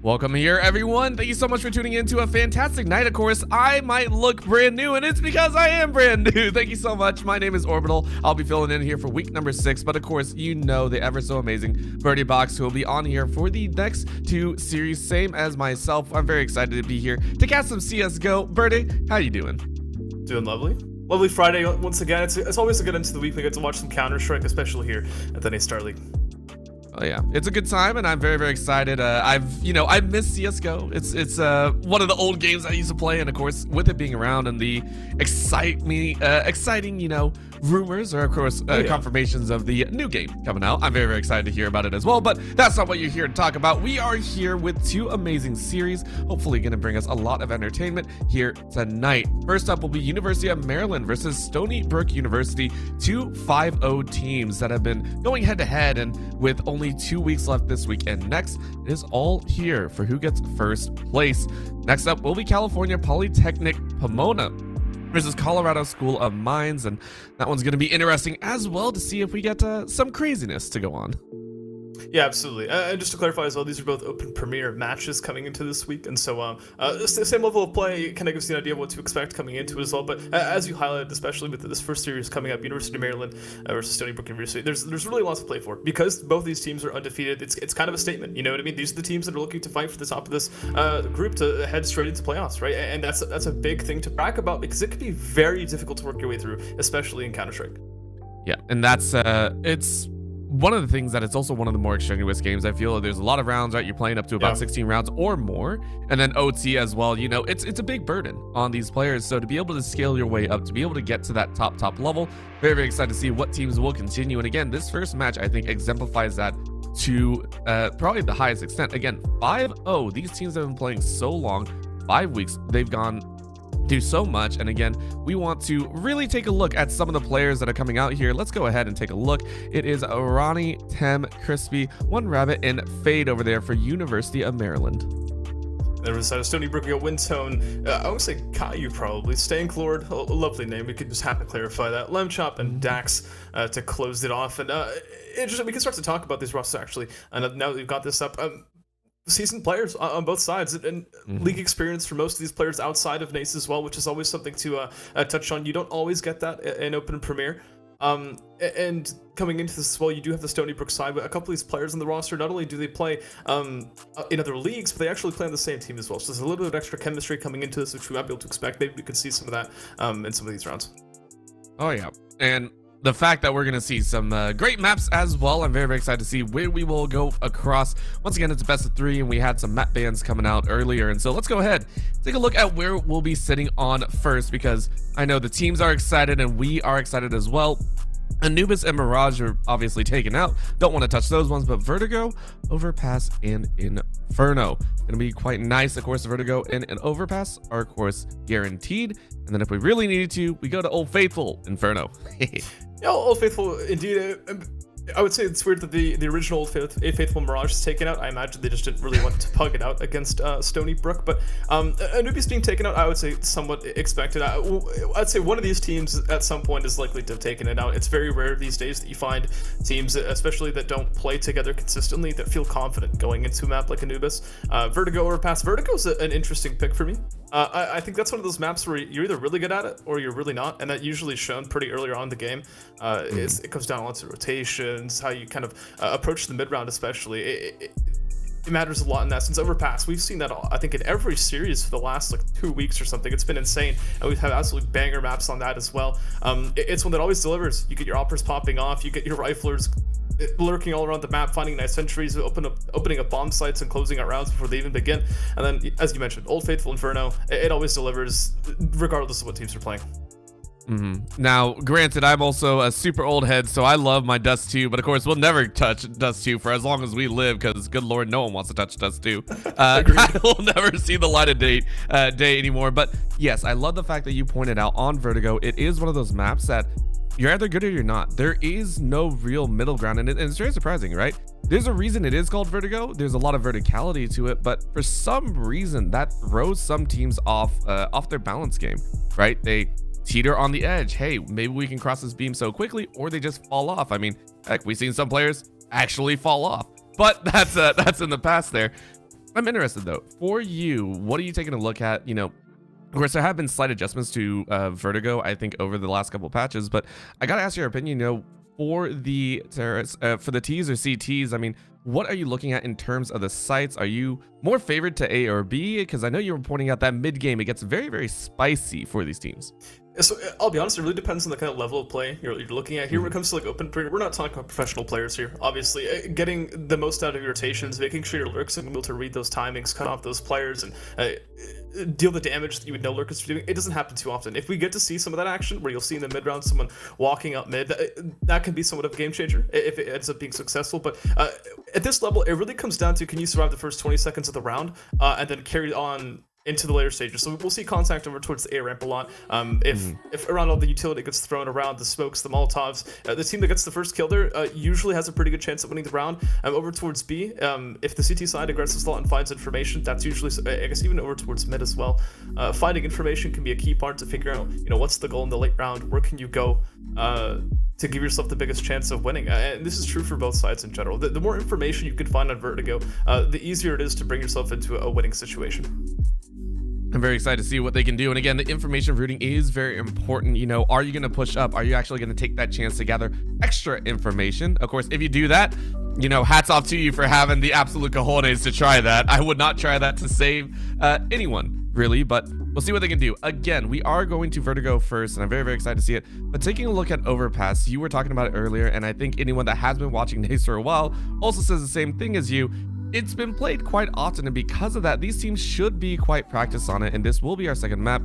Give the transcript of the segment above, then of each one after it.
Welcome here, everyone. Thank you so much for tuning in to a fantastic night. Of course, I might look brand new, and it's because I am brand new. Thank you so much. My name is Orbital. I'll be filling in here for week number 6, but of course, you know the ever so amazing Birdie Box, who will be on here for the next 2 series, same as myself. I'm very excited to be here to cast some CSGO. Birdie, how you doing? Doing lovely. Lovely Friday once again. It's always a good end to the week. We get to watch some Counter-Strike, especially here at the Star League. Oh yeah, it's a good time, and I'm very, very excited. I miss CS:GO. It's one of the old games I used to play, and of course, with it being around and the exciting, rumors or of course confirmations of the new game coming out, I'm very, very excited to hear about it as well. But that's not what you're here to talk about. We are here with 2 amazing series, hopefully going to bring us a lot of entertainment here tonight. First up will be University of Maryland versus Stony Brook University, 2 5-0 teams that have been going head to head, and with only 2 weeks left this week and next, it is all here for who gets first place. Next up will be California Polytechnic Pomona versus Colorado School of Mines, and that one's going to be interesting as well to see if we get some craziness to go on. Yeah, absolutely. And just to clarify as well, these are both open premiere matches coming into this week, and so the same level of play kind of gives you an idea of what to expect coming into it as well. But as you highlighted, especially with this first series coming up, University of Maryland versus Stony Brook University, there's really lots to play for because both these teams are undefeated. It's kind of a statement, you know what I mean? These are the teams that are looking to fight for the top of this group to head straight into playoffs, right? And that's a big thing to brag about because it can be very difficult to work your way through, especially in Counter-Strike. Yeah, and that's it's one of the things that it's also one of the more strenuous games. I feel there's a lot of rounds, right? You're playing up to about 16 rounds or more, and then OT as well. It's a big burden on these players. So to be able to scale your way up, to be able to get to that top level, very, very excited to see what teams will continue. And again, this first match, I think, exemplifies that to probably the highest extent. Again, 5-0. These teams have been playing so long, 5 weeks. They've gone do so much, and again, we want to really take a look at some of the players that are coming out here. Let's go ahead and take a look. It is Ronnie, Tem, Crispy, One Rabbit, and Fade over there for University of Maryland. There was Stony Brook, Windtone, I would say Caillou probably, Stank Lord, a lovely name, we could just have to clarify that, Lemchop and Dax to close it off, and interesting, we can start to talk about these rosters actually, and now that we've got this up, seasoned players on both sides, and league experience for most of these players outside of NACE as well, which is always something to touch on. You don't always get that in Open Premier. And coming into this as well, you do have the Stony Brook side, but a couple of these players on the roster, not only do they play in other leagues, but they actually play on the same team as well. So there's a little bit of extra chemistry coming into this, which we might be able to expect. Maybe we could see some of that in some of these rounds. Oh yeah, and the fact that we're going to see some great maps as well, I'm very, very excited to see where we will go across. Once again, it's a best of 3, and we had some map bans coming out earlier, and so let's go ahead, take a look at where we'll be sitting on first, because I know the teams are excited and we are excited as well. Anubis and Mirage are obviously taken out. Don't want to touch those ones, but Vertigo, Overpass, and Inferno. Gonna be quite nice. Of course, Vertigo and an Overpass are, of course, guaranteed. And then if we really needed to, we go to Old Faithful, Inferno. Yeah, Old Faithful, indeed. I would say it's weird that the original Old Faithful Mirage is taken out. I imagine they just didn't really want to pug it out against Stony Brook. But Anubis being taken out, I would say somewhat expected. I'd say one of these teams at some point is likely to have taken it out. It's very rare these days that you find teams, especially that don't play together consistently, that feel confident going into a map like Anubis. Vertigo Overpass. Vertigo's an interesting pick for me. I think that's one of those maps where you're either really good at it or you're really not, and that usually is shown pretty early on in the game. It comes down to lots of rotations, how you kind of approach the mid-round especially. It matters a lot in that sense. Overpass, we've seen that, I think, in every series for the last 2 weeks or something. It's been insane, and we've had absolute banger maps on that as well. It's one that always delivers. You get your operas popping off, you get your riflers lurking all around the map, finding nice sentries, opening up bomb sites and closing out rounds before they even begin. And then, as you mentioned, Old Faithful Inferno, it always delivers regardless of what teams are playing. Now, granted, I'm also a super old head, so I love my Dust 2, but of course, we'll never touch Dust 2 for as long as we live, because good lord, no one wants to touch Dust 2. We'll never see the light of day anymore. But yes, I love the fact that you pointed out on Vertigo, it is one of those maps that you're either good or you're not. There is no real middle ground, and it's very surprising, right? There's a reason it is called Vertigo. There's a lot of verticality to it, but for some reason that throws some teams off their balance game, right? They teeter on the edge. Hey, maybe we can cross this beam so quickly, or they just fall off. I mean, heck, we've seen some players actually fall off, but that's in the past there. I'm interested though. For you, what are you taking a look at? You know, of course, there have been slight adjustments to Vertigo, I think, over the last couple of patches, but I gotta ask your opinion. You know, for the terrorists, for the T's or CTs, I mean, what are you looking at in terms of the sites? Are you more favored to A or B? Because I know you were pointing out that mid game, it gets very, very spicy for these teams. So I'll be honest, it really depends on the kind of level of play you're looking at here. When it comes to like open period, we're not talking about professional players here. Obviously, getting the most out of your rotations, making sure your lurks are able to read those timings, cut off those players, and deal the damage that you would know lurkers are doing. It doesn't happen too often. If we get to see some of that action, where you'll see in the mid round someone walking up mid, that can be somewhat of a game changer if it ends up being successful. But at this level, it really comes down to, can you survive the first 20 seconds of the round and then carry on into the later stages. So we'll see contact over towards the A ramp a lot. If around all the utility gets thrown around, the smokes, the Molotovs, the team that gets the first kill there usually has a pretty good chance of winning the round. Over towards B, if the CT side aggressives a lot and finds information, that's usually, I guess, even over towards mid as well. Finding information can be a key part to figure out, you know, what's the goal in the late round, where can you go to give yourself the biggest chance of winning. And this is true for both sides in general. The more information you can find on Vertigo, the easier it is to bring yourself into a winning situation. I'm very excited to see what they can do. And again, the information rooting is very important. You know, are you going to push up? Are you actually going to take that chance to gather extra information? Of course, if you do that, you know, hats off to you for having the absolute cojones to try that. I would not try that to save anyone, really, but we'll see what they can do. Again, we are going to Vertigo first, and I'm very, very excited to see it. But taking a look at Overpass, you were talking about it earlier, and I think anyone that has been watching Nace for a while also says the same thing as you. It's been played quite often, and because of that, these teams should be quite practiced on it, and this will be our second map.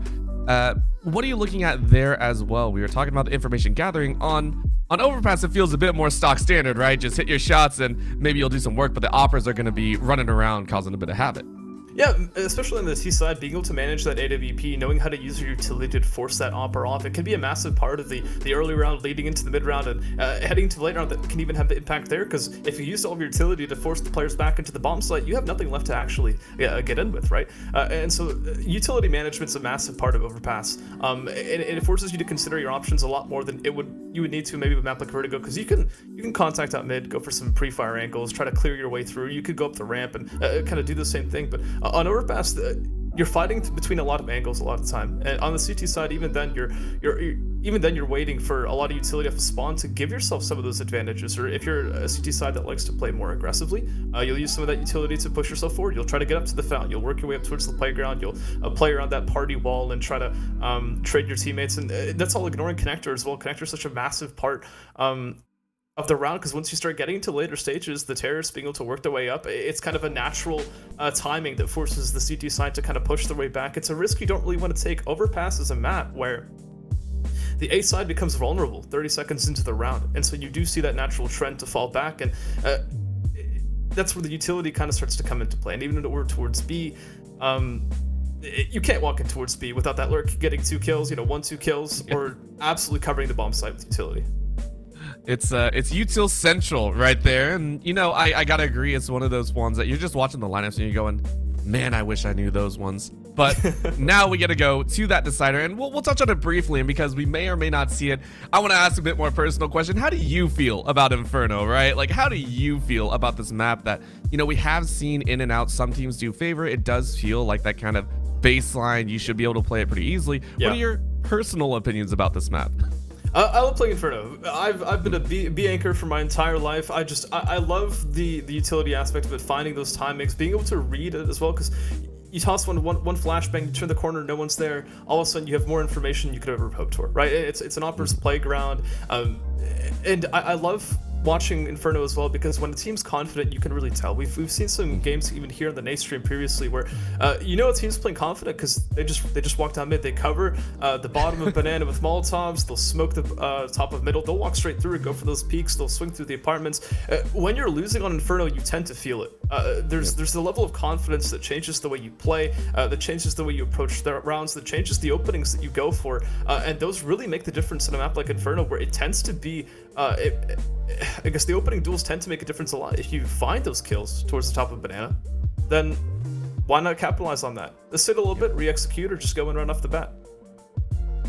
What are you looking at there as well? We were talking about the information gathering on Overpass. It feels a bit more stock standard, right? Just hit your shots and maybe you'll do some work, but the operas are going to be running around causing a bit of havoc. Yeah, especially on the T side, being able to manage that AWP, knowing how to use your utility to force that opera off, it can be a massive part of the early round leading into the mid round and heading to the late round. That can even have an impact there, because if you use all of your utility to force the players back into the bomb site, you have nothing left to actually get in with, right? And so utility management's a massive part of Overpass, and it forces you to consider your options a lot more than you would need to maybe with a map like Vertigo, because you can contact out mid, go for some pre-fire angles, try to clear your way through. You could go up the ramp and kind of do the same thing, but on Overpass, you're fighting between a lot of angles a lot of the time, and on the CT side, even then you're waiting for a lot of utility off the spawn to give yourself some of those advantages. Or if you're a CT side that likes to play more aggressively, you'll use some of that utility to push yourself forward. You'll try to get up to the fountain. You'll work your way up towards the playground. You'll play around that party wall and try to trade your teammates, and that's all ignoring connector as well. Connector is such a massive part of the round, because once you start getting into later stages, the terrorists being able to work their way up, it's kind of a natural timing that forces the CT side to kind of push their way back. It's a risk you don't really want to take. Overpass is a map where the A side becomes vulnerable 30 seconds into the round, and so you do see that natural trend to fall back, and that's where the utility kind of starts to come into play. And even over towards B, you can't walk in towards B without that lurk getting 2 kills, 1-2 kills, or absolutely covering the bomb site with utility. It's util central right there, and I gotta agree, it's one of those ones that you're just watching the lineups and you're going, man, I wish I knew those ones. But now we gotta go to that decider, and we'll touch on it briefly, and because we may or may not see it, I want to ask a bit more personal question. How do you feel about Inferno, right? Like, how do you feel about this map that we have seen in and out? Some teams do favor it. Does feel like that kind of baseline, you should be able to play it pretty easily. Yeah. What are your personal opinions about this map? I love playing Inferno. I've been a B anchor for my entire life. I love the utility aspect of it, finding those timings, being able to read it as well, because you toss one flashbang, you turn the corner, no one's there, all of a sudden you have more information than you could ever hoped for, right? It's an opera's playground, and I love watching Inferno as well, because when a team's confident, you can really tell. We've seen some games even here in the Nace stream previously where a team's playing confident because they just walk down mid, they cover the bottom of banana with Molotovs, they'll smoke the top of middle, they'll walk straight through and go for those peaks, they'll swing through the apartments. When you're losing on Inferno, you tend to feel it. There's the level of confidence that changes the way you play, that changes the way you approach the rounds, that changes the openings that you go for, and those really make the difference in a map like Inferno, where it tends to be I guess the opening duels tend to make a difference a lot. If you find those kills towards the top of banana, then why not capitalize on that? Let's sit a little bit, re-execute, or just go and run off the bat.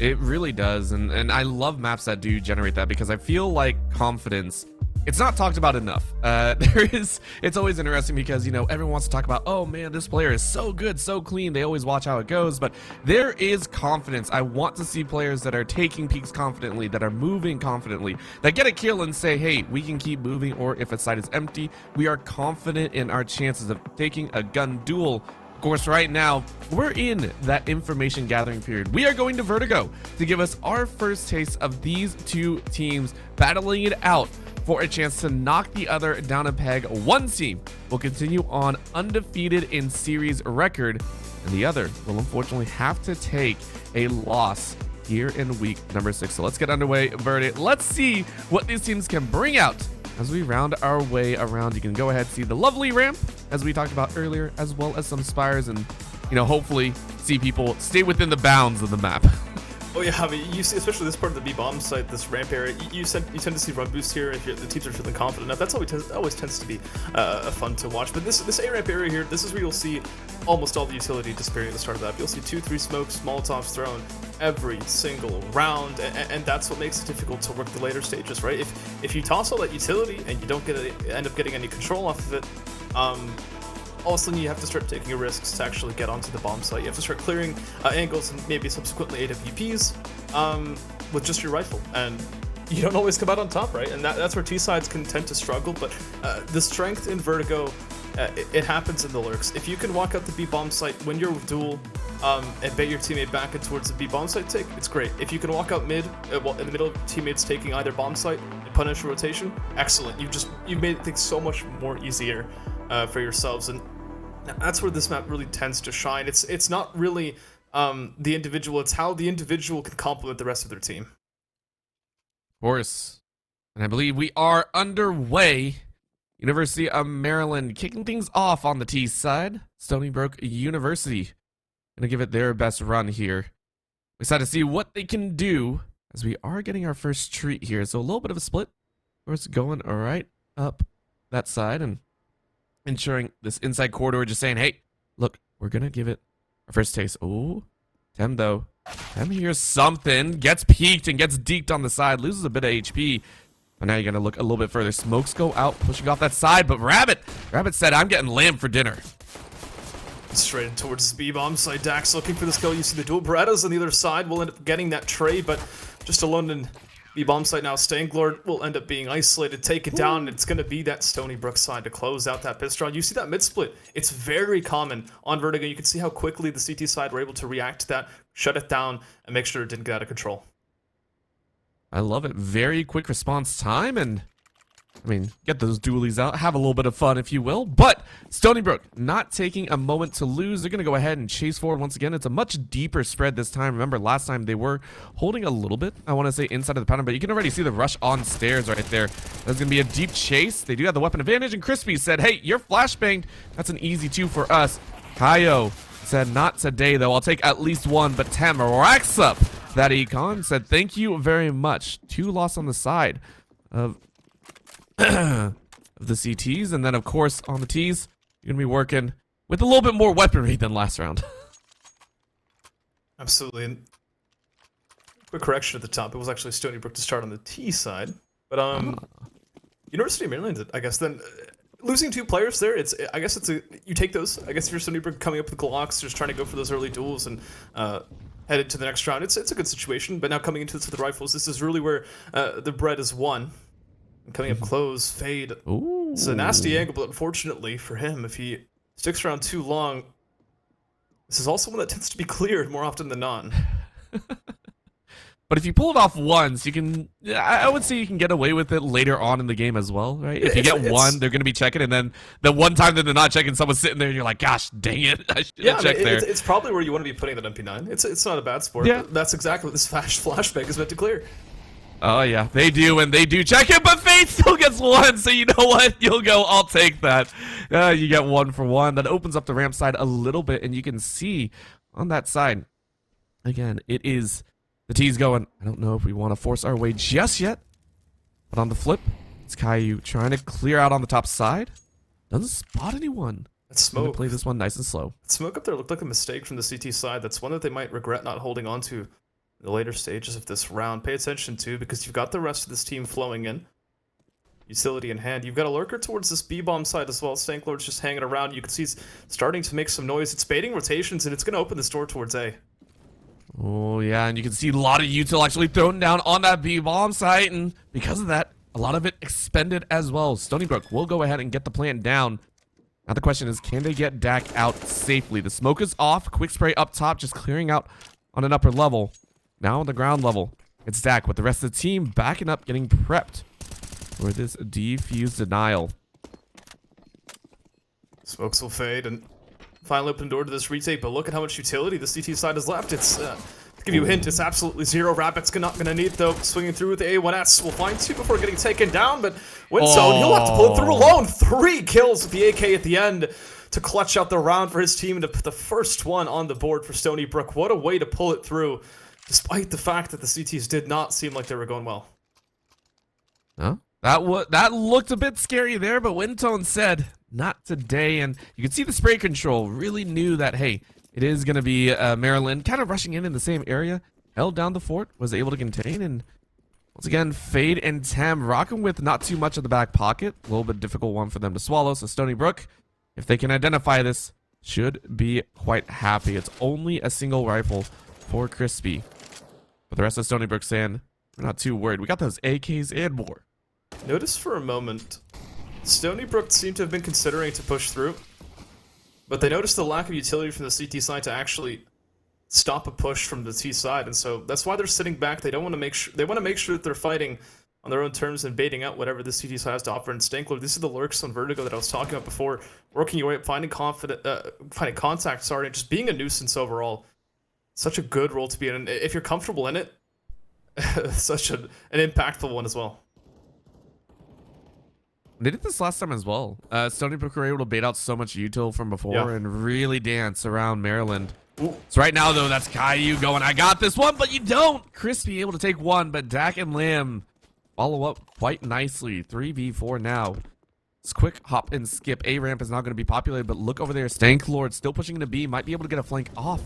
It really does, and I love maps that do generate that, because I feel like confidence it's not talked about enough. It's always interesting because, you know, everyone wants to talk about, oh man, this player is so good, so clean. They always watch how it goes, but there is confidence. I want to see players that are taking peeks confidently, that are moving confidently, that get a kill and say, hey, we can keep moving, or if a site is empty, we are confident in our chances of taking a gun duel. Of course, right now, we're in that information gathering period. We are going to Vertigo to give us our first taste of these two teams battling it out for a chance to knock the other down a peg. One team will continue on undefeated in series record, and the other will unfortunately have to take a loss here in week number 6. So let's get underway, Verdi. Let's see what these teams can bring out as we round our way around. You can go ahead and see the lovely ramp, as we talked about earlier, as well as some spires, and, you know, hopefully see people stay within the bounds of the map. Oh yeah, I mean, you see, especially this part of the B-bomb site, this ramp area, you tend to see run boost here if the teams are feeling confident enough. That's always tends to be fun to watch. But this A-ramp area here, this is where you'll see almost all the utility disappearing at the start of that. You'll see 2-3 smokes, Molotovs thrown every single round, and that's what makes it difficult to work the later stages, right? If you toss all that utility and you don't end up getting any control off of it, all of a sudden you have to start taking risks to actually get onto the bomb site. You have to start clearing angles and maybe subsequently AWPs with just your rifle, and you don't always come out on top, right? And that's where T-sides can tend to struggle, but the strength in Vertigo, it happens in the lurks. If you can walk out the B-bomb site when you're duel and bait your teammate back and towards the B-bomb site take, it's great. If you can walk out mid, in the middle of teammates taking either bomb site and punish rotation, excellent. You've made things so much more easier for yourselves, and that's where this map really tends to shine. It's not really the individual, it's how the individual can complement the rest of their team. Of course. And I believe we are underway. University of Maryland kicking things off on the T side. Stony Brook University gonna give it their best run here. We excited to see what they can do, as we are getting our first treat here. So a little bit of a split. Of course, going right up that side and ensuring this inside corridor, just saying, hey, look, we're gonna give it our first taste. Oh, Tem though. Tem hears something, gets peeked and gets deked on the side, loses a bit of HP. But now you're gonna look a little bit further. Smokes go out, pushing off that side, but Rabbit said, I'm getting lamb for dinner. Straight towards the B-bomb side. Dax looking for this kill. You see the dual Berettas on the other side. Will end up getting that trade, but just alone in B-bomb site now. Stanglord will end up being isolated, taken down, and it's going to be that Stony Brook side to close out that pistol round. You see that mid-split. It's very common on Vertigo. You can see how quickly the CT side were able to react to that, shut it down, and make sure it didn't get out of control. I love it. Very quick response time, and I mean, get those dualies out, have a little bit of fun, if you will. But Stony Brook not taking a moment to lose. They're going to go ahead and chase forward once again. It's a much deeper spread this time. Remember, last time they were holding a little bit, I want to say, inside of the pattern, but you can already see the rush on stairs right there. There's going to be a deep chase. They do have the weapon advantage, and Crispy said, hey, you're flashbanged. That's an easy 2 for us. Kaio said, not today, though. I'll take at least 1, but Tem racks up that econ. Said, thank you very much. 2 loss on the side of the CTs, and then of course on the Ts you're gonna be working with a little bit more weaponry than last round. Absolutely. And quick correction at the top, it was actually Stony Brook to start on the T side, but University of Maryland, I guess, then losing 2 players there, I guess you take those. I guess if you're Stony Brook coming up with Glocks, just trying to go for those early duels and headed to the next round, it's a good situation. But now coming into this with the rifles, this is really where the bread is won. Coming up close, Fade. Ooh. It's a nasty angle, but unfortunately for him, if he sticks around too long, this is also one that tends to be cleared more often than not. But if you pull it off once, you can, I would say you can get away with it later on in the game as well, right? If you get one, they're going to be checking, and then the one time that they're not checking, someone's sitting there, and you're like, gosh, dang it, I should have checked there. It's probably where you want to be putting that MP9. It's not a bad sport, but that's exactly what this flashbang is meant to clear. Oh yeah, they do, and they do check it, but Fate still gets 1, so you know what? You'll go, I'll take that. You get 1 for 1. That opens up the ramp side a little bit, and you can see on that side, again, it is the T's going, I don't know if we want to force our way just yet, but on the flip, it's Caillou trying to clear out on the top side. Doesn't spot anyone. That smoke. Play this one nice and slow. That smoke up there looked like a mistake from the CT side. That's one that they might regret not holding on to the later stages of this round. Pay attention to, because you've got the rest of this team flowing in. utility in hand. You've got a lurker towards this B-bomb side as well. Stanklord's just hanging around. You can see he's starting to make some noise. It's baiting rotations, and it's going to open this door towards A. Oh, yeah, and you can see a lot of util actually thrown down on that B-bomb site, and because of that, a lot of it expended as well. Stony Brook will go ahead and get the plant down. Now the question is, can they get Dak out safely? The smoke is off. Quick spray up top, just clearing out on an upper level. Now on the ground level, it's Dak with the rest of the team backing up, getting prepped for this defuse denial. Smokes will fade and finally open the door to this retake, but look at how much utility the CT side has left. It's, to give you a hint, it's absolutely zero. Rabbit's not going to need, though. Swinging through with the A1S. We'll find two before getting taken down, but Winzone, he'll have to pull it through alone. 3 kills with the AK at the end to clutch out the round for his team and to put the first one on the board for Stony Brook. What a way to pull it through, despite the fact that the CTs did not seem like they were going well. Huh? That looked a bit scary there, but Wintone said, not today. And you can see the spray control really knew that, hey, it is going to be Maryland kind of rushing in the same area. Held down the fort, was able to contain, and once again, Fade and Tam rocking with not too much of the back pocket. A little bit difficult one for them to swallow. So Stony Brook, if they can identify this, should be quite happy. It's only a single rifle for Crispy. But the rest of Stony Brook saying, we're not too worried. We got those AKs and more. Notice for a moment, Stony Brook seemed to have been considering to push through, but they noticed the lack of utility from the CT side to actually stop a push from the T side, and so that's why they're sitting back. They don't want to make sure that they're fighting on their own terms and baiting out whatever the CT side has to offer. And Stanklord, this is the lurks on Vertigo that I was talking about before, working your way up, finding contact, and just being a nuisance overall. Such a good role to be in, and if you're comfortable in it, such an impactful one as well. They did this last time as well. Stony Brook were able to bait out so much util from before and really dance around Maryland. Ooh. So right now, though, that's Caillou going, I got this one, but you don't. Crispy able to take one, but Dak and Lamb follow up quite nicely. 3v4 now. This quick hop and skip. A ramp is not going to be populated, but look over there. Stanklord still pushing into B. Might be able to get a flank off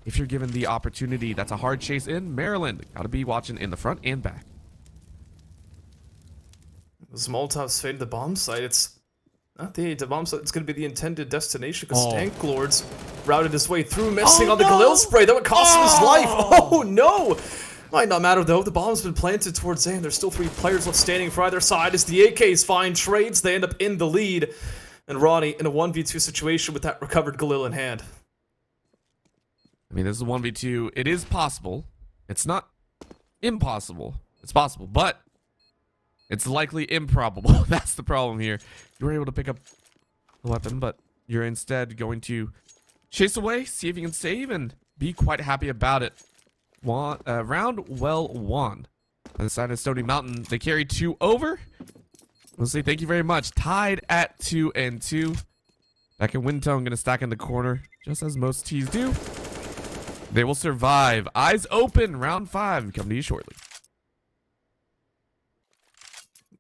if you're given the opportunity. That's a hard chase in Maryland. Got to be watching in the front and back. This Molotov's faded the bomb site. It's not the bomb site. It's going to be the intended destination because Stanklord's routed his way through, missing on the Galil spray. That would cost him his life. Oh, no. Might not matter, though. The bomb's been planted towards A, and there's still 3 players left standing for either side. As the AKs find trades, they end up in the lead. And Ronnie in a 1v2 situation with that recovered Galil in hand. I mean, this is a 1v2. It is possible. It's not impossible. It's possible, but it's likely improbable. That's the problem here. You were able to pick up the weapon, but you're instead going to chase away, see if you can save, and be quite happy about it. Round well won. On the side of Stony Mountain, they carry 2 over. We'll say thank you very much. Tied at 2-2. Back in Wintone, going to stack in the corner, just as most teams do. They will survive. Eyes open. Round 5 come to you shortly.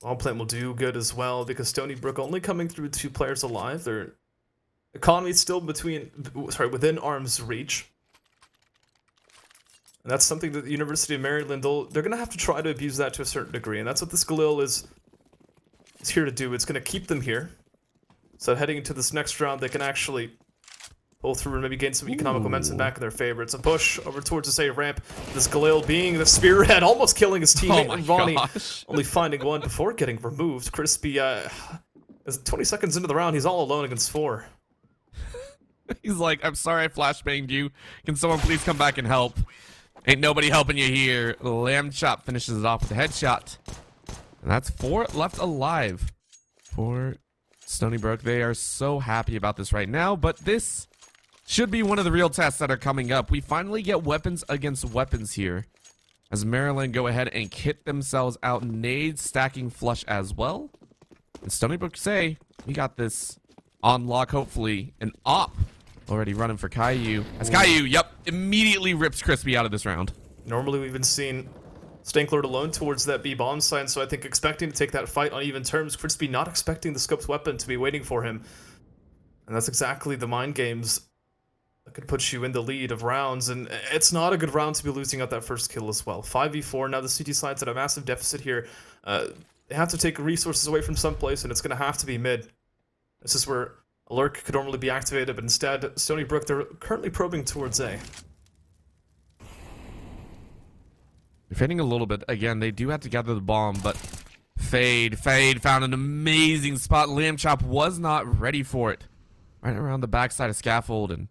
All plant will do good as well because Stony Brook only coming through 2 players alive. Their economy is still within arm's reach. And that's something that the University of Maryland, they're going to have to try to abuse that to a certain degree. And that's what this Galil is here to do. It's going to keep them here. So heading into this next round, they can actually pull through and maybe gain some economic momentum back in their favor. It's a push over towards this A ramp. This Galil being the spearhead, almost killing his teammate. And Ronnie only finding one before getting removed. Crispy, is 20 seconds into the round, he's all alone against 4. He's like, I'm sorry I flashbanged you. Can someone please come back and help? Ain't nobody helping you here. Lamb Chop finishes it off with a headshot. And that's 4 left alive for Stony Brook. They are so happy about this right now, but this should be one of the real tests that are coming up. We finally get weapons against weapons here. As Maryland go ahead and kit themselves out. Nades stacking flush as well. And Stony Brook say, we got this on lock, hopefully. An op already running for Caillou. As Caillou, immediately rips Crispy out of this round. Normally we've been seeing Stanklord alone towards that B bomb site, so I think expecting to take that fight on even terms. Crispy not expecting the scoped weapon to be waiting for him. And that's exactly the mind games that could put you in the lead of rounds, and it's not a good round to be losing out that first kill as well. 5v4, now the CT side's at a massive deficit here. they have to take resources away from someplace, and it's going to have to be mid. This is where a lurk could normally be activated, but instead, Stony Brook, they're currently probing towards A. They're fading a little bit. Again, they do have to gather the bomb, but Fade found an amazing spot. Lamb Chop was not ready for it. Right around the backside of Scaffold, and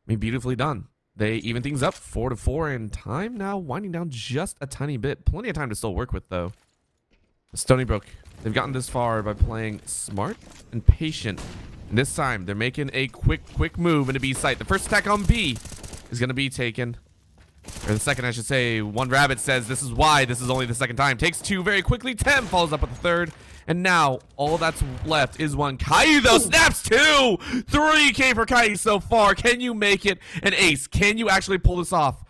I mean, beautifully done. They even things up 4-4, and time now winding down just a tiny bit. Plenty of time to still work with, though. Stony Brook, they've gotten this far by playing smart and patient. And this time, they're making a quick move into B site. The first attack on B is going to be taken. Or the second, I should say. One Rabbit says this is why this is only the second time. Takes two very quickly. 10 follows up with the third. And now, all that's left is one. Caillou, though, snaps two! 3K for Caillou so far. Can you make it an ace? Can you actually pull this off?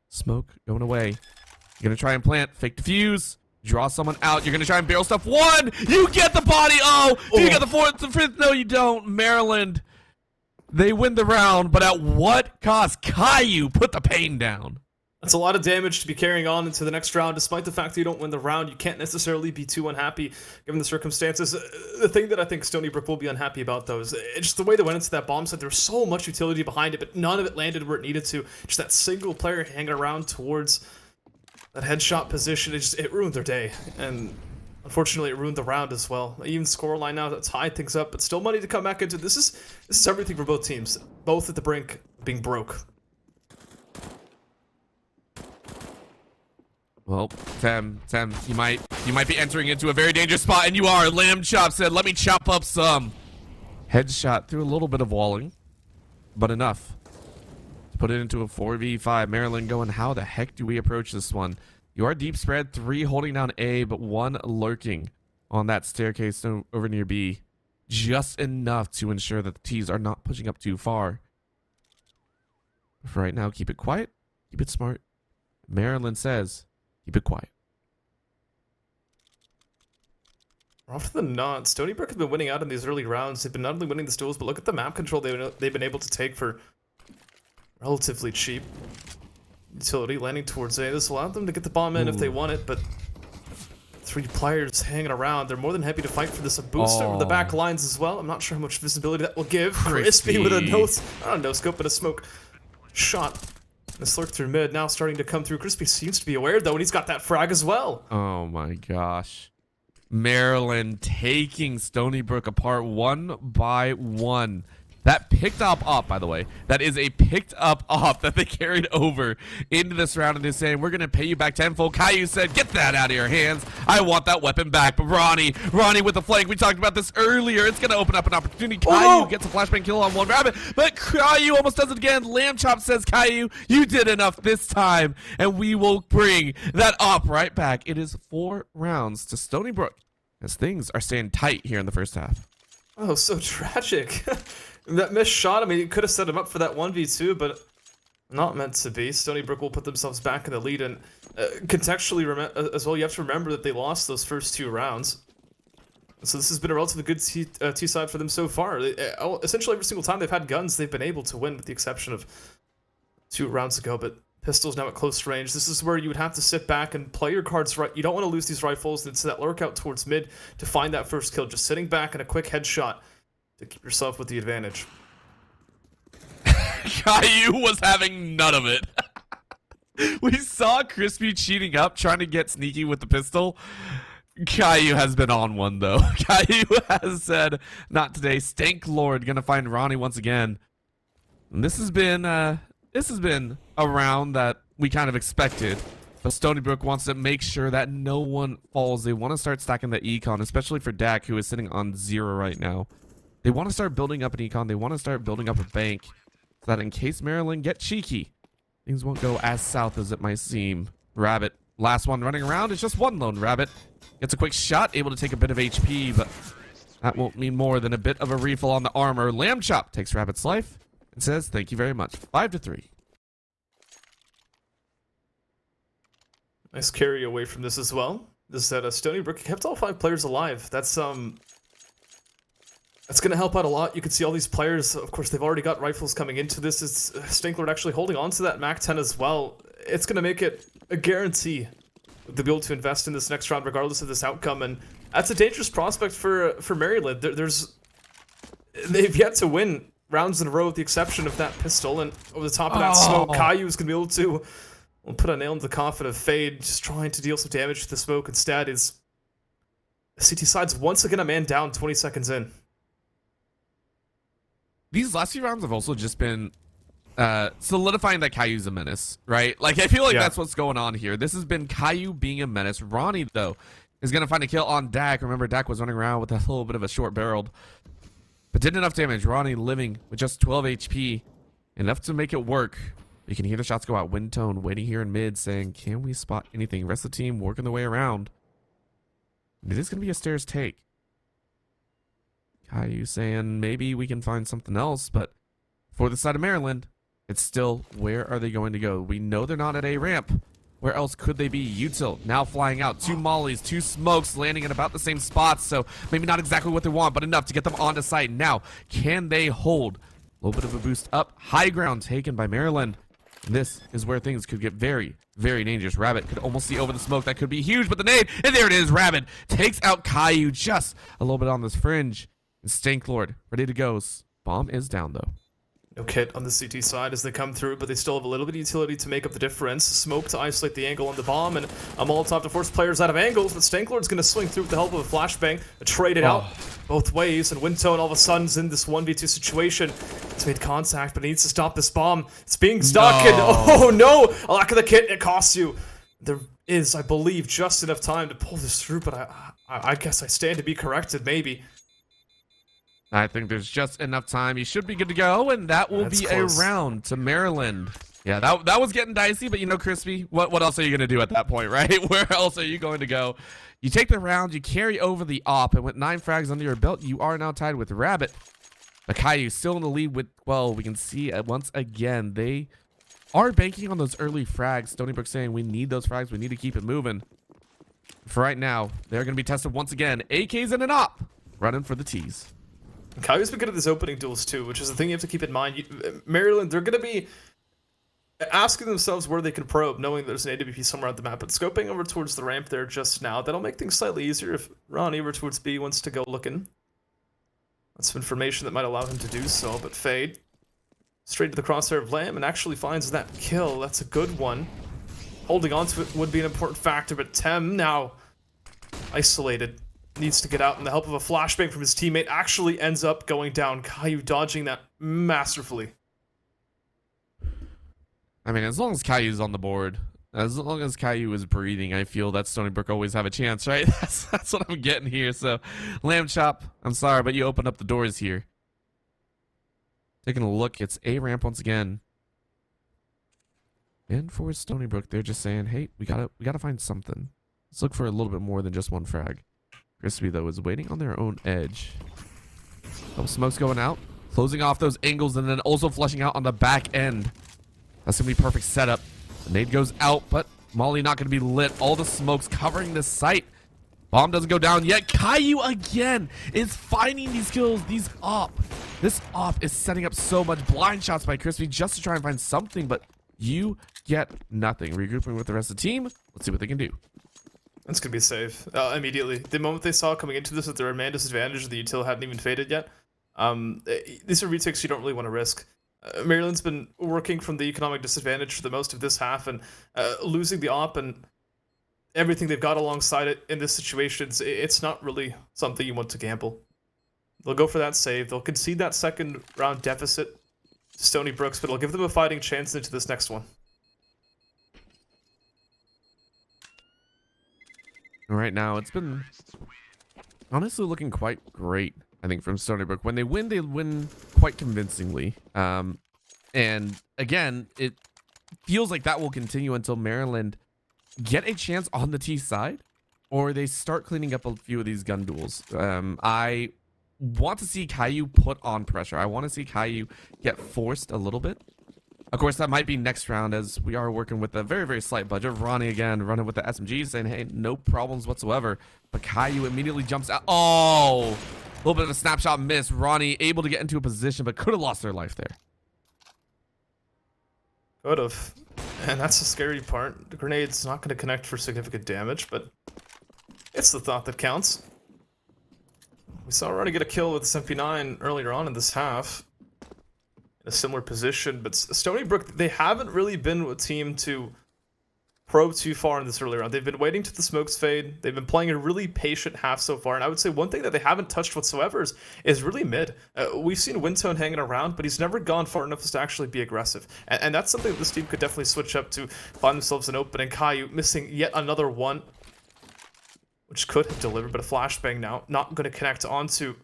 Smoke going away. You're going to try and plant. Fake defuse. Draw someone out. You're going to try and barrel stuff. One! You get the body! Oh! Do you get the fourth, the fifth? No, you don't. Maryland. They win the round, but at what cost? Caillou put the pain down. That's a lot of damage to be carrying on into the next round. Despite the fact that you don't win the round, you can't necessarily be too unhappy given the circumstances. The thing that I think Stony Brook will be unhappy about, though, is just the way they went into that bomb site. There was so much utility behind it, but none of it landed where it needed to. Just that single player hanging around towards that headshot position, it ruined their day. And unfortunately, it ruined the round as well. Even scoreline now that tied things up, but still money to come back into. This is everything for both teams, both at the brink being broke. Well, Tem, you might be entering into a very dangerous spot, and you are. Lamb Chop said, "Let me chop up some." Headshot through a little bit of walling, but enough to put it into a 4v5. Maryland going, how the heck do we approach this one? You are deep spread, 3 holding down A, but 1 lurking on that staircase over near B. Just enough to ensure that the T's are not pushing up too far. For right now, keep it quiet, keep it smart. Maryland says, keep it quiet. More often than not, Stony Brook have been winning out in these early rounds. They've been not only winning the duels, but look at the map control they've been able to take for relatively cheap utility, landing towards A. This allowed them to get the bomb in if they want it, but 3 players hanging around. They're more than happy to fight for this. A boost over the back lines as well. I'm not sure how much visibility that will give. Crispy with a no scope, but a smoke shot. The slurk through mid now starting to come through. Crispy seems to be aware though, and he's got that frag as well. Oh my gosh. Maryland taking Stony Brook apart 1 by 1. That picked up op, by the way. That is a picked up op that they carried over into this round, and they're saying, we're going to pay you back tenfold. Caillou said, get that out of your hands. I want that weapon back. But Ronnie with the flank. We talked about this earlier. It's going to open up an opportunity. Caillou gets a flashbang kill on 1 Rabbit, but Caillou almost does it again. Lamb Chop says, Caillou, you did enough this time, and we will bring that op right back. It is 4 rounds to Stony Brook as things are staying tight here in the first half. Oh, so tragic. That missed shot, I mean, it could have set him up for that 1v2, but not meant to be. Stony Brook will put themselves back in the lead, and contextually as well, you have to remember that they lost those first 2 rounds. So this has been a relatively good T-side for them so far. Essentially every single time they've had guns, they've been able to win, with the exception of 2 rounds ago, but pistols now at close range. This is where you would have to sit back and play your cards right. You don't want to lose these rifles. It's that lurk out towards mid to find that first kill. Just sitting back and a quick headshot to keep yourself with the advantage. Caillou was having none of it. We saw Crispy cheating up, trying to get sneaky with the pistol. Caillou has been on one, though. Caillou has said, not today. Stank Lord gonna find Ronnie once again. And this has been a round that we kind of expected. But Stony Brook wants to make sure that no one falls. They want to start stacking the econ, especially for Dak, who is sitting on 0 right now. They want to start building up an econ. They want to start building up a bank so that in case Maryland get cheeky, things won't go as south as it might seem. Rabbit, last one running around. It's just 1 lone Rabbit. Gets a quick shot, able to take a bit of HP, but that won't mean more than a bit of a refill on the armor. Lamb Chop takes Rabbit's life and says, thank you very much. 5-3. Nice carry away from this as well. This is that Stony Brook kept all 5 players alive. That's going to help out a lot. You can see all these players, of course, they've already got rifles coming into this. It's Stanklord actually holding on to that MAC-10 as well. It's going to make it a guarantee they'll be able to invest in this next round regardless of this outcome, and that's a dangerous prospect for Maryland. They've yet to win rounds in a row with the exception of that pistol, and over the top of that smoke, Caillou is going to be able to put a nail into the coffin of Fade, just trying to deal some damage to the smoke. Instead, is CT side's once again a man down 20 seconds in. These last few rounds have also just been solidifying that Caillou's a menace, right? Like, I feel like that's what's going on here. This has been Caillou being a menace. Ronnie, though, is going to find a kill on Dak. Remember, Dak was running around with a little bit of a short-barreled, but did enough damage. Ronnie living with just 12 HP, enough to make it work. You can hear the shots go out. Windtone waiting here in mid, saying, can we spot anything? Rest of the team working the way around. It is going to be a stairs take. Caillou saying, maybe we can find something else, but for the side of Maryland, it's still, where are they going to go? We know they're not at A ramp. Where else could they be? Util now flying out. 2 mollies, 2 smokes landing in about the same spots. So maybe not exactly what they want, but enough to get them onto site. Now, can they hold? A little bit of a boost up. High ground taken by Maryland. This is where things could get very, very dangerous. Rabbit could almost see over the smoke. That could be huge, but the nade, and there it is. Rabbit takes out Caillou just a little bit on this fringe. And Stanklord ready to go. Bomb is down, though. No kit on the CT side as they come through, but they still have a little bit of utility to make up the difference. Smoke to isolate the angle on the bomb, and a Molotov to force players out of angles, but Stanklord's going to swing through with the help of a flashbang, trade it out both ways, and Windtone all of a sudden is in this 1v2 situation. It's made contact, but he needs to stop this bomb. It's being stuck, and oh no! A lack of the kit, it costs you. There is, I believe, just enough time to pull this through, but I guess I stand to be corrected, maybe. I think there's just enough time. You should be good to go, and that will be close. A round to Maryland. Yeah, that was getting dicey, but you know, Crispy, what else are you going to do at that point, right? Where else are you going to go? You take the round, you carry over the op, and with 9 frags under your belt, you are now tied with Rabbit. Caillou still in the lead with 12. We can see once again, they are banking on those early frags. Stony Brook saying, we need those frags. We need to keep it moving. For right now, they're going to be tested once again. AKs in an op, running for the T's. Caillou's been good at his opening duels too, which is the thing you have to keep in mind. Maryland, they're going to be asking themselves where they can probe, knowing there's an AWP somewhere on the map, but scoping over towards the ramp there just now, that'll make things slightly easier if Ronnie over towards B wants to go looking. That's some information that might allow him to do so, but Fade straight to the crosshair of Lamb and actually finds that kill. That's a good one. Holding on to it would be an important factor, but Tem now isolated. Needs to get out, and the help of a flashbang from his teammate actually ends up going down. Caillou dodging that masterfully. I mean, as long as Caillou's on the board, as long as Caillou is breathing, I feel that Stony Brook always have a chance, right? That's what I'm getting here. So, Lamb Chop, I'm sorry, but you opened up the doors here. Taking a look, it's A ramp once again. And for Stony Brook, they're just saying, hey, we gotta find something. Let's look for a little bit more than just one frag. Crispy, though, is waiting on their own edge. Couple smokes going out, closing off those angles, and then also flushing out on the back end. That's going to be perfect setup. The nade goes out, but Molly not going to be lit. All the smokes covering the site. Bomb doesn't go down yet. Caillou again is finding these kills. This op is setting up so much blind shots by Crispy just to try and find something, but you get nothing. Regrouping with the rest of the team. Let's see what they can do. That's going to be safe immediately. The moment they saw coming into this that there were man disadvantage, the util hadn't even faded yet. These are retakes you don't really want to risk. Maryland's been working from the economic disadvantage for the most of this half, and losing the op and everything they've got alongside it in this situation, it's not really something you want to gamble. They'll go for that save. They'll concede that second round deficit to Stony Brooks, but it'll give them a fighting chance into this next one. Right now, it's been honestly looking quite great, I think, from Stony Brook. When they win quite convincingly. And again, it feels like that will continue until Maryland get a chance on the T side, or they start cleaning up a few of these gun duels. I want to see Caillou put on pressure. I want to see Caillou get forced a little bit. Of course, that might be next round, as we are working with a very, very slight budget. Ronnie again running with the SMG, saying, hey, no problems whatsoever. But Caillou immediately jumps out. Oh, a little bit of a snapshot miss. Ronnie able to get into a position, but could have lost their life there. Could have. And that's the scary part. The grenade's not going to connect for significant damage, but it's the thought that counts. We saw Ronnie get a kill with this MP9 earlier on in this half. In a similar position, but Stony Brook, they haven't really been a team to probe too far in this early round. They've been waiting till the smokes fade. They've been playing a really patient half so far, and I would say one thing that they haven't touched whatsoever is really mid. We've seen Wintone hanging around, but he's never gone far enough to actually be aggressive, and that's something that this team could definitely switch up to find themselves an opening. Caillou missing yet another one, which could have delivered, but a flashbang now, not going to connect onto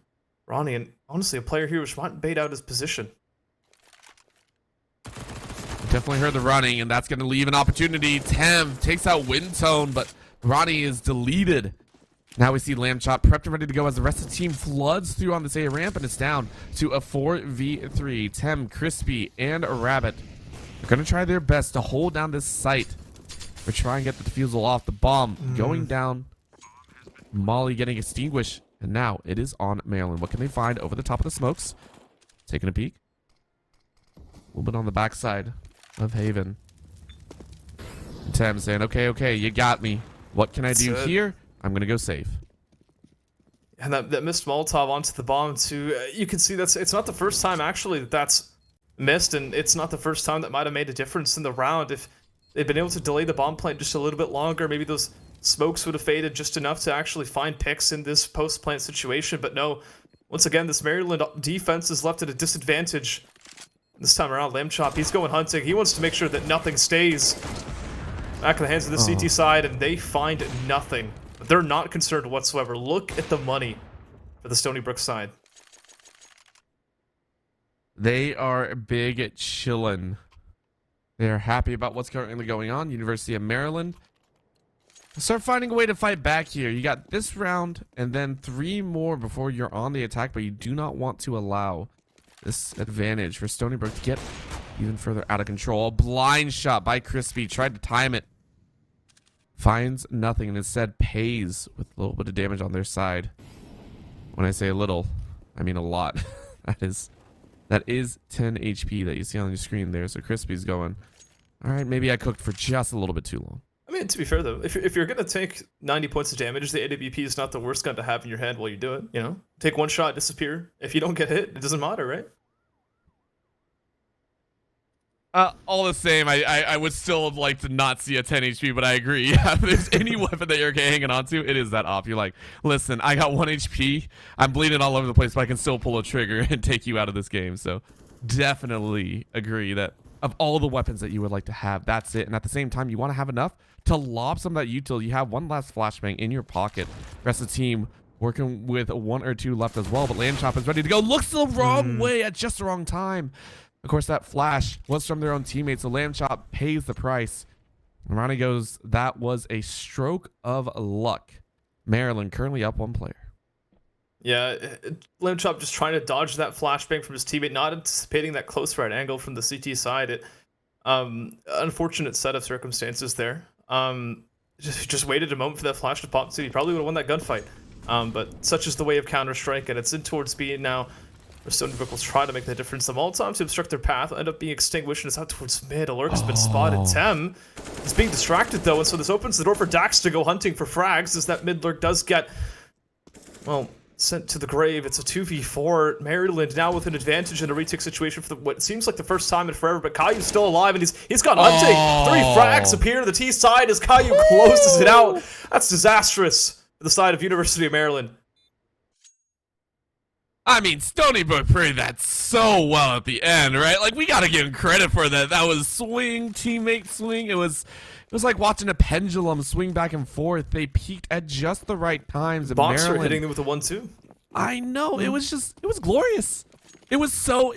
Ronnie, and honestly, a player here which might bait out his position. Definitely heard the running, and that's going to leave an opportunity. Tem takes out Wintone, but Ronnie is deleted. Now we see Lamb Chop prepped and ready to go as the rest of the team floods through on this A ramp, and it's down to a 4v3. Tem, Crispy, and Rabbit are going to try their best to hold down this site or try and get the defusal off. The bomb going down. Molly getting extinguished, and now it is on Maryland. What can they find over the top of the smokes? Taking a peek. A little bit on the backside of Haven. Tem saying, okay, you got me. What can I do here? I'm going to go safe. And that missed Molotov onto the bomb, too. You can see it's not the first time, actually, that's missed, and it's not the first time that might have made a difference in the round. If they'd been able to delay the bomb plant just a little bit longer, maybe those smokes would have faded just enough to actually find picks in this post-plant situation. But no, once again, this Maryland defense is left at a disadvantage. This time around, Lamb Chop, he's going hunting. He wants to make sure that nothing stays back in the hands of the CT side, and they find nothing. But they're not concerned whatsoever. Look at the money for the Stony Brook side. They are big chillin'. They're happy about what's currently going on. University of Maryland. Start finding a way to fight back here. You got this round and then 3 more before you're on the attack, but you do not want to allow this advantage for Stony Brook to get even further out of control. A blind shot by Crispy. Tried to time it. Finds nothing and instead pays with a little bit of damage on their side. When I say a little, I mean a lot. That is 10 HP that you see on your screen there. So Crispy's going, all right, maybe I cooked for just a little bit too long. I mean, to be fair, though, if you're going to take 90 points of damage, the AWP is not the worst gun to have in your hand while you do it, you know? Take one shot, disappear. If you don't get hit, it doesn't matter, right? All the same, I would still like to not see a 10 HP, but I agree. Yeah, if there's any weapon that you're hanging on to, it is that op. You're like, listen, I got 1 HP. I'm bleeding all over the place, but I can still pull a trigger and take you out of this game. So definitely agree that of all the weapons that you would like to have, that's it. And at the same time, you want to have enough to lob some of that util. You have one last flashbang in your pocket. Rest of the team working with 1 or 2 left as well, but Lamb Chop is ready to go. Looks the wrong way at just the wrong time. Of course, that flash was from their own teammates, so Lamb Chop pays the price. And Ronnie goes, that was a stroke of luck. Maryland currently up 1 player. Yeah, Lamb Chop just trying to dodge that flashbang from his teammate, not anticipating that close right angle from the CT side. Unfortunate set of circumstances there. Just waited a moment for that flash to pop, so he probably would have won that gunfight. But such is the way of Counter-Strike, and it's in towards speed now. Stony Brook will try to make the difference. The Molotovs to obstruct their path will end up being extinguished, and it's out towards mid. Alert has been spotted. Tem is being distracted, though, and so this opens the door for Dax to go hunting for frags, as that mid lurk does get, well, sent to the grave. It's a 2v4. Maryland now with an advantage in a retake situation for what seems like the first time in forever, but Caillou's still alive, and he's gone hunting. 3 frags appear to the T side as Caillou closes it out. That's disastrous for the side of University of Maryland. I mean, Stony Brook played that so well at the end, right? Like, we gotta give him credit for that. That was swing, teammate swing. It was like watching a pendulum swing back and forth. They peaked at just the right times. Boxer hitting them with a 1-2. I know. It was glorious. It was so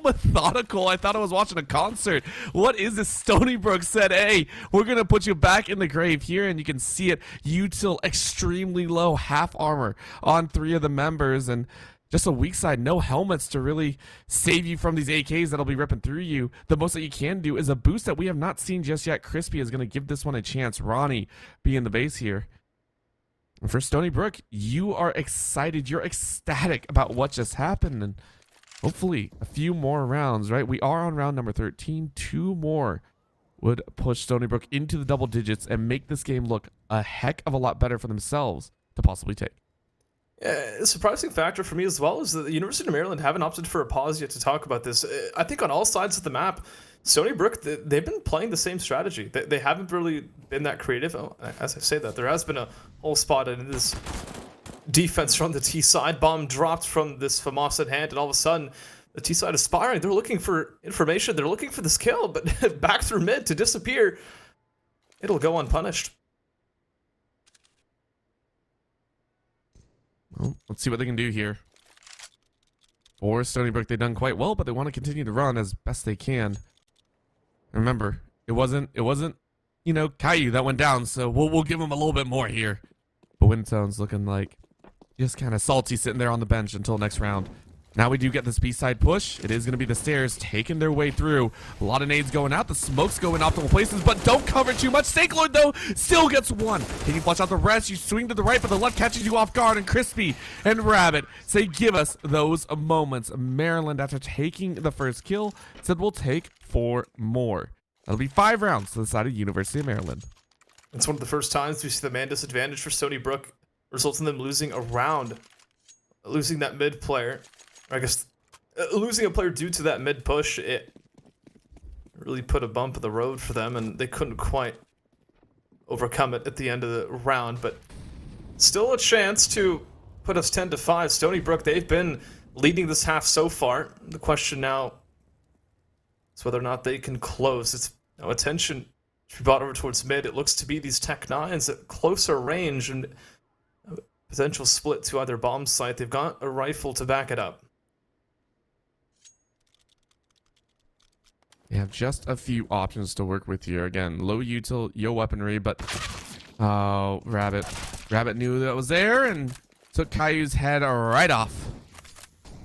methodical. I thought I was watching a concert. What is this? Stony Brook said, hey, we're going to put you back in the grave here, and you can see it. Util extremely low, half armor on 3 of the members, and just a weak side, no helmets to really save you from these AKs that'll be ripping through you. The most that you can do is a boost that we have not seen just yet. Crispy is going to give this one a chance. Ronnie being the base here. And for Stony Brook, you are excited. You're ecstatic about what just happened. And hopefully a few more rounds, right? We are on round number 13. 2 more would push Stony Brook into the double digits and make this game look a heck of a lot better for themselves to possibly take. A surprising factor for me as well is that the University of Maryland haven't opted for a pause yet to talk about this. I think on all sides of the map, Stony Brook, they've been playing the same strategy. They haven't really been that creative. As I say that, there has been a whole spot in this defense from the T side. Bomb dropped from this FAMAS hand, and all of a sudden, the T side is firing. They're looking for information. They're looking for this kill, but back through mid to disappear. It'll go unpunished. Well, let's see what they can do here. For Stony Brook, they've done quite well, but they want to continue to run as best they can. Remember, it wasn't, you know, Caillou that went down, so we'll give him a little bit more here. But Windstone's looking like just kind of salty sitting there on the bench until next round. Now we do get this B-side push. It is going to be the stairs taking their way through. A lot of nades going out. The smoke's going optimal places, but don't cover too much. Snake Lord, though, still gets one. Can you flush out the rest? You swing to the right, but the left catches you off guard. And Crispy and Rabbit say, give us those moments. Maryland, after taking the first kill, said we'll take 4 more. That'll be 5 rounds to the side of University of Maryland. It's one of the first times we see the man disadvantage for Stony Brook, results in them losing a round. Losing that mid player. I guess losing a player due to that mid push, it really put a bump in the road for them, and they couldn't quite overcome it at the end of the round. But still a chance to put us 10-5. Stony Brook, they've been leading this half so far. The question now is whether or not they can close. It's now attention to be brought over towards mid. It looks to be these Tech 9s at closer range and a potential split to either bomb site. They've got a rifle to back it up. They have just a few options to work with here. Again, low util, yo weaponry, but oh, Rabbit knew that was there and took Caillou's head right off.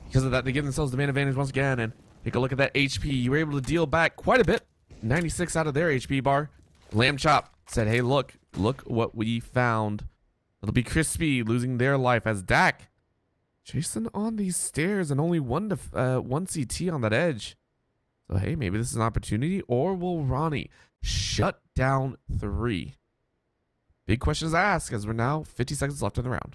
Because of that, they give themselves the main advantage once again. And take a look at that HP. You were able to deal back quite a bit. 96 out of their HP bar. Lamb Chop said, hey, look what we found. It'll be Crispy losing their life as Dak chasing on these stairs and only one CT on that edge. So, hey, maybe this is an opportunity, or will Ronnie shut down 3? Big questions to ask as we're now 50 seconds left in the round.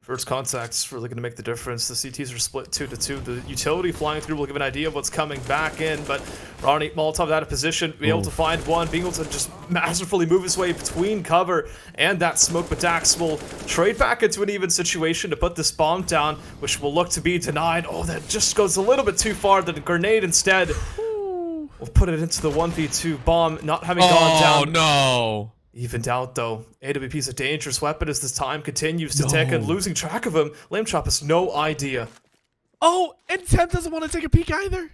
First contact's really going to make the difference. The CTs are split 2-2. The utility flying through will give an idea of what's coming back in, but Ronnie Molotov out of position, be able to find one, being able to just masterfully move his way between cover and that smoke, but Dax will trade back into an even situation to put this bomb down, which will look to be denied. Oh, that just goes a little bit too far. The grenade instead will put it into the 1v2 bomb, not having gone down. Oh, no. Evened out though. AWP's a dangerous weapon as this time continues to tick, and losing track of him, Lamb Chop has no idea. Oh, and Temp doesn't want to take a peek either.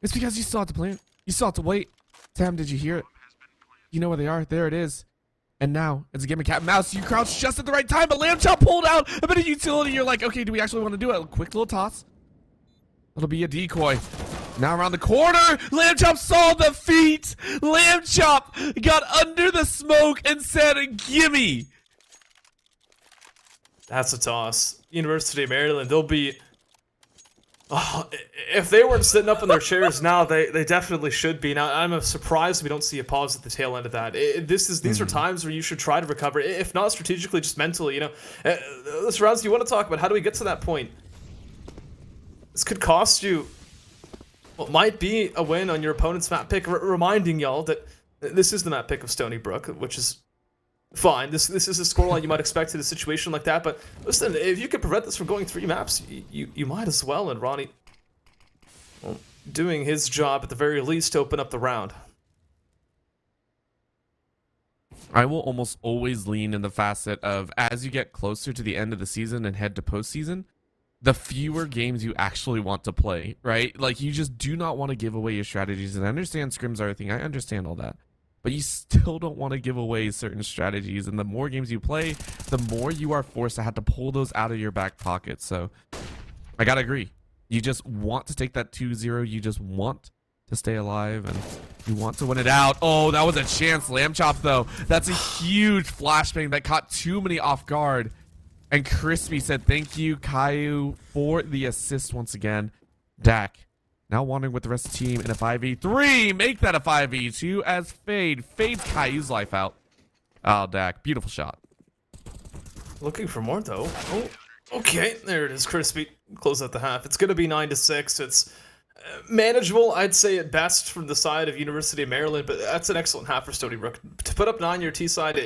It's because you still have to plant. You still have to wait. Tem, did you hear it? You know where they are. There it is. And now it's a game of cat and mouse. You crouch just at the right time, but Lamb Chop pulled out a bit of utility. You're like, okay, do we actually want to do it? A quick little toss. It'll be a decoy. Now around the corner, Lamb Chop saw the feet. Lamb Chop got under the smoke and said, gimme. That's a toss. University of Maryland, they'll be... Oh, if they weren't sitting up in their chairs now, they definitely should be. Now, I'm surprised we don't see a pause at the tail end of that. These are times where you should try to recover, if not strategically, just mentally, you know. This rounds you want to talk about, how do we get to that point? This could cost you what might be a win on your opponent's map pick, reminding y'all that this is the map pick of Stony Brook, which is fine. This is a scoreline you might expect in a situation like that, but listen, if you can prevent this from going 3 maps, you might as well, and Ronnie, well, doing his job at the very least to open up the round. I will almost always lean in the facet of, as you get closer to the end of the season and head to postseason, the fewer games you actually want to play, right? Like, you just do not want to give away your strategies. And I understand scrims are a thing. I understand all that. But you still don't want to give away certain strategies. And the more games you play, the more you are forced to have to pull those out of your back pocket. So, I gotta agree. You just want to take that 2-0. You just want to stay alive. And you want to win it out. Oh, that was a chance. Lamb Chop, though. That's a huge flashbang that caught too many off guard. And Crispy said, thank you, Caillou, for the assist once again. Dak, Now wandering with the rest of the team in a 5v3. Make that a 5v2 as Fade fades Caillou's life out. Oh, Dak. Beautiful shot. Looking for more, though. Oh, okay. There it is. Crispy. Close out the half. It's going to be 9-6. It's manageable, I'd say, at best from the side of University of Maryland, but that's an excellent half for Stony Brook. To put up 9 your T side,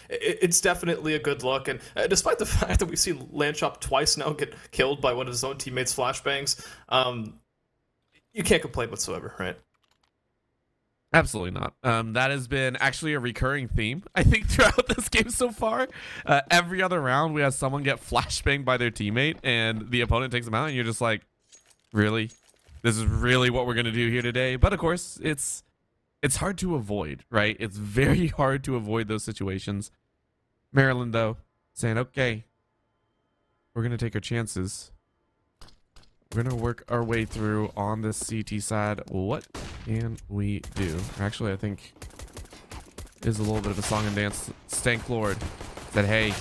it's definitely a good look. And despite the fact that we've seen Landshop twice now get killed by one of his own teammates' flashbangs, you can't complain whatsoever, right? Absolutely not. That has been actually a recurring theme, I think, throughout this game so far. Every other round, we have someone get flashbanged by their teammate, and the opponent takes them out, and you're just like, really? This is really what we're going to do here today? But, of course, it's hard to avoid, right? It's very hard to avoid those situations. Maryland, though, saying, okay, we're going to take our chances. We're going to work our way through on this CT side. What can we do? Actually, I think it is a little bit of a song and dance. Stank Lord said, hey,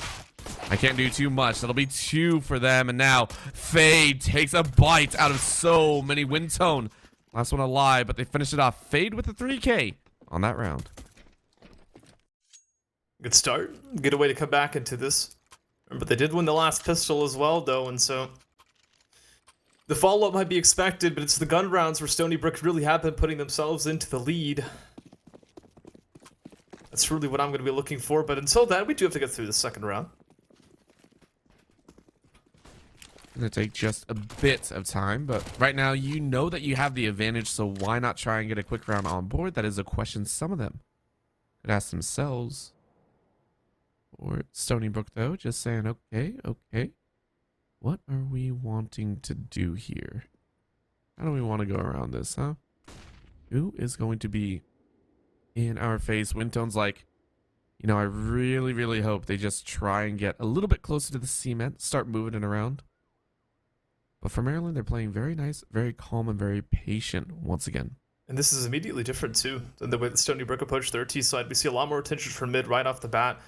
I can't do too much. That'll be 2 for them. And now Fade takes a bite out of so many. Windtone. Last one alive, but they finish it off. Fade with the 3K on that round. Good start. Good way to come back into this. But they did win the last pistol as well, though, and so the follow-up might be expected, but it's the gun rounds where Stony Brook really have been putting themselves into the lead. That's really what I'm going to be looking for, but until then, we do have to get through the second round. Gonna take just a bit of time, but right now you know that you have the advantage, so why not try and get a quick round on board? That is a question some of them could ask themselves. Or Stony Brook, though, just saying, okay. What are we wanting to do here? How do we want to go around this, huh? Who is going to be in our face? Windtone's like, you know, I really, really hope they just try and get a little bit closer to the cement, start moving it around. But for Maryland, they're playing very nice, very calm, and very patient once again. And this is immediately different, too, than the way that Stony Brook approached their T side. We see a lot more attention from mid right off the bat.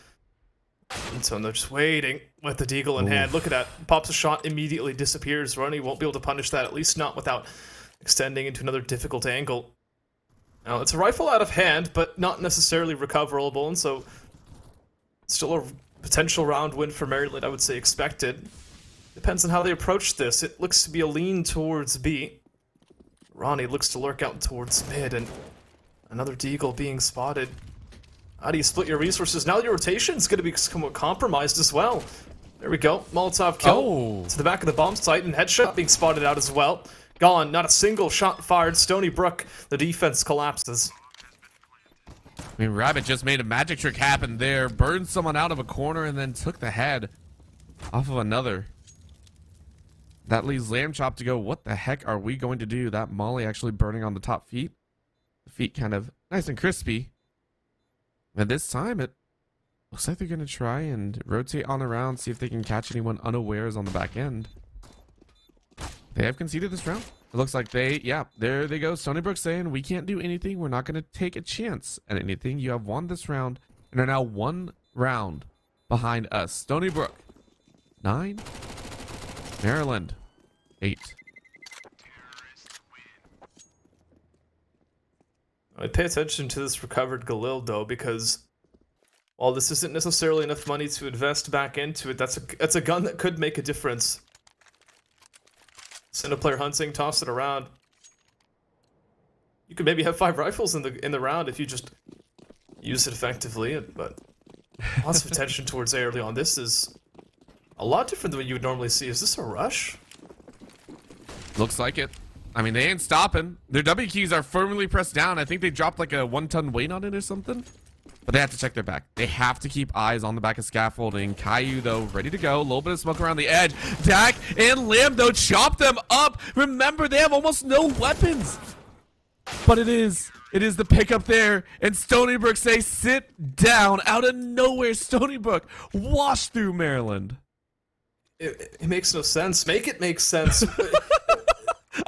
And so they're just waiting with the deagle in hand. Look at that. Pops a shot, immediately disappears. Ronnie won't be able to punish that, at least not without extending into another difficult angle. Now, it's a rifle out of hand, but not necessarily recoverable, and so still a potential round win for Maryland, I would say, expected. Depends on how they approach this. It looks to be a lean towards B. Ronnie looks to lurk out towards mid, and another deagle being spotted. How do you split your resources? Now your rotation's going to be somewhat compromised as well. There we go. Molotov kill to the back of the bomb site, and headshot being spotted out as well. Gone. Not a single shot fired. Stony Brook, the defense collapses. I mean, Rabbit just made a magic trick happen there. Burned someone out of a corner and then took the head off of another. That leaves Lamb Chop to go, what the heck are we going to do? That molly actually burning on the top feet. The feet kind of nice and crispy. And this time, it looks like they're going to try and rotate on around, see if they can catch anyone unawares on the back end. They have conceded this round. It looks like there they go. Stony Brook saying, we can't do anything. We're not going to take a chance at anything. You have won this round and are now 1 round behind us. Stony Brook, 9. Maryland, 8. I'd pay attention to this recovered Galil, though, because while this isn't necessarily enough money to invest back into it, that's a gun that could make a difference. Send a player hunting, toss it around. You could maybe have 5 rifles in the round if you just use it effectively, but lots of attention towards A early on. This is a lot different than what you would normally see. Is this a rush? Looks like it. I mean, they ain't stopping. Their W keys are firmly pressed down. I think they dropped like a 1-ton weight on it or something. But they have to check their back. They have to keep eyes on the back of scaffolding. Caillou, though, ready to go. A little bit of smoke around the edge. Dak and Lamb, though, chop them up. Remember, they have almost no weapons. But it is the pickup there. And Stony Brook say, sit down. Out of nowhere, Stony Brook wash through Maryland. It makes no sense. Make it make sense.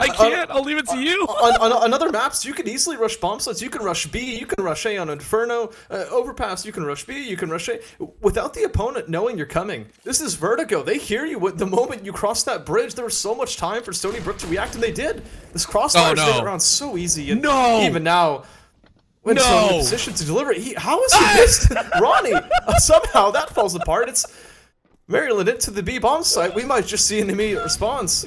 I can't. I'll leave it to you. On other maps, you can easily rush bomb sites. You can rush B. You can rush A on Inferno. Overpass, you can rush B. You can rush A. Without the opponent knowing you're coming. This is Vertigo. They hear you the moment you cross that bridge. There was so much time for Stony Brook to react, and they did. This crossfire is getting around so easy. And even now, when he's in a position to deliver it, how has he missed Ronnie? Somehow that falls apart. It's Maryland into the B bomb site. We might just see an immediate response.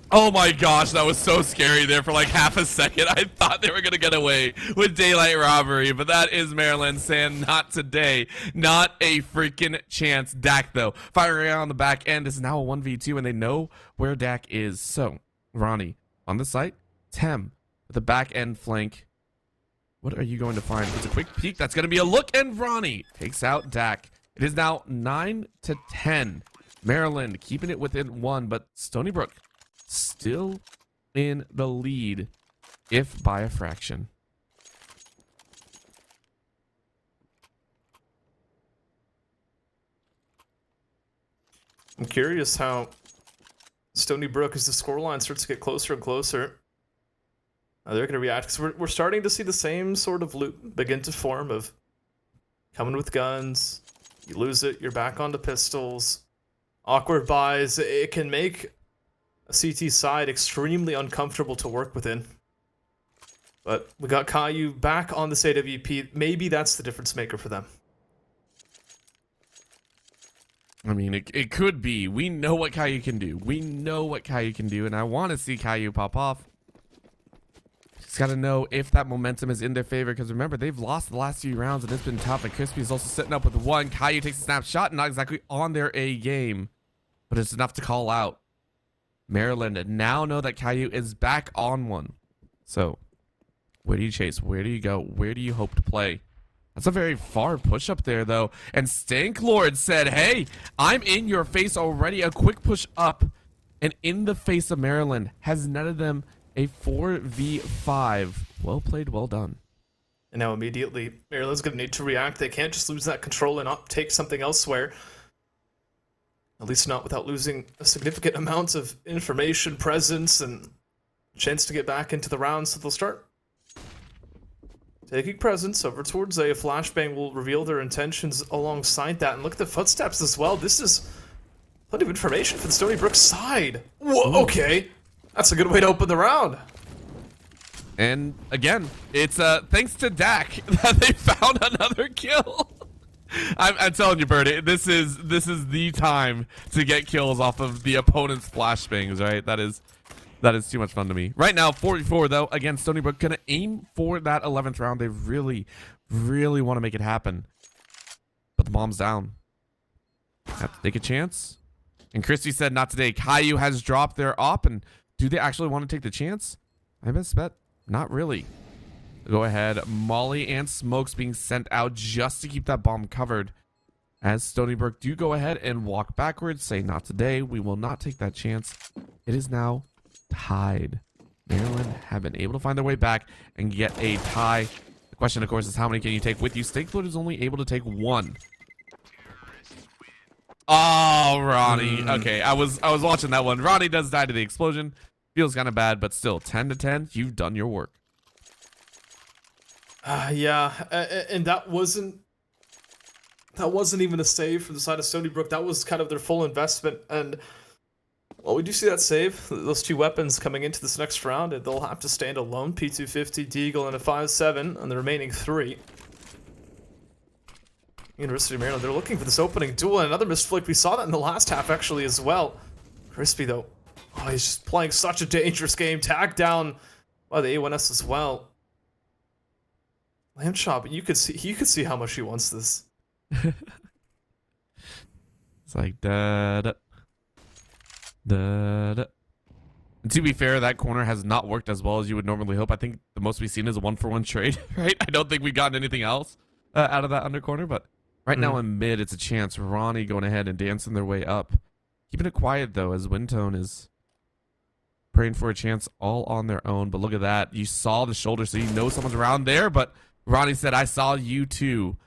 Oh my gosh, that was so scary there for like half a second. I thought they were going to get away with daylight robbery, but that is Maryland saying not today. Not a freaking chance. Dak, though, firing around on the back end. This is now a 1v2, and they know where Dak is. So, Ronnie on the site. Tem with the back end flank. What are you going to find? It's a quick peek. That's going to be a look, and Ronnie takes out Dak. It is now 9-10. Maryland keeping it within 1, but Stony Brook still in the lead, if by a fraction. I'm curious how Stony Brook, as the scoreline starts to get closer and closer, they're going to react. Because we're starting to see the same sort of loop begin to form of coming with guns, you lose it, you're back onto pistols, awkward buys. It can make a CT side extremely uncomfortable to work within. But we got Caillou back on this AWP. Maybe that's the difference maker for them. I mean, it could be. We know what Caillou can do. We know what Caillou can do, and I want to see Caillou pop off. Just got to know if that momentum is in their favor, because remember, they've lost the last few rounds, and it's been tough, and Crispy's also sitting up with 1. Caillou takes a snapshot, not exactly on their A game, but it's enough to call out. Maryland now know that Caillou is back on 1. So, where do you chase? Where do you go? Where do you hope to play? That's a very far push up there, though. And Stank Lord said, hey, I'm in your face already. A quick push up and in the face of Maryland has netted them a 4v5. Well played, well done. And now immediately, Maryland's going to need to react. They can't just lose that control and not take something elsewhere. At least not without losing a significant amount of information, presence, and chance to get back into the round. So they'll start taking presence over towards A. A flashbang will reveal their intentions alongside that. And look at the footsteps as well. This is plenty of information for the Stony Brook side. Whoa, okay. That's a good way to open the round. And again, it's thanks to Dak that they found another kill. I'm telling you, Bird, this is the time to get kills off of the opponent's flashbangs, right? That is too much fun to me. Right now, 44 though. Again, Stony Brook gonna aim for that 11th round. They really, really want to make it happen. But the bomb's down. Have to take a chance. And Christy said, not today. Caillou has dropped their op, and do they actually want to take the chance? I best bet not really. Go ahead. Molly and smokes being sent out just to keep that bomb covered. As Stony Brook do go ahead and walk backwards, say not today. We will not take that chance. It is now tied. Maryland have been able to find their way back and get a tie. The question, of course, is how many can you take with you? Stanklord is only able to take 1. Oh, Ronnie. Okay, I was watching that one. Ronnie does die to the explosion. Feels kind of bad, but still, 10-10. You've done your work. Yeah, and that wasn't even a save from the side of Stony Brook. That was kind of their full investment. And well, we do see that save. Those 2 weapons coming into this next round, and they'll have to stand alone. P250, Deagle, and a 5.7 on the remaining 3. University of Maryland, they're looking for this opening duel, and another missed flick. We saw that in the last half, actually, as well. Crispy, though. Oh, he's just playing such a dangerous game. Tagged down by the A1S as well. Lamb Chop, he could see how much he wants this. It's like da da da da. And to be fair, that corner has not worked as well as you would normally hope. I think the most we've seen is a 1-for-1 trade, right? I don't think we've gotten anything else out of that under corner, but right now in mid, it's a chance. Ronnie going ahead and dancing their way up. Keeping it quiet, though, as Wintone is praying for a chance all on their own. But look at that. You saw the shoulder, so you know someone's around there, but Ronnie said, I saw you too.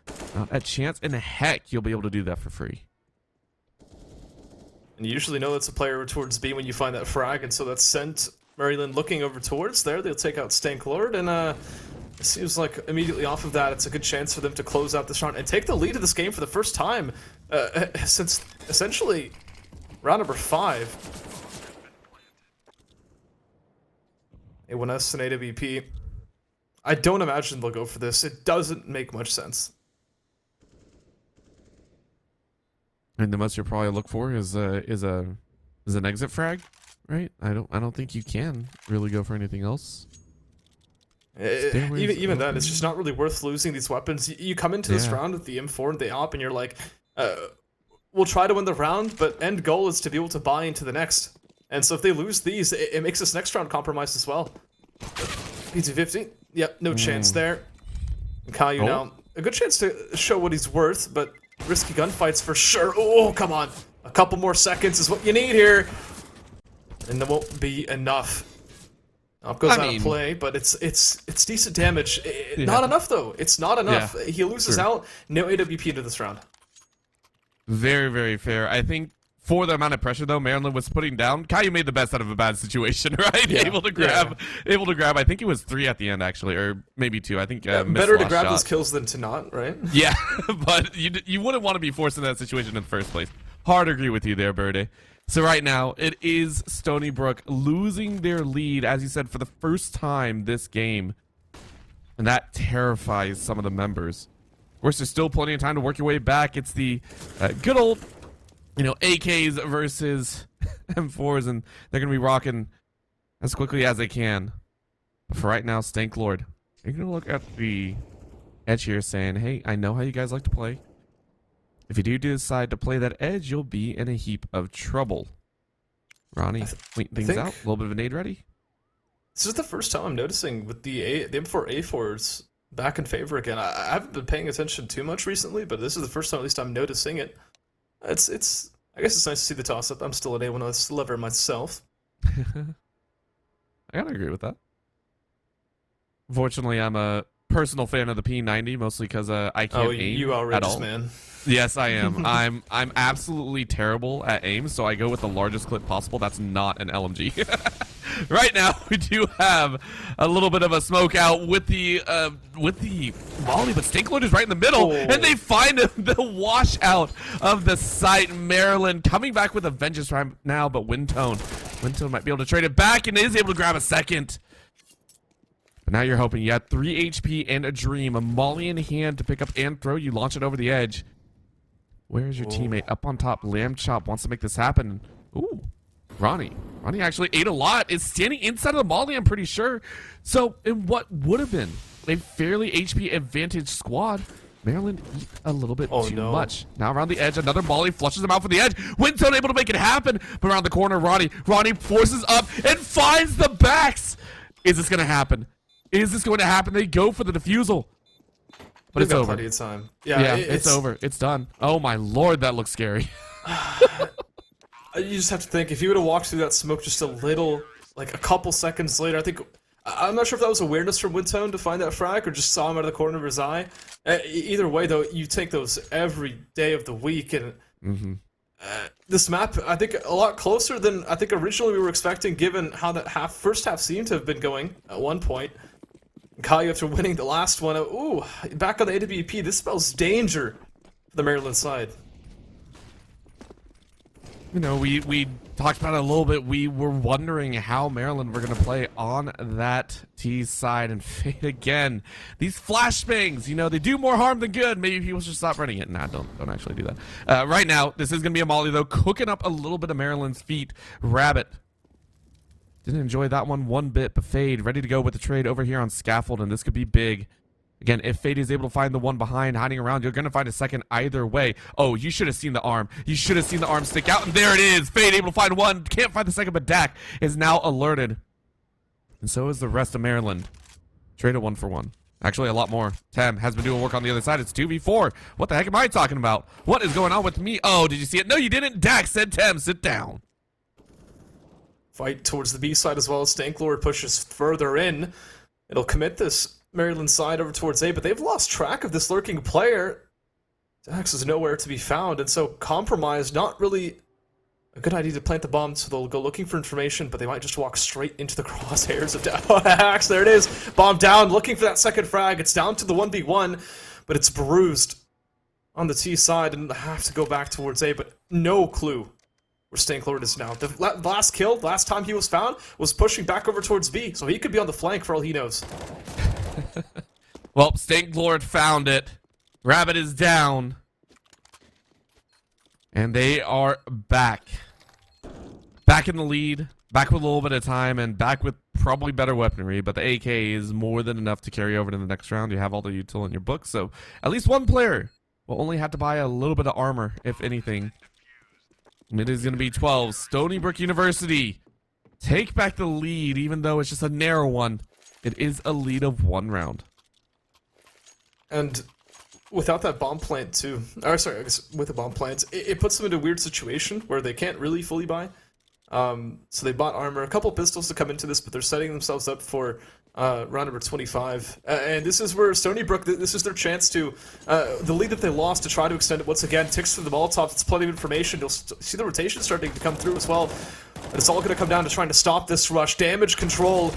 A chance in heck you'll be able to do that for free. And you usually know it's a player towards B when you find that frag, and so that's sent Maryland looking over towards there. They'll take out Stank Lord, and it seems like immediately off of that, it's a good chance for them to close out this round and take the lead of this game for the first time since essentially round number 5. A1S and AWP. I don't imagine they'll go for this. It doesn't make much sense. And the most you'll probably look for is an exit frag, right? I don't think you can really go for anything else. Even then, it's just not really worth losing these weapons. You come into this round with the M4 and the AWP, and you're like, we'll try to win the round, but end goal is to be able to buy into the next. And so if they lose these, it makes this next round compromised as well. P250, yep, no chance there. And Caillou now, a good chance to show what he's worth, but risky gunfights for sure. Oh, come on. A couple more seconds is what you need here. And there won't be enough. Up goes out of play, but it's decent damage. Not enough, though. It's not enough. Yeah, he loses out. No AWP into this round. Very, very fair. I think for the amount of pressure, though, Maryland was putting down. Caillou made the best out of a bad situation, right? Yeah. Able to grab. I think it was 3 at the end, actually, or maybe 2. I think better to grab those kills than to not, right? Yeah, but you wouldn't want to be forced in that situation in the first place. Hard to agree with you there, Birdie. So right now, it is Stony Brook losing their lead, as you said, for the first time this game. And that terrifies some of the members. Of course, there's still plenty of time to work your way back. It's the good old, AKs versus M4s, and they're going to be rocking as quickly as they can. But for right now, Stank Lord, you're going to look at the edge here saying, hey, I know how you guys like to play. If you do decide to play that edge, you'll be in a heap of trouble. Ronnie, wait things out. A little bit of a nade ready. This is the first time I'm noticing with the M4 A4s back in favor again. I haven't been paying attention too much recently, but this is the first time at least I'm noticing it. I guess it's nice to see the toss up. I'm still an A1S lover myself. I gotta agree with that. Fortunately, I'm a personal fan of the P90, mostly because I can't aim you at all. Man. Yes, I am. I'm absolutely terrible at aim, so I go with the largest clip possible. That's not an LMG. Right now, we do have a little bit of a smoke out with the volley, but Stinklord is right in the middle, and they find the washout of the site. Maryland coming back with a vengeance right now, but Wintone might be able to trade it back and is able to grab a second. But now you're hoping you had 3 HP and a dream, a molly in hand to pick up and throw. You launch it over the edge. Where's your teammate? Up on top, Lamb Chop wants to make this happen. Ooh, Ronnie actually ate a lot. Is standing inside of the molly, I'm pretty sure. So in what would have been a fairly HP advantage squad, Maryland eat a little bit too much. Now around the edge, another molly flushes him out for the edge. Wintone able to make it happen, but around the corner, Ronnie forces up and finds the backs. Is this going to happen? Is this going to happen? They go for the defusal. But it's over. Plenty of time. Yeah, it's over. It's done. Oh my lord, that looks scary. You just have to think, if he would have walked through that smoke just a little, like a couple seconds later, I'm not sure if that was awareness from Wintone to find that frag or just saw him out of the corner of his eye. Either way, though, you take those every day of the week, and this map, I think, a lot closer than I think originally we were expecting, given how that first half seemed to have been going at one point. Caillou, after winning the last one, back on the AWP, this spells danger for the Maryland side. We talked about it a little bit. We were wondering how Maryland were going to play on that T side, and Fade again. These flashbangs, they do more harm than good. Maybe people should stop running it. Nah, don't actually do that. Right now, this is going to be a molly, though, cooking up a little bit of Maryland's feet. Rabbit didn't enjoy that one bit, but Fade ready to go with the trade over here on Scaffold, and this could be big. Again, if Fade is able to find the one behind hiding around, you're going to find a second either way. Oh, you should have seen the arm. You should have seen the arm stick out, and there it is. Fade able to find one. Can't find the second, but Dak is now alerted. And so is the rest of Maryland. Traded 1 for 1. Actually, a lot more. Tem has been doing work on the other side. It's 2v4. What the heck am I talking about? What is going on with me? Oh, did you see it? No, you didn't. Dak said, Tem, sit down. Fight towards the B side as well as Stanklord pushes further in. It'll commit this Maryland side over towards A, but they've lost track of this lurking player. Dax is nowhere to be found, and so compromise, not really a good idea to plant the bomb, so they'll go looking for information, but they might just walk straight into the crosshairs of Hacks. There it is. Bomb down, looking for that second frag. It's down to the 1v1, but it's bruised on the T side, and have to go back towards A, but no clue where Stanklord is now. The last kill, last time he was found, was pushing back over towards B, so he could be on the flank for all he knows. Well, Stanklord found it. Rabbit is down. And they are back. Back in the lead. Back with a little bit of time. And back with probably better weaponry. But the AK is more than enough to carry over to the next round. You have all the util in your book. So at least one player will only have to buy a little bit of armor, if anything. And it is going to be 12. Stony Brook University take back the lead, even though it's just a narrow one. It is a lead of 1 round. And without that bomb plant too, or sorry, I guess with the bomb plant, it puts them into a weird situation where they can't really fully buy. So they bought armor, a couple pistols to come into this, but they're setting themselves up for round number 25. And this is where Stony Brook, this is their chance to, the lead that they lost, to try to extend it once again. Ticks through the Molotov, it's plenty of information. You'll see the rotation starting to come through as well. But it's all going to come down to trying to stop this rush. Damage control.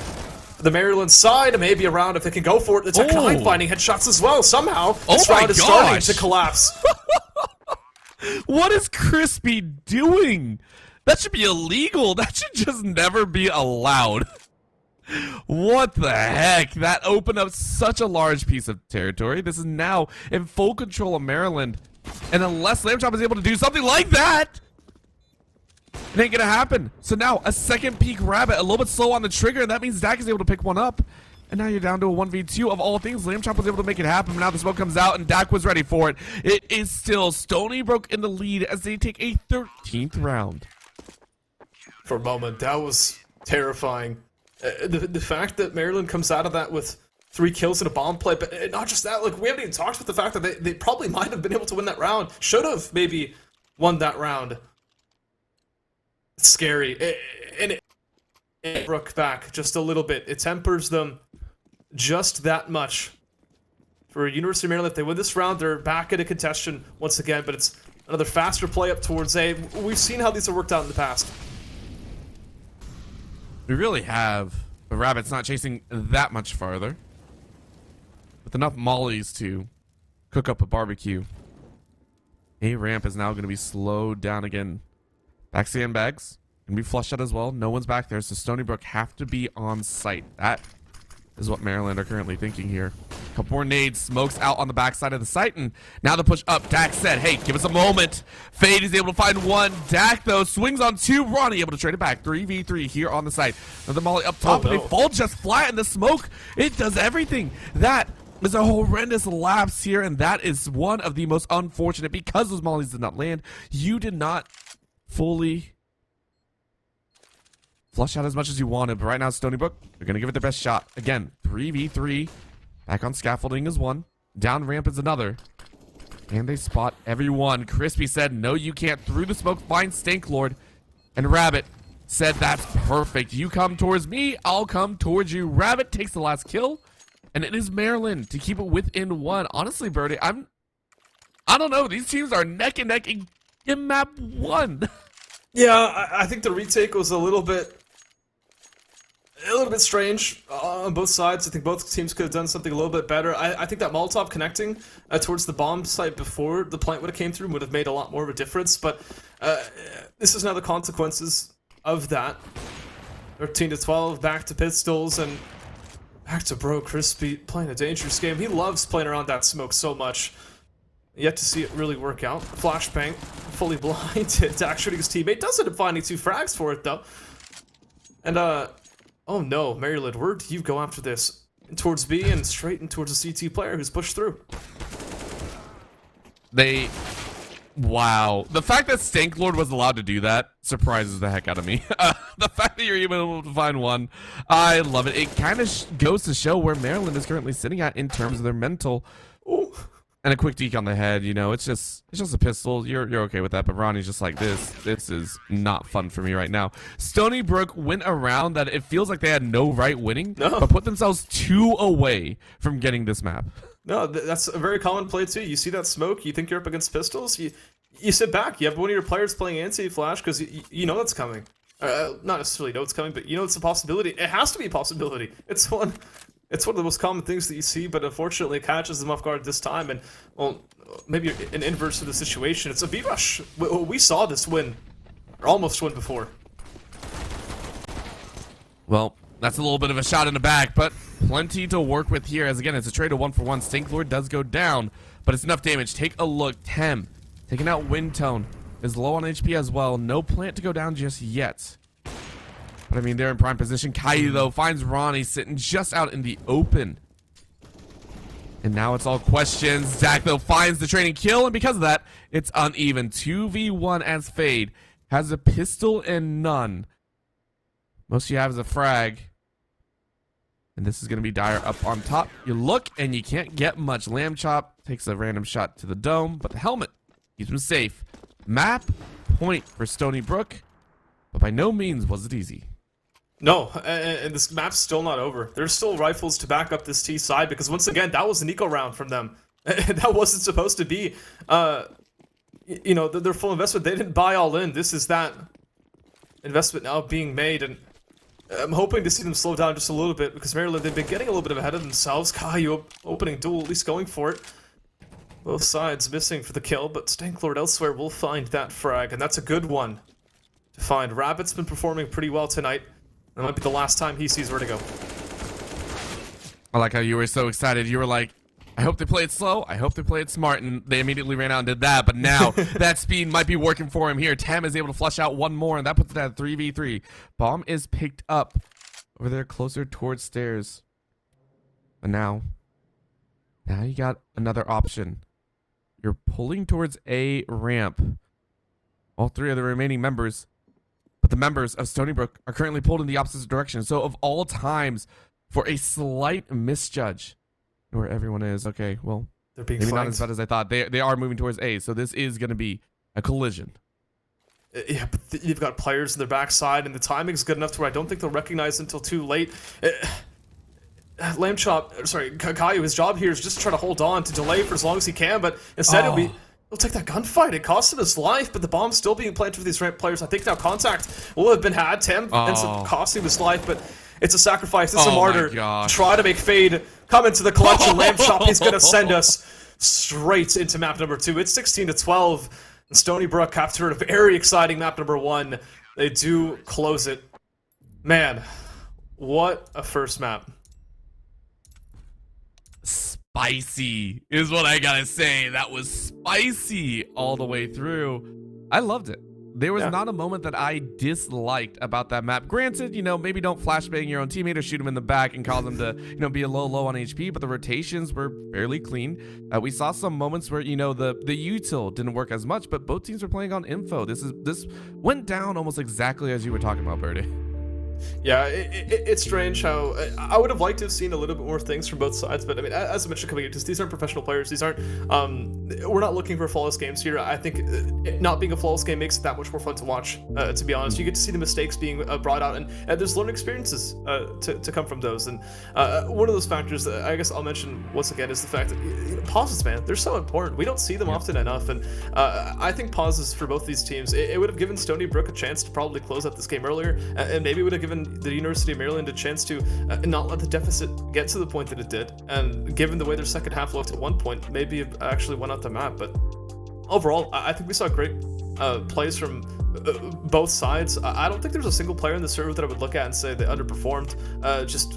The Maryland side, maybe around if they can go for it. The Tech 9 finding headshots as well. Somehow, this round is starting to collapse. What is Crispy doing? That should be illegal. That should just never be allowed. What the heck? That opened up such a large piece of territory. This is now in full control of Maryland. And unless LambChop is able to do something like that, it ain't gonna happen. So now a second peak Rabbit, a little bit slow on the trigger, and that means Dak is able to pick one up. And now you're down to a 1v2 of all things. LambChop was able to make it happen, but now the smoke comes out and Dak was ready for it. It is still Stony Brook in the lead as they take a 13th round. For a moment, that was terrifying. The fact that Maryland comes out of that with 3 kills and a bomb play, but not just that, like, we haven't even talked about the fact that they probably might have been able to win that round. Should have maybe won that round. It's scary. It broke back just a little bit. It tempers them just that much. For University of Maryland, if they win this round, they're back in a contention once again, but it's another faster play up towards A. We've seen how these have worked out in the past. We really have. But Rabbit's not chasing that much farther. With enough mollies to cook up a barbecue. A ramp is now going to be slowed down again. Back sandbags. Going to be flushed out as well. No one's back there, so Stony Brook have to be on site. That is what Maryland are currently thinking here. A couple more nades. Smokes out on the backside of the site, and now the push up. Dak said, hey, give us a moment. Fade is able to find one. Dak, though, swings on 2. Ronnie able to trade it back. 3v3 here on the site. Another molly up top, and they fall just flat in the smoke. It does everything. That is a horrendous lapse here, and that is one of the most unfortunate, because those mollies did not land. You did not fully flush out as much as you wanted, but right now Stony Brook, they're going to give it their best shot. Again, 3v3. Back on scaffolding is one. Down ramp is another. And they spot everyone. Crispy said, no, you can't. Through the smoke, find Stanklord. And Rabbit said, that's perfect. You come towards me, I'll come towards you. Rabbit takes the last kill. And it is Maryland to keep it within 1. Honestly, Birdie, I don't know. These teams are neck and neck in map 1. Yeah, I think the retake was a little bit strange on both sides. I think both teams could have done something a little bit better. I think that Molotov connecting towards the bomb site before the plant would have came through would have made a lot more of a difference. But this is now the consequences of that. 13-12, back to pistols, and back to Bro Crispy playing a dangerous game. He loves playing around that smoke so much. Yet to see it really work out. Flashbang, fully blinded. Dak shooting his teammate. Does end up finding 2 frags for it, though. And, oh no, Maryland, where do you go after this? Towards B and straight in towards a CT player who's pushed through. Wow. The fact that Stanklord was allowed to do that surprises the heck out of me. The fact that you're even able to find one, I love it. It kind of goes to show where Maryland is currently sitting at in terms of their mental. Ooh. And a quick deke on the head, you know, it's just a pistol. You're okay with that, but Ronnie's just like, this is not fun for me right now. Stony Brook went around that it feels like they had no right winning, but put themselves 2 away from getting this map. No, that's a very common play too. You see that smoke, you think you're up against pistols, you you sit back. You have one of your players playing anti-flash because you know that's coming. Not necessarily know it's coming, but you know it's a possibility. It has to be a possibility. It's one of the most common things that you see, but unfortunately it catches them off guard this time. And well, maybe an inverse of the situation. It's a B rush. We saw this win, or almost win before. Well, that's a little bit of a shot in the back, but plenty to work with here. As again, it's a trade of 1-for-1. Stanklord does go down, but it's enough damage. Take a look. Tem taking out Windtone is low on HP as well. No plant to go down just yet. But I mean, they're in prime position. Caillou, though, finds Ronnie sitting just out in the open. And now it's all questions. Zach, though, finds the trading kill, and because of that, it's uneven. 2v1 as Fade has a pistol and none. Most you have is a frag. And this is going to be Dire up on top. You look, and you can't get much. Lamb Chop takes a random shot to the dome, but the helmet keeps him safe. Map point for Stony Brook, but by no means was it easy. No, and this map's still not over. There's still rifles to back up this T side, because once again, that was an eco round from them. That wasn't supposed to be, you know, their full investment. They didn't buy all in. This is that investment now being made, and I'm hoping to see them slow down just a little bit, because Maryland, they've been getting a little bit ahead of themselves. Caillou opening duel, at least going for it. Both sides missing for the kill, but Stanklord elsewhere will find that frag, and that's a good one to find. Rabbit's been performing pretty well tonight. That might be the last time he sees Vertigo. I like how you were so excited. You were like, I hope they play it slow. I hope they play it smart. And they immediately ran out and did that. But now that speed might be working for him here. Tem is able to flush out one more, and that puts it at 3v3. Bomb is picked up over there closer towards stairs. But now you got another option. You're pulling towards a ramp. All three of the remaining members, but the members of Stony Brook are currently pulled in the opposite direction. So of all times, for a slight misjudge, where everyone is, okay, well, They're being maybe flanked. not as bad as I thought. They are moving towards A, so this is going to be a collision. Yeah, but you've got players in their backside, and the timing's good enough to where I don't think they'll recognize until too late. Lamb Chop, sorry, Caillou, his job here is just to try to hold on, to delay for as long as he can, but instead he'll take that gunfight. It cost him his life, but the bomb's still being planted for these ramp players. I think now contact will have been had. Tem ends up costing his life, but it's a sacrifice. It's a martyr. Try to make Fade come into the clutch, and Lamb Chop is going to send us straight into map number 2. It's 16-12, and Stony Brook, after a very exciting map number 1, they do close it. Man, what a first map. Spicy is what I gotta say. That was spicy all the way through. I loved it. There was not a moment that I disliked about that map. Granted, you know, maybe don't flashbang your own teammate or shoot him in the back and cause them to, you know, be a low on HP, but the rotations were fairly clean. We saw some moments where, you know, the util didn't work as much, but both teams were playing on info. This went down almost exactly as you were talking about, Birdie. Yeah, it's strange how I would have liked to have seen a little bit more things from both sides, but I mean, as I mentioned coming into this, these aren't professional players. These aren't. We're not looking for flawless games here. I think it not being a flawless game makes it that much more fun to watch. To be honest, you get to see the mistakes being brought out, and there's learning experiences to come from those. And one of those factors that I guess I'll mention once again is the fact that pauses, man, they're so important. We don't see them often enough, and I think pauses for both these teams, it would have given Stony Brook a chance to probably close out this game earlier, and maybe would have given the University of Maryland a chance to not let the deficit get to the point that it did. And given the way their second half looked at one point, maybe it actually went out the map. But overall, I think we saw great plays from both sides. I don't think there's a single player in the server that I would look at and say they underperformed. Just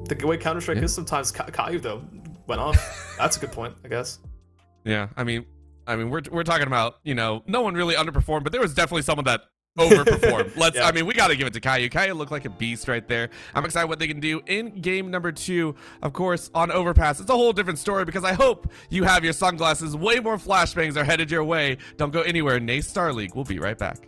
the way Counter-Strike is sometimes. Caillou, though, went off. That's a good point, I guess. Yeah, I mean, we're talking about, you know, no one really underperformed, but there was definitely someone that overperformed. I mean, we got to give it to Caillou. Caillou looked like a beast right there. I'm excited what they can do in game number 2. Of course, on Overpass, it's a whole different story because I hope you have your sunglasses. Way more flashbangs are headed your way. Don't go anywhere. Nace Star League. We'll be right back.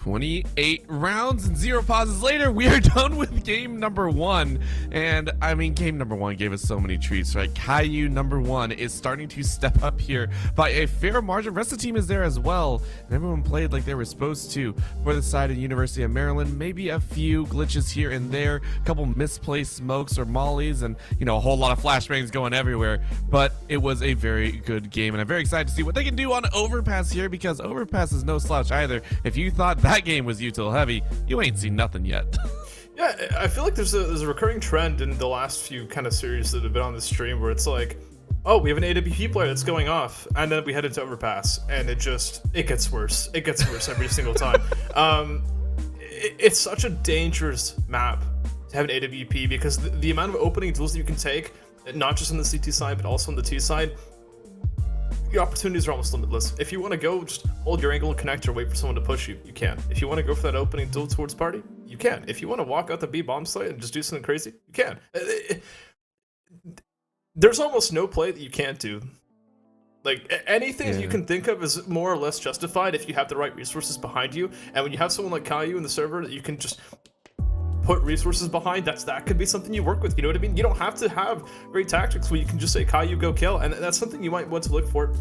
28 rounds and 0 pauses later, we are done with game number 1. And I mean, game number 1 gave us so many treats, right? Caillou number 1 is starting to step up here by a fair margin. The rest of the team is there as well, and everyone played like they were supposed to for the side of the University of Maryland. Maybe a few glitches here and there, a couple misplaced smokes or mollies, and you know, a whole lot of flashbangs going everywhere. But it was a very good game, and I'm very excited to see what they can do on Overpass here, because Overpass is no slouch either. If you thought that game was util heavy, you ain't seen nothing yet. Yeah, I feel like there's a recurring trend in the last few kind of series that have been on the stream where it's like, oh, we have an AWP player that's going off, and then we head into Overpass, and it gets worse. It gets worse every single time. It's such a dangerous map to have an AWP, because the amount of opening tools that you can take, not just on the CT side, but also on the T side, the opportunities are almost limitless. If you want to go, just hold your angle and connect or wait for someone to push you, you can. If you want to go for that opening duel towards party, you can. If you want to walk out the B bomb site and just do something crazy, you can. There's almost no play that you can't do. Like, anything that you can think of is more or less justified if you have the right resources behind you. And when you have someone like Caillou in the server that you can just put resources behind, that could be something you work with, you know what I mean? You don't have to have great tactics where you can just say, Caillou, go kill, and that's something you might want to look for.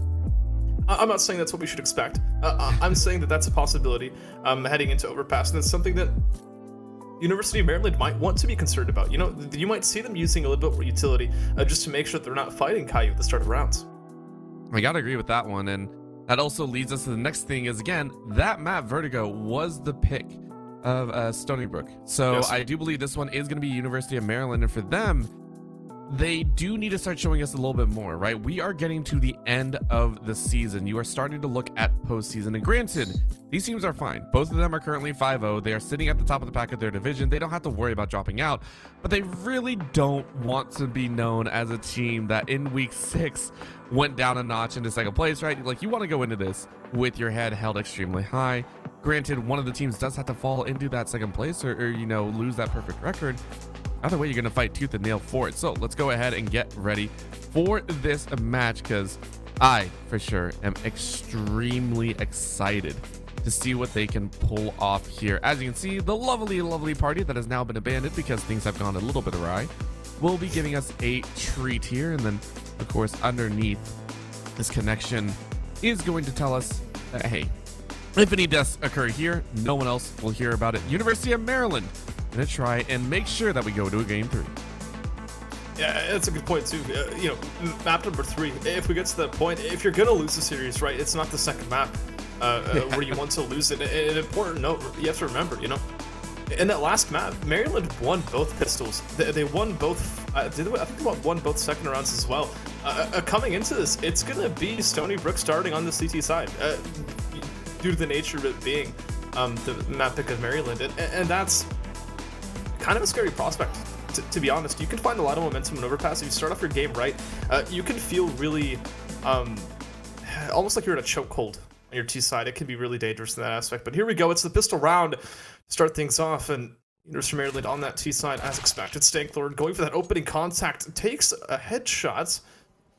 I'm not saying that's what we should expect. I'm saying that that's a possibility heading into Overpass, and it's something that University of Maryland might want to be concerned about. You know, you might see them using a little bit more utility just to make sure that they're not fighting Caillou at the start of rounds. I gotta agree with that one, and that also leads us to the next thing is, again, that map Vertigo was the pick of Stony Brook. So yes. I do believe this one is going to be University of Maryland, and for them, they do need to start showing us a little bit more, right? We are getting to the end of the season. You are starting to look at postseason, and granted, these teams are fine. Both of them are currently 5-0. They are sitting at the top of the pack of their division. They don't have to worry about dropping out, but they really don't want to be known as a team that in week 6 went down a notch into second place, right? Like, you want to go into this with your head held extremely high. Granted, one of the teams does have to fall into that second place or you know, lose that perfect record. Either way, you're going to fight tooth and nail for it. So let's go ahead and get ready for this match, because I, for sure, am extremely excited to see what they can pull off here. As you can see, the lovely, lovely party that has now been abandoned because things have gone a little bit awry will be giving us a treat here, and then of course, underneath this connection is going to tell us that, hey, if any deaths occur here, no one else will hear about it. University of Maryland gonna try and make sure that we go to a game 3. Yeah, that's a good point too. Map number 3. If we get to that point, if you're gonna lose the series, right, it's not the second map where you want to lose it. An important note you have to remember, in that last map, Maryland won both pistols. They won both. I think they won both second rounds as well. Coming into this, it's gonna be Stony Brook starting on the CT side, due to the nature of it being the map pick of Maryland, and that's kind of a scary prospect. To be honest, you can find a lot of momentum in overpass if you start off your game right. You can feel really almost like you're in a chokehold on your T side. It can be really dangerous in that aspect. But here we go. It's the pistol round to start things off, and University of Maryland on that T side as expected. Stanklord going for that opening contact, takes a headshot.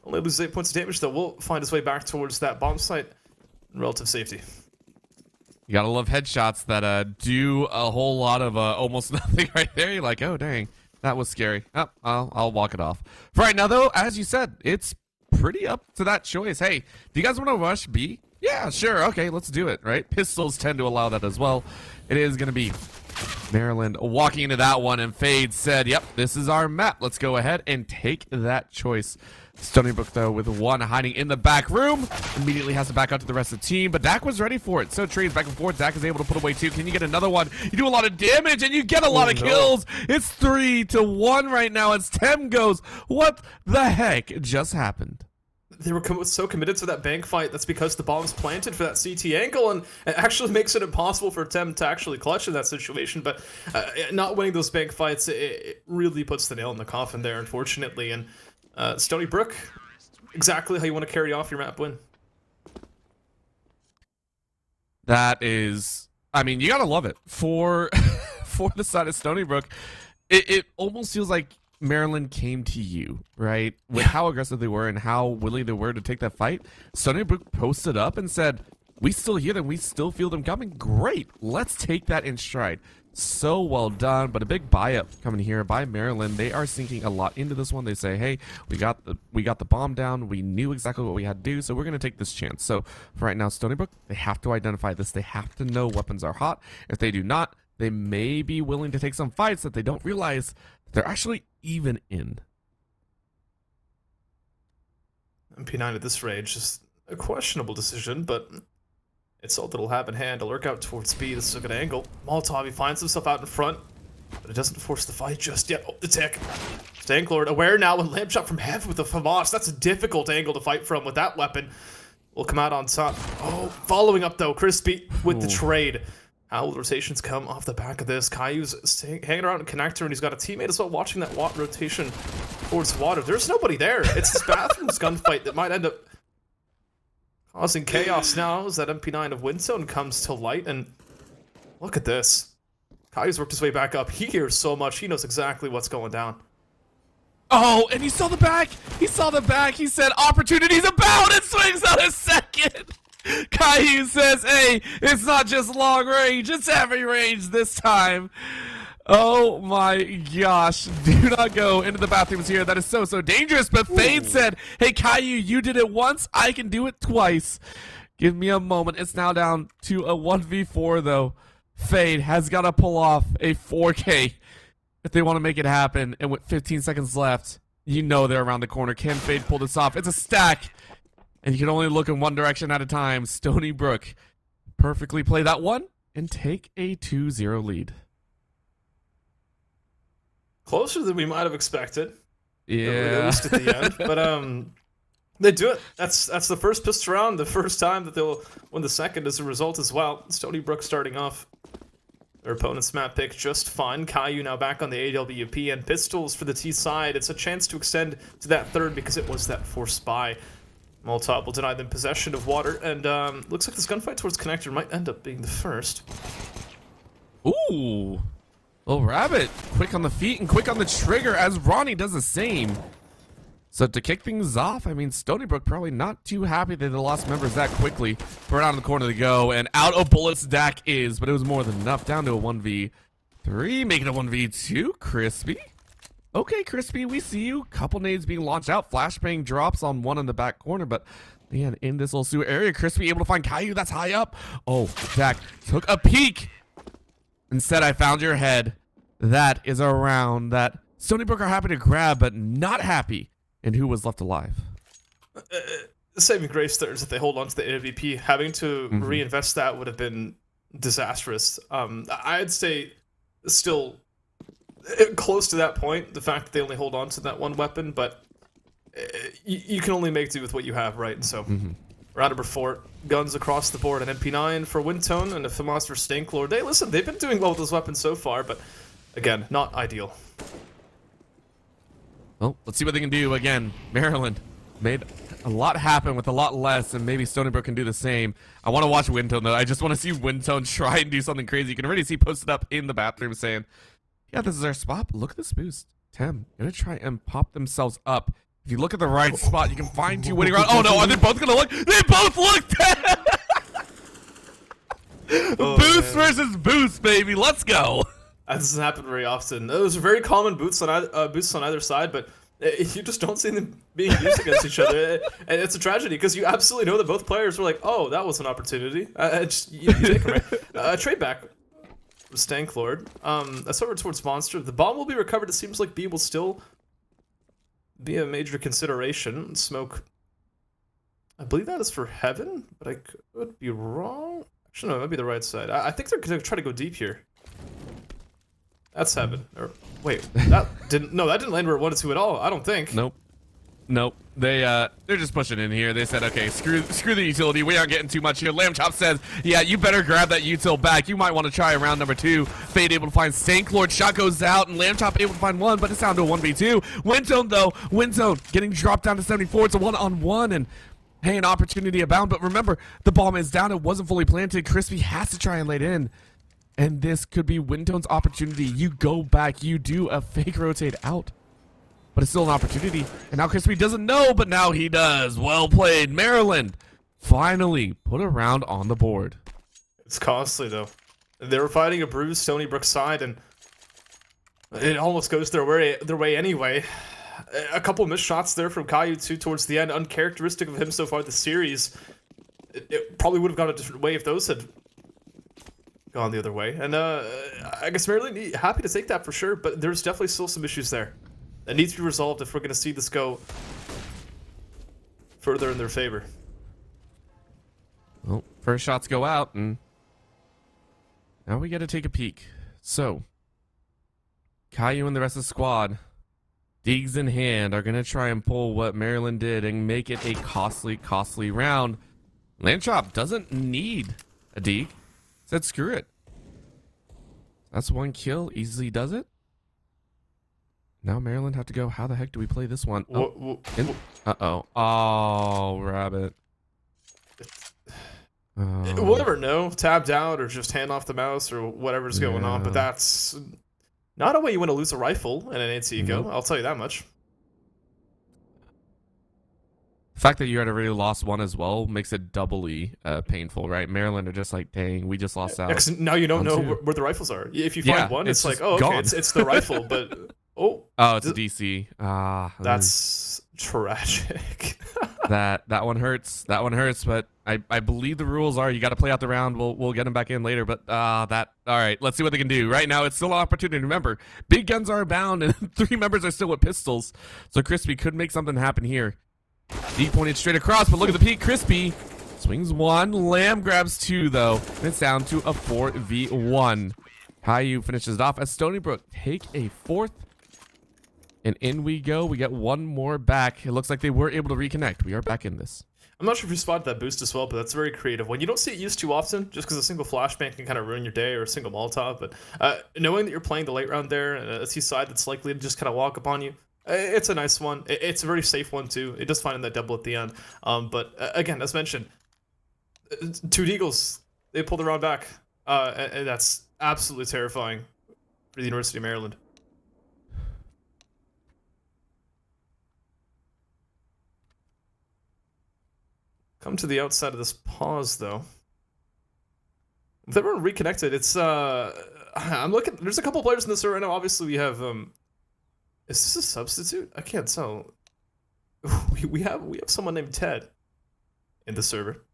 Only loses 8 points of damage though. Will find his way back towards that bomb site in relative safety. You gotta love headshots that do a whole lot of almost nothing right there. You're like, oh dang, that was scary. Oh, I'll walk it off. For right now though, as you said, it's pretty up to that choice. Hey, do you guys want to rush B? Yeah, sure. Okay, let's do it, right? Pistols tend to allow that as well. It is going to be Maryland walking into that one, and Fade said, yep, this is our map. Let's go ahead and take that choice. Stony Brook, though, with one hiding in the back room, immediately has to back out to the rest of the team, but Dak was ready for it. So trades back and forth. Dak is able to put away 2. Can you get another one? You do a lot of damage, and you get a lot of kills. It's 3-1 right now as Tem goes. What the heck just happened? They were so committed to that bank fight. That's because the bomb's planted for that CT angle, and it actually makes it impossible for Tem to actually clutch in that situation. But not winning those bank fights, it really puts the nail in the coffin there, unfortunately. And Stony Brook, exactly how you want to carry off your map win. That is, I mean, you gotta love it for for the side of Stony Brook. It almost feels like Maryland came to you, right? With how aggressive they were and how willing they were to take that fight. Stony Brook posted up and said, we still hear them, we still feel them coming. Great, let's take that in stride. So well done, but a big buy-up coming here by Maryland. They are sinking a lot into this one. They say, hey, we got the bomb down. We knew exactly what we had to do, so we're going to take this chance. So for right now, Stony Brook, they have to identify this. They have to know weapons are hot. If they do not, they may be willing to take some fights that they don't realize they're actually even in. MP9 at this range is a questionable decision, but it's all that'll have in hand. A lurk out towards B. This is a good angle. Molotov, he finds himself out in front, but it doesn't force the fight just yet. Oh, the tick. Stanklord aware now and lamp shot from heaven with the FAMAS. That's a difficult angle to fight from with that weapon. Will come out on top. Oh, following up though, Crispy with the trade. How will rotations come off the back of this? Caillou's hanging around in connector, and he's got a teammate as well watching that rotation towards water. There's nobody there. It's this bathroom's gunfight that might end up causing chaos now as that MP9 of Windstone comes to light. And look at this. Caillou's worked his way back up. He hears so much. He knows exactly what's going down. Oh, and he saw the back. He saw the back. He said, opportunities abound, and swings out a second. Caillou says, hey, it's not just long range, it's heavy range this time. Oh my gosh, do not go into the bathrooms here. That is so dangerous. But Fade said, hey Caillou, you did it once, I can do it twice. Give me a moment. It's now down to a 1v4 though. Fade has got to pull off a 4K if they want to make it happen. And with 15 seconds left, you know they're around the corner. Can Fade pull this off? It's a stack. And you can only look in one direction at a time. Stony Brook perfectly play that one and take a 2-0 lead. Closer than we might have expected. Yeah. At least at the end. But they do it. That's the first pistol round, the first time that they'll win the second as a result as well. Stony Brook starting off their opponent's map pick just fine. Caillou now back on the AWP and pistols for the T side. It's a chance to extend to that third because it was that forced buy. Molotov will deny them possession of water, and looks like this gunfight towards connector might end up being the first. Ooh. Little Rabbit, quick on the feet and quick on the trigger as Ronnie does the same. So to kick things off, I mean, Stony Brook probably not too happy that they lost members that quickly. Right out of the corner to go, and out of bullets Dak is, but it was more than enough. Down to a 1v3, making a 1v2, Crispy. Okay, Crispy, we see you. Couple nades being launched out. Flashbang drops on one in the back corner, but man, in this little sewer area, Crispy able to find Caillou. That's high up. Oh, Zach took a peek. Instead, I found your head. That is a round that Stony Brook are happy to grab, but not happy in who was left alive. Saving grace there is that they hold on to the AWP. Having to reinvest that would have been disastrous. I'd say still close to that point, the fact that they only hold on to that one weapon, but you can only make do with what you have, right? And so round number 4, guns across the board, an MP9 for Windtone and a FAMAS for Stanklord. They've been doing well with those weapons so far, but again, not ideal. Well, let's see what they can do. Again, Maryland made a lot happen with a lot less, and maybe Stony Brook can do the same. I want to watch Windtone, though. I just want to see Windtone try and do something crazy. You can already see posted up in the bathroom saying, yeah, this is our spot, but look at this boost. Tem gonna try and pop themselves up. If you look at the right spot, you can find you winning round. Oh no, are they both gonna look? They both looked! Boost versus boost, baby. Let's go. That doesn't happen very often. Those are very common boosts on either side, but you just don't see them being used against each other. And it's a tragedy because you absolutely know that both players were like, oh, that was an opportunity. You take them, right? Trade back. Stanklord. That's over towards Monster. The bomb will be recovered. It seems like B will still be a major consideration. Smoke. I believe that is for Heaven, but I could be wrong. Actually, no, it might be the right side. I think they're going to try to go deep here. That's Heaven. Or wait, that didn't land where it wanted to at all. I don't think. Nope. They're just pushing in here. They said, okay, screw the utility. We aren't getting too much here. Lamb Chop says, yeah, you better grab that util back. You might want to try round number 2. Fade able to find Stanklord. Shot goes out, and Lamb Chop able to find 1, but it's down to a 1v2. Windtone, though. Windtone getting dropped down to 74. It's a 1-on-1, and hey, an opportunity abound. But remember, the bomb is down. It wasn't fully planted. Crispy has to try and lay it in. And this could be Windtone's opportunity. You go back. You do a fake rotate out. But it's still an opportunity. And now Crispy doesn't know, but now he does. Well played. Maryland finally put a round on the board. It's costly, though. They were fighting a bruised Stony Brook side, and it almost goes their way anyway. A couple missed shots there from Caillou, too, towards the end. Uncharacteristic of him so far this series. It probably would have gone a different way if those had gone the other way. And I guess Maryland happy to take that for sure, but there's definitely still some issues there that needs to be resolved if we're going to see this go further in their favor. Well, first shots go out, and now we got to take a peek. So, Caillou and the rest of the squad, digs in hand, are going to try and pull what Maryland did and make it a costly round. Landchop doesn't need a dig. Said screw it. That's 1 kill. Easily does it. Now Maryland have to go, how the heck do we play this one? Oh, uh-oh. Oh, rabbit. We'll never know. Tabbed out or just hand off the mouse or whatever's going on, but that's not a way you want to lose a rifle in an 8 eco. I'll tell you that much. The fact that you had already lost 1 as well makes it doubly painful, right? Maryland are just like, dang, we just lost out. Yeah, 'cause now you don't know where the rifles are. If you find one, it's like, oh, okay, it's the rifle, but oh, it's a DC. That's tragic. that one hurts. That one hurts. But I believe the rules are you got to play out the round. We'll get them back in later. But all right. Let's see what they can do. Right now, it's still an opportunity. Remember, big guns are abound, and 3 members are still with pistols. So Crispy could make something happen here. Deep pointed straight across, but look at the peak. Crispy swings 1. Lamb grabs 2, though. And it's down to a 4v1. Caillou finishes it off as Stony Brook take a 4th. And in we go. We get 1 more back. It looks like they were able to reconnect. We are back in this. I'm not sure if you spotted that boost as well, but that's very creative. When you don't see it used too often, just because a single flashbang can kind of ruin your day, or a single Molotov, but knowing that you're playing the late round there, and a C side that's likely to just kind of walk upon you, it's a nice one. It's a very safe one, too. It does find in that double at the end. But again, as mentioned, 2 Deagles, they pulled the round back. And that's absolutely terrifying for the University of Maryland. Come to the outside of this pause, though. If everyone reconnected, it's I'm looking. There's a couple players in this right now. Obviously, we have Is this a substitute? I can't tell. We have someone named Ted in the server.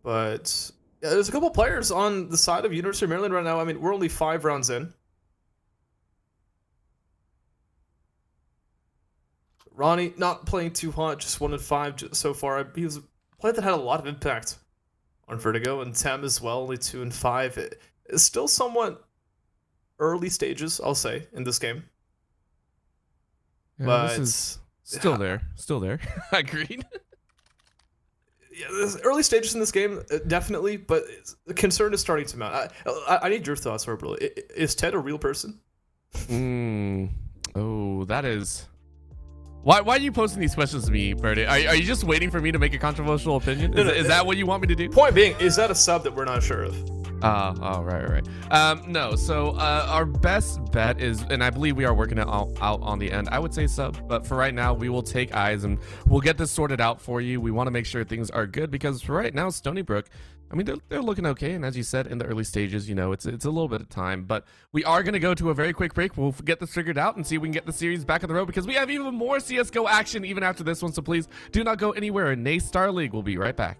But yeah, there's a couple players on the side of University of Maryland right now. I mean, we're only 5 rounds in. Ronnie not playing too hot, just 1-5 so far. He was a player that had a lot of impact on Vertigo, and Tem as well, only 2-5. It's still somewhat early stages, I'll say, in this game. Yeah, but this is still there. Still there. Agreed. Yeah, there's early stages in this game, definitely, but the concern is starting to mount. I need your thoughts, Orbital. Is Ted a real person? Oh, that is... Why are you posting these questions to me, Birdie? Are you just waiting for me to make a controversial opinion? Is that what you want me to do? Point being, is that a sub that we're not sure of? Oh, right. No, so our best bet is, and I believe we are working it out on the end, I would say sub, but for right now, we will take eyes and we'll get this sorted out for you. We want to make sure things are good because for right now, Stony Brook, I mean, they're looking okay. And as you said, in the early stages, you know, it's a little bit of time, but we are going to go to a very quick break. We'll get this figured out and see if we can get the series back on the road because we have even more CSGO action even after this one. So please do not go anywhere. Nay Star League will be right back.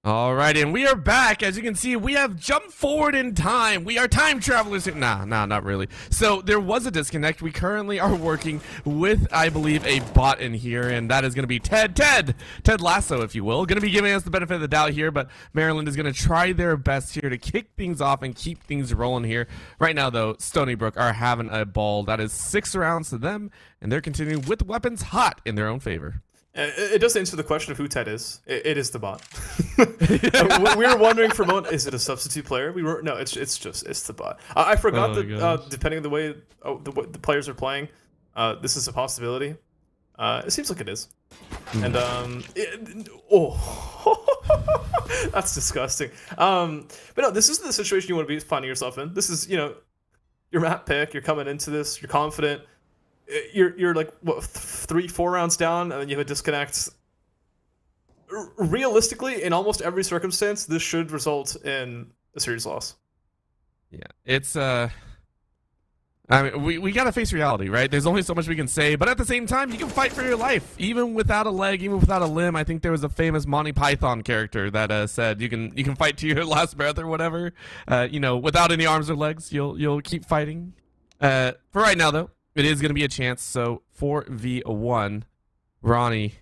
All right, and we are back. As you can see, we have jumped forward in time. We are time travelers. Nah, not really. So there was a disconnect. We currently are working with, I believe, a bot in here, and that is going to be Ted Lasso, if you will. Going to be giving us the benefit of the doubt here, but Maryland is going to try their best here to kick things off and keep things rolling here. Right now, though, Stony Brook are having a ball. That is 6 rounds to them, and they're continuing with weapons hot in their own favor. It does answer the question of who Ted is. It is the bot. We were wondering for a moment, is it a substitute player? We were no, it's the bot. I forgot that depending on the way the players are playing, this is a possibility. It seems like it is. And that's disgusting. But no, this isn't the situation you want to be finding yourself in. This is, you know, your map pick. You're coming into this. You're confident. You're like what 3-4 rounds down, and then you have a disconnect. Realistically, in almost every circumstance, this should result in a serious loss. Yeah, it's I mean, we gotta face reality, right? There's only so much we can say, but at the same time, you can fight for your life, even without a leg, even without a limb. I think there was a famous Monty Python character that said you can fight to your last breath or whatever. You know, without any arms or legs, you'll keep fighting. For right now, though. It is going to be a chance, so 4v1, Ronnie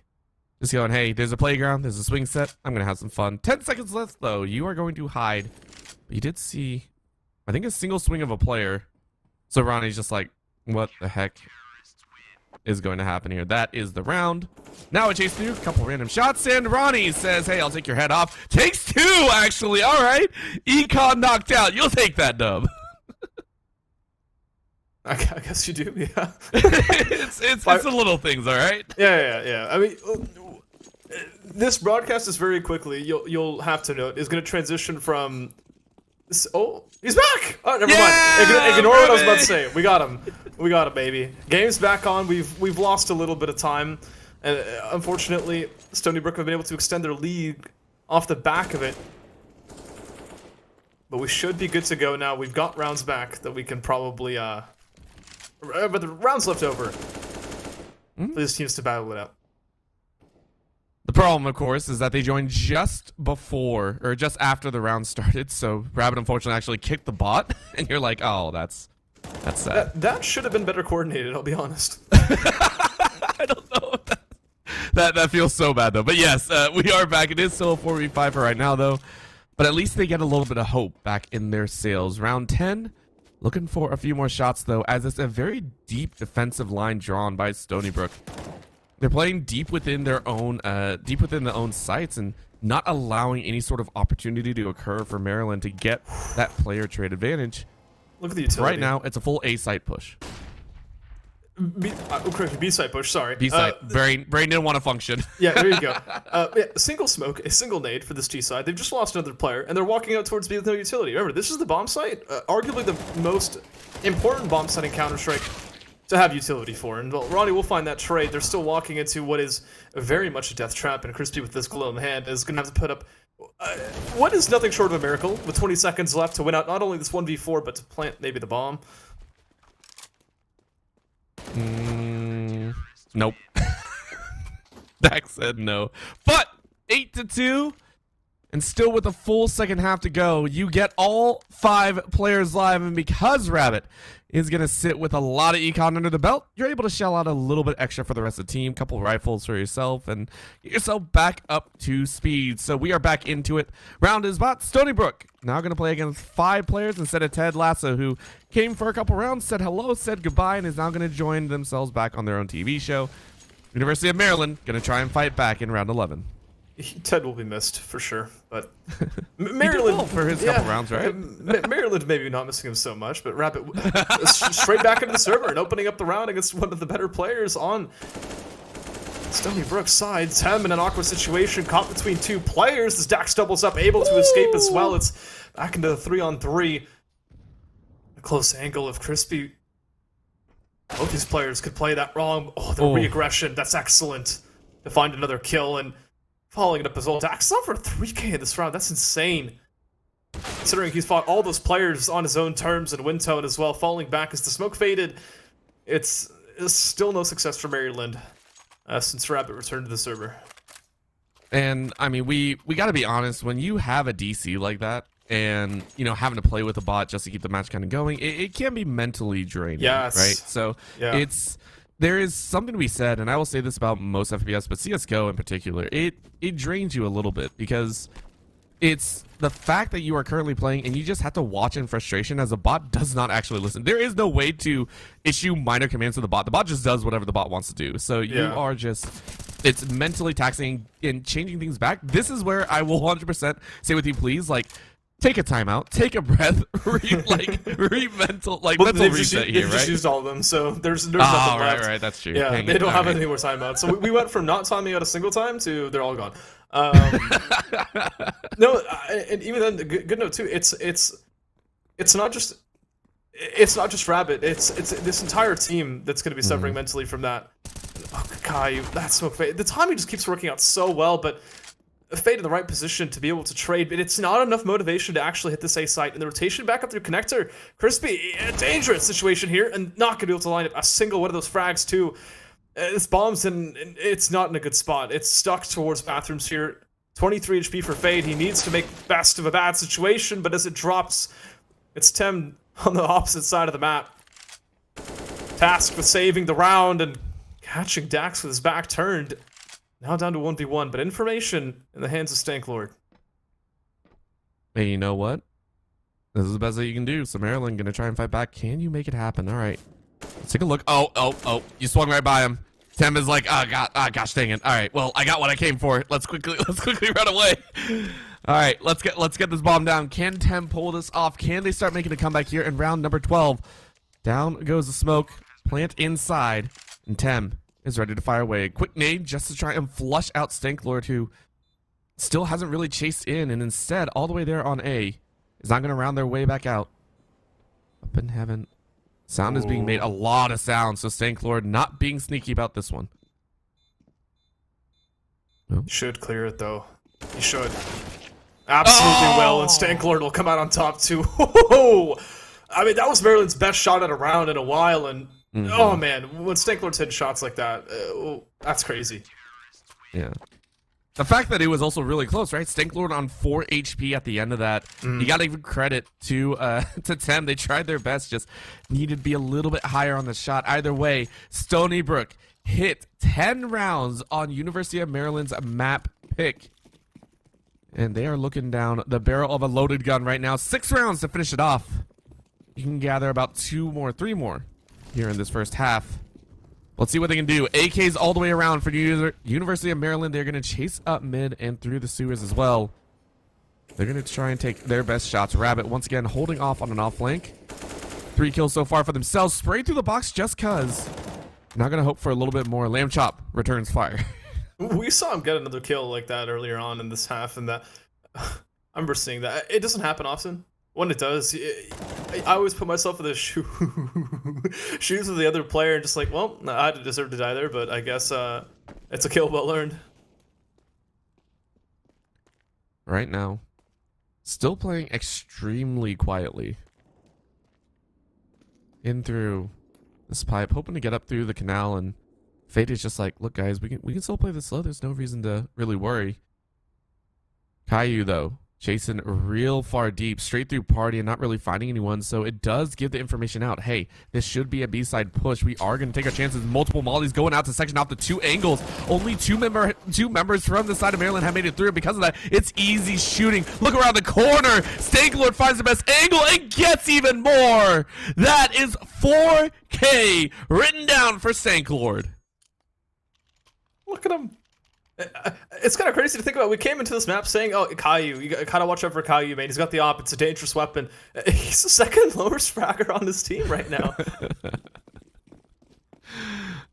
just going, hey, there's a playground, there's a swing set, I'm going to have some fun. 10 seconds left, though. You are going to hide. But you did see, I think, a single swing of a player. So Ronnie's just like, what the heck is going to happen here? That is the round. Now a chase through, a couple random shots, and Ronnie says, hey, I'll take your head off. Takes 2, actually. All right. Econ knocked out. You'll take that dub. I guess you do, yeah. it's the little things, all right? Yeah. I mean, this broadcast is very quickly, you'll have to note, is going to transition from... Oh, he's back! Oh, never mind. Ignore what I was about to say. We got him, baby. Game's back on. We've lost a little bit of time. And unfortunately, Stony Brook have been able to extend their lead off the back of it. But we should be good to go now. We've got rounds back that we can probably... but the rounds left over for these teams to battle it out. The problem, of course, is that they joined just before or just after the round started. So Rabbit unfortunately actually kicked the bot, and you're like, oh, that's sad. That should have been better coordinated. I'll be honest. I don't know. That feels so bad though. But yes, we are back. It is still a 4v5 for right now though. But at least they get a little bit of hope back in their sails. Round 10. Looking for a few more shots, though, as it's a very deep defensive line drawn by Stony Brook. They're playing deep within their own sites and not allowing any sort of opportunity to occur for Maryland to get that player trade advantage. Look at the utility. Right now, it's a full A site push. B side push, sorry. B side. Brain didn't want to function. Yeah, there you go. Single smoke, a single nade for this T side. They've just lost another player, and they're walking out towards B with no utility. Remember, this is the bomb site, arguably the most important bomb site in Counter-Strike to have utility for. And well, Ronnie will find that trade. They're still walking into what is very much a death trap, and Crispy with this glow in the hand is going to have to put up what is nothing short of a miracle with 20 seconds left to win out not only this 1v4, but to plant maybe the bomb. Nope. Dak said no. But 8-2, and still with a full second half to go, you get all 5 players live, and because Rabbit is going to sit with a lot of econ under the belt, you're able to shell out a little bit extra for the rest of the team, couple rifles for yourself, and get yourself back up to speed. So we are back into it. Round is bot. Stony Brook now going to play against 5 players instead of Ted Lasso, who came for a couple rounds, said hello, said goodbye, and is now going to join themselves back on their own TV show. University of Maryland going to try and fight back in round 11. Ted will be missed for sure, but Maryland for his couple rounds, right? Maryland maybe not missing him so much, but Rabbit straight back into the server and opening up the round against one of the better players on Stony Brook's side. Tem in an awkward situation, caught between 2 players. As Dax doubles up, able to escape as well. It's back into the 3-on-3. A close angle of Crispy. Both these players could play that wrong. Oh, the re-aggression. That's excellent to find another kill and following it up as well. Dax is over 3K in this round. That's insane. Considering he's fought all those players on his own terms and win tone as well. Falling back as the smoke faded. It's still no success for Maryland since Rabbit returned to the server. And I mean, we got to be honest. When you have a DC like that, and you know, having to play with a bot just to keep the match kind of going, it can be mentally draining. Yes. Right. So Yeah. there is something to be said, and I will say this about most FPS, but CS:GO in particular, it drains you a little bit because it's the fact that you are currently playing and you just have to watch in frustration as a bot does not actually listen. There is no way to issue minor commands to the bot. The bot just does whatever the bot wants to do. So you are just, it's mentally taxing and changing things back. This is where I will 100% say with you, please, like, take a timeout, take a breath, mental reset here, right? Just used all of them, so there's nothing left. Right, that's true. Yeah, they don't have any more timeouts. So we went from not timing out a single time to they're all gone. No, and even then, good note too. It's not just Rabbit. It's this entire team that's going to be suffering mentally from that. Oh, Caillou, that's so fate. The timing just keeps working out so well, but Fate in the right position to be able to trade, but it's not enough motivation to actually hit this A site. And the rotation back up through connector, Crispy, a dangerous situation here, and not going to be able to line up a single one of those frags too. This bomb's and it's not in a good spot. It's stuck towards bathrooms here. 23 HP for Fade. He needs to make best of a bad situation, but as it drops, it's Tem on the opposite side of the map. Tasked with saving the round and catching Dax with his back turned. Now down to 1v1, but information in the hands of Stanklord. Hey, you know what? This is the best that you can do. So Maryland gonna try and fight back. Can you make it happen? All right. Let's take a look. Oh, you swung right by him. Tem is like, gosh dang it. All right, well, I got what I came for. Let's quickly run away. All right, let's get this bomb down. Can Tem pull this off? Can they start making a comeback here in round number 12? Down goes the smoke. Plant inside, and Tem is ready to fire away. A quick nade just to try and flush out Stanklord, who still hasn't really chased in, and instead, all the way there on A, is not going to round their way back out. Up in heaven. Sound is being made. A lot of sound, so Stanklord not being sneaky about this one. No? Should clear it, though. He should. Absolutely will, and Stanklord will come out on top, too. I mean, that was Maryland's best shot at a round in a while, and oh man, when Stanklord's hitting shots like that, that's crazy. Yeah. The fact that it was also really close, right? Stanklord on 4 HP at the end of that. You got to give credit to Tem. They tried their best, just needed to be a little bit higher on the shot. Either way, Stony Brook hit 10 rounds on University of Maryland's map pick. And they are looking down the barrel of a loaded gun right now. 6 rounds to finish it off. You can gather about 3 more here in this first half. Let's see what they can do. AKs all the way around for University of Maryland. They're going to chase up mid and through the sewers as well. They're going to try and take their best shots. Rabbit, once again, holding off on an off flank. 3 kills so far for themselves. Sprayed through the box just cuz. Not going to hope for a little bit more. Lamb Chop returns fire. We saw him get another kill like that earlier on in this half, and that I remember seeing that. It doesn't happen often. When it does, I always put myself in the shoes of the other player and just like, well, I didn't deserve to die there, but I guess it's a kill well earned. Right now, still playing extremely quietly. In through this pipe, hoping to get up through the canal, and Fate is just like, look guys, we can still play this slow. There's no reason to really worry. Caillou though, chasing real far deep, straight through party and not really finding anyone, so it does give the information out. Hey, this should be a B-side push. We are going to take our chances. Multiple mollies going out to section off the 2 angles. Only two members from the side of Maryland have made it through. Because of that, it's easy shooting. Look around the corner. Stanklord finds the best angle and gets even more. That is 4K written down for Stanklord. Look at him. It's kind of crazy to think about. We came into this map saying, oh, Caillou, you gotta watch out for Caillou, man. He's got the op. It's a dangerous weapon. He's the second lowest fragger on this team right now.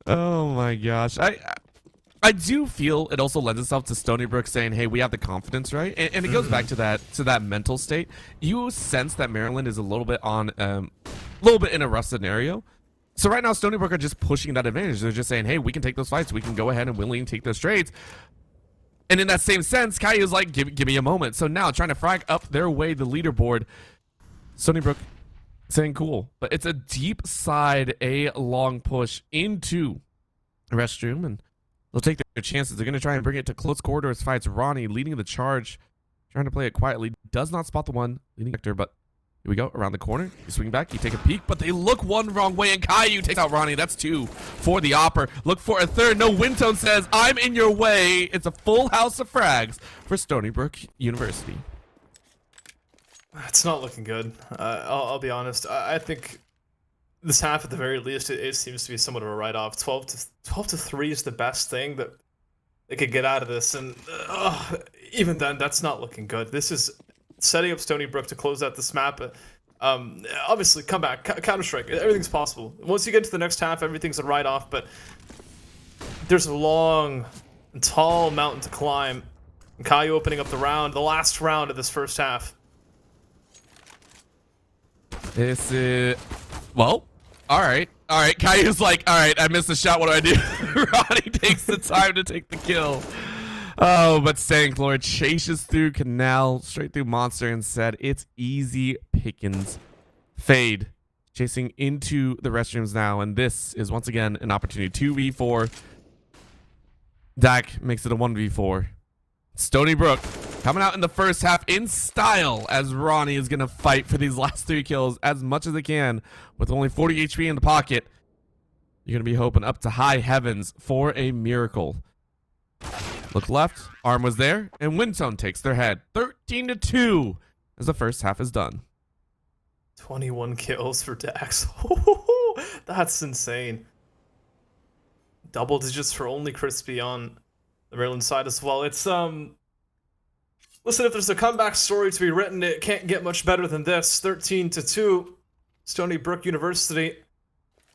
Oh my gosh. I do feel it also lends itself to Stony Brook saying, hey, we have the confidence, right? And it goes back to that mental state. You sense that Maryland is a little bit in a rough scenario. So right now, Stony Brook are just pushing that advantage. They're just saying, hey, we can take those fights. We can go ahead and willingly take those trades. And in that same sense, Caillou's like, give me a moment. So now, trying to frag up their way the leaderboard. Stony Brook saying, cool. But it's a deep side, a long push into the restroom. And They'll take their chances. They're going to try and bring it to close quarters fights. Ronnie leading the charge, trying to play it quietly. Does not spot the one leading Hector, but here we go. Around the corner. You swing back. You take a peek, but they look one wrong way, and Caillou takes out Ronnie. That's 2 for the Opper. Look for a third. No, Wintone says, I'm in your way. It's a full house of frags for Stony Brook University. It's not looking good. I'll be honest. I think this half, at the very least, it seems to be somewhat of a write-off. 12 to 3 is the best thing that they could get out of this, and even then, that's not looking good. This is setting up Stony Brook to close out this map. Obviously, come back, Counter-Strike. Everything's possible. Once you get to the next half, everything's a write-off, but there's a long and tall mountain to climb. And Caillou opening up the last round of this first half. This is... Well... All right. Caillou's like, all right, I missed the shot. What do I do? Ronnie takes the time to take the kill. Oh, but Stanklord chases through Canal, straight through Monster, and said, it's easy pickings. Fade, chasing into the restrooms now, and this is once again an opportunity. 2v4. Dak makes it a 1v4. Stony Brook coming out in the first half in style, as Ronnie is going to fight for these last 3 kills as much as they can with only 40 HP in the pocket. You're going to be hoping up to high heavens for a miracle. Look left, Arm was there, and Wintone takes their head. 13-2 as the first half is done. 21 kills for Dax. That's insane. Double digits for only Crispy on the Maryland side as well. It's listen, if there's a comeback story to be written, it can't get much better than this. 13-2. Stony Brook University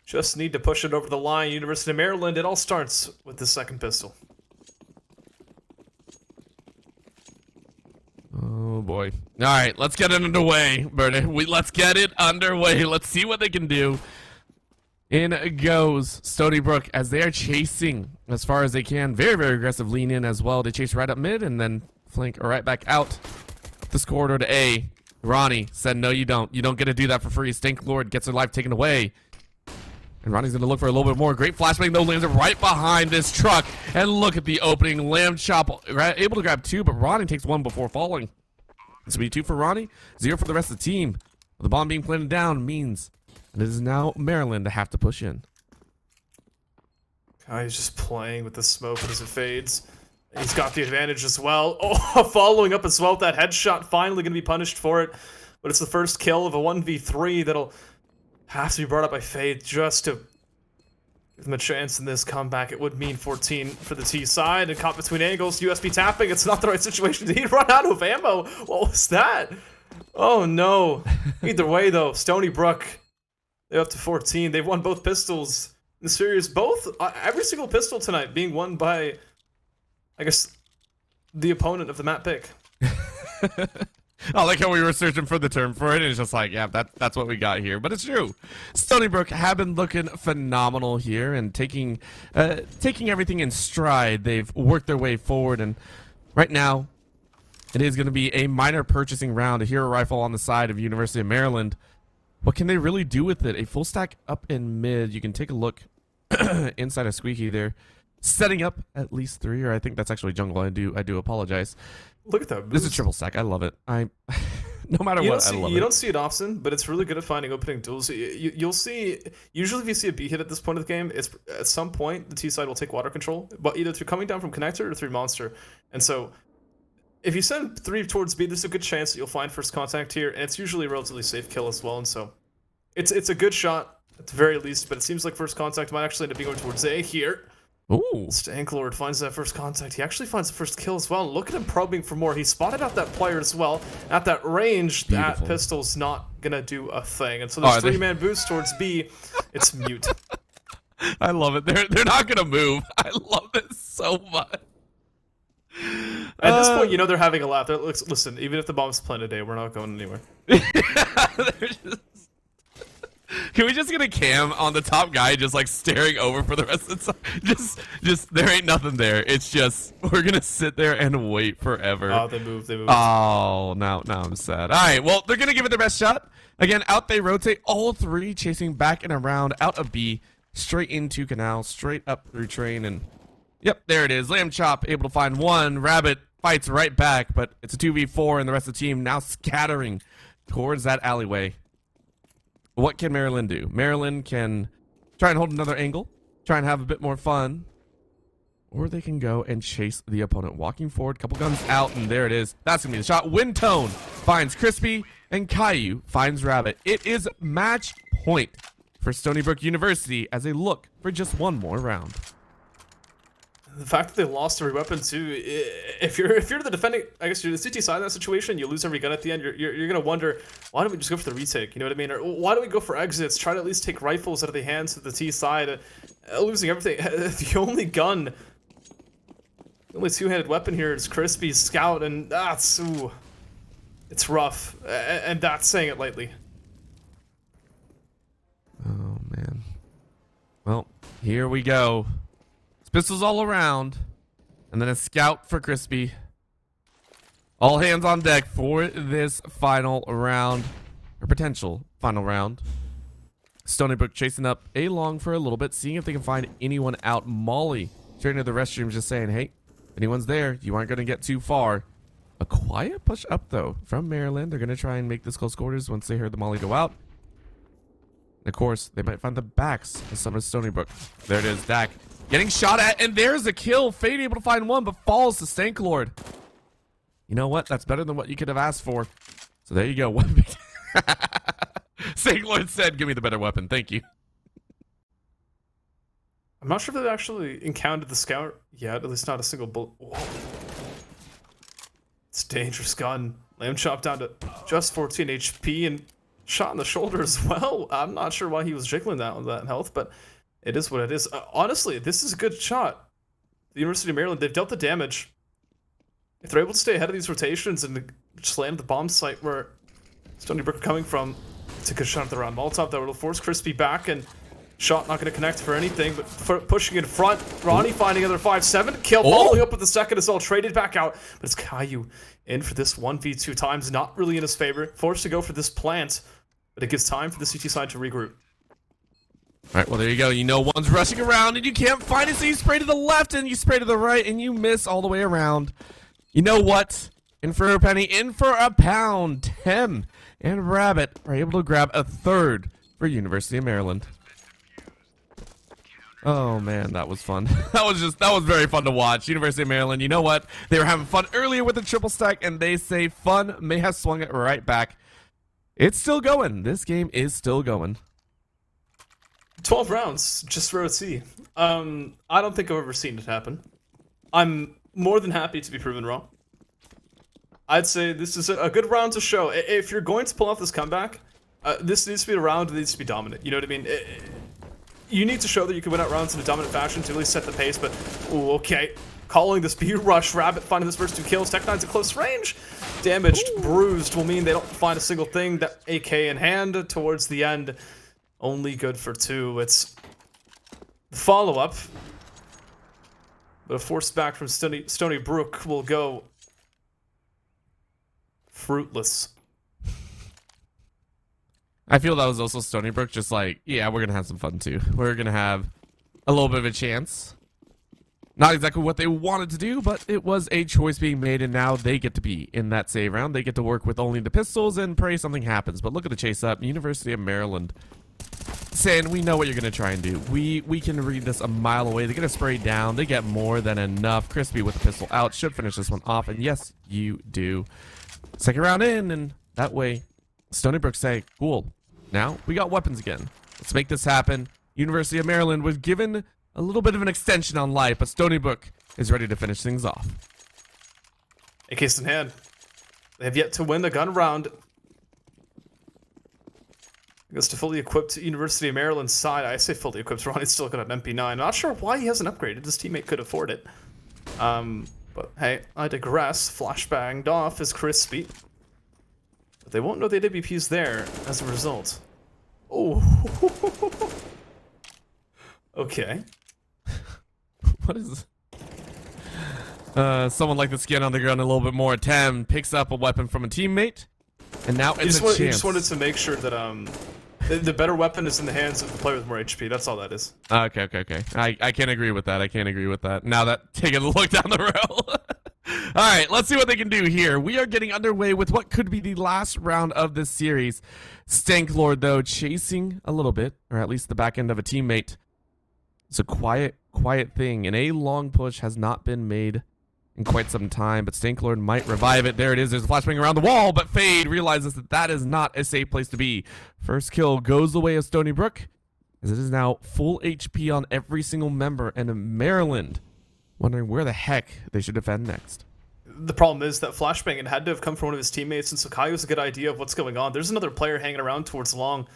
just need to push it over the line. University of Maryland, it all starts with the second pistol. Oh boy. All right, let's get it underway, Bernie. Let's get it underway. Let's see what they can do. In goes Stony Brook as they are chasing as far as they can. Very, very aggressive lean in as well. They chase right up mid and then flank right back out this corridor to A. Ronnie said, no, you don't. You don't get to do that for free. Stanklord gets her life taken away. And Ronnie's going to look for a little bit more. Great flashbang, though, lands right behind this truck. And look at the opening. Lamb chop, right, able to grab 2, but Ronnie takes 1 before falling. This will be 2 for Ronnie, 0 for the rest of the team. The bomb being planted down means it is now Maryland to have to push in. He's just playing with the smoke as it fades. He's got the advantage as well. Oh, following up as well with that headshot. Finally going to be punished for it. But it's the first kill of a 1v3 that'll have to be brought up by Fade just to give them a chance in this comeback. It would mean 14 for the T side. And caught between angles. USB tapping. It's not the right situation. Did he run out of ammo? What was that? Oh, no. Either way, though, Stony Brook, they're up to 14. They've won both pistols in the series. Both, every single pistol tonight being won by, I guess, the opponent of the map pick. I like how we were searching for the term for it, and it's just like, yeah, that's what we got here. But it's true. Stony Brook have been looking phenomenal here and taking everything in stride. They've worked their way forward, and right now, it is going to be a minor purchasing round, a hero rifle on the side of University of Maryland. What can they really do with it? A full stack up in mid. You can take a look inside of Squeaky there. Setting up at least 3, or I think that's actually jungle. I do apologize. Look at that. This is triple stack. I love it. No matter what, I love it. You don't see it often, but it's really good at finding opening duels. You'll see, usually if you see a B hit at this point of the game, it's at some point the T side will take water control, but either through coming down from connector or through monster. And so if you send 3 towards B, there's a good chance that you'll find first contact here, and it's usually a relatively safe kill as well. And so it's a good shot at the very least, but it seems like first contact might actually end up being going towards A here. Ooh. Stanklord finds that first contact. He actually finds the first kill as well. Look at him probing for more. He spotted out that player as well. At that range, Beautiful. that pistol's not gonna do a thing. And so there's 3-man boost towards B. It's mute. I love it. They're not gonna move. I love this so much. At this point, you know they're having a laugh. Listen, even if the bomb's planted today, we're not going anywhere. Can we just get a cam on the top guy just like staring over for the rest of the time? Just there ain't nothing there. It's just we're gonna sit there and wait forever. Oh, they moved. Oh, now I'm sad. All right, well they're gonna give it their best shot. Again, out they rotate. All 3 chasing back and around out of B, straight into Canal, straight up through train, and Yep, there it is. Lamb Chop able to find one. Rabbit fights right back, but it's a 2v4, and the rest of the team now scattering towards that alleyway. What can Maryland do? Maryland can try and hold another angle, try and have a bit more fun, or they can go and chase the opponent. Walking forward, couple guns out, and there it is. That's going to be the shot. Windtone finds Crispy, and Caillou finds Rabbit. It is match point for Stony Brook University as they look for just one more round. The fact that they lost every weapon too, if you're the defending, I guess you're the CT side in that situation, you lose every gun at the end, you're gonna wonder, why don't we just go for the retake, you know what I mean? Or why don't we go for exits, try to at least take rifles out of the hands of the T side, losing everything. The only gun, the only two-handed weapon here is Crispy's Scout, and that's, ooh, it's rough, and that's saying it lightly. Oh man. Well, here we go. Pistols all around, and then a scout for Crispy. All hands on deck for this final round, or potential final round. Stony Brook chasing up A-Long for a little bit, seeing if they can find anyone out. Molly straight into the restroom, just saying, hey, if anyone's there, you aren't going to get too far. A quiet push up, though, from Maryland. They're going to try and make this close quarters once they hear the Molly go out. And of course, they might find the backs of some of Stony Brook. There it is, Dak. Getting shot at, and there's a kill. Fade able to find one, but falls to Stank Lord. You know what? That's better than what you could have asked for. So there you go. Stank Lord said, give me the better weapon. Thank you. I'm not sure if they've actually encountered the scout yet, at least not a single bullet. Whoa. It's a dangerous gun. Lamb Chop down to just 14 HP and shot in the shoulder as well. I'm not sure why he was jiggling that on that health, but it is what it is. Honestly, this is a good shot. The University of Maryland, they've dealt the damage. If they're able to stay ahead of these rotations and just land the bomb site where Stony Brook are coming from, it's a good shot at the round. Molotov that will force Crispy back, and shot not going to connect for anything, but pushing in front. Ronnie finding another 5-7. Kill, following up with the second as well. Traded back out, but it's Caillou in for this 1v2 times. Not really in his favor. Forced to go for this plant, but it gives time for the CT side to regroup. All right, well, there you go. You know one's rushing around, and you can't find it, so you spray to the left, and you spray to the right, and you miss all the way around. You know what? In for a penny, in for a pound. Tim and Rabbit are able to grab a third for University of Maryland. Oh, man, that was fun. that was very fun to watch. University of Maryland, you know what? They were having fun earlier with the triple stack, and they say fun may have swung it right back. It's still going. This game is still going. 12 rounds, just for OT. I don't think I've ever seen it happen. I'm more than happy to be proven wrong. I'd say this is a good round to show. If you're going to pull off this comeback, this needs to be a round that needs to be dominant. You know what I mean? You need to show that you can win out rounds in a dominant fashion to really set the pace, but, ooh, okay. Calling the speed rush. Rabbit finding this first 2 kills. Tech9's at close range. Damaged, bruised will mean they don't find a single thing. That AK in hand towards the end. Only good for 2. It's follow-up. But a force back from Stony Brook will go fruitless. I feel that was also Stony Brook, just like, yeah, we're going to have some fun too. We're going to have a little bit of a chance. Not exactly what they wanted to do, but it was a choice being made, and now they get to be in that save round. They get to work with only the pistols and pray something happens. But look at the chase up. University of Maryland saying, we know what you're going to try and do. We can read this a mile away. They're going to spray down. They get more than enough. Crispy with the pistol out. Should finish this one off. And yes, you do. Second round in, and that way, Stony Brook say, cool. Now we got weapons again. Let's make this happen. University of Maryland was given a little bit of an extension on life, but Stony Brook is ready to finish things off. A case in hand. They have yet to win a gun round. Goes to fully equipped University of Maryland's side. I say fully equipped. Ronnie's still got an MP9. Not sure why he hasn't upgraded. His teammate could afford it. But hey, I digress. Flashbanged off is Crispy. But they won't know the AWP's there as a result. Oh. Okay. What is... someone like the skin on the ground a little bit more. Tem picks up a weapon from a teammate. And now it's a chance. You just wanted to make sure that The better weapon is in the hands of the player with more HP. That's all that is. Okay. I can't agree with that. I can't agree with that. Now that taking a look down the row. All right, let's see what they can do here. We are getting underway with what could be the last round of this series. Stanklord, though, chasing a little bit, or at least the back end of a teammate. It's a quiet thing, and a long push has not been made in quite some time, but Stanklord might revive it. There it is. There's a flashbang around the wall, but Fade realizes that that is not a safe place to be. First kill goes the way of Stony Brook, as it is now full HP on every single member, and Maryland wondering where the heck they should defend next. The problem is that flashbang it had to have come from one of his teammates, and so Kai has a good idea of what's going on. There's another player hanging around towards long,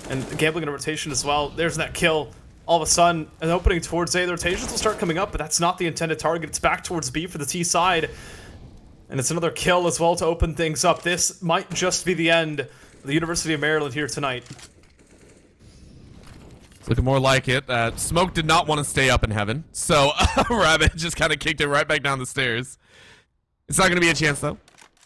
and gambling in a rotation as well. There's that kill. All of a sudden, an opening towards A. The rotations will start coming up, but that's not the intended target. It's back towards B for the T side, and it's another kill as well to open things up. This might just be the end of the University of Maryland here tonight. It's looking more like it. Smoke did not want to stay up in heaven, so Rabbit just kind of kicked it right back down the stairs. It's not going to be a chance, though.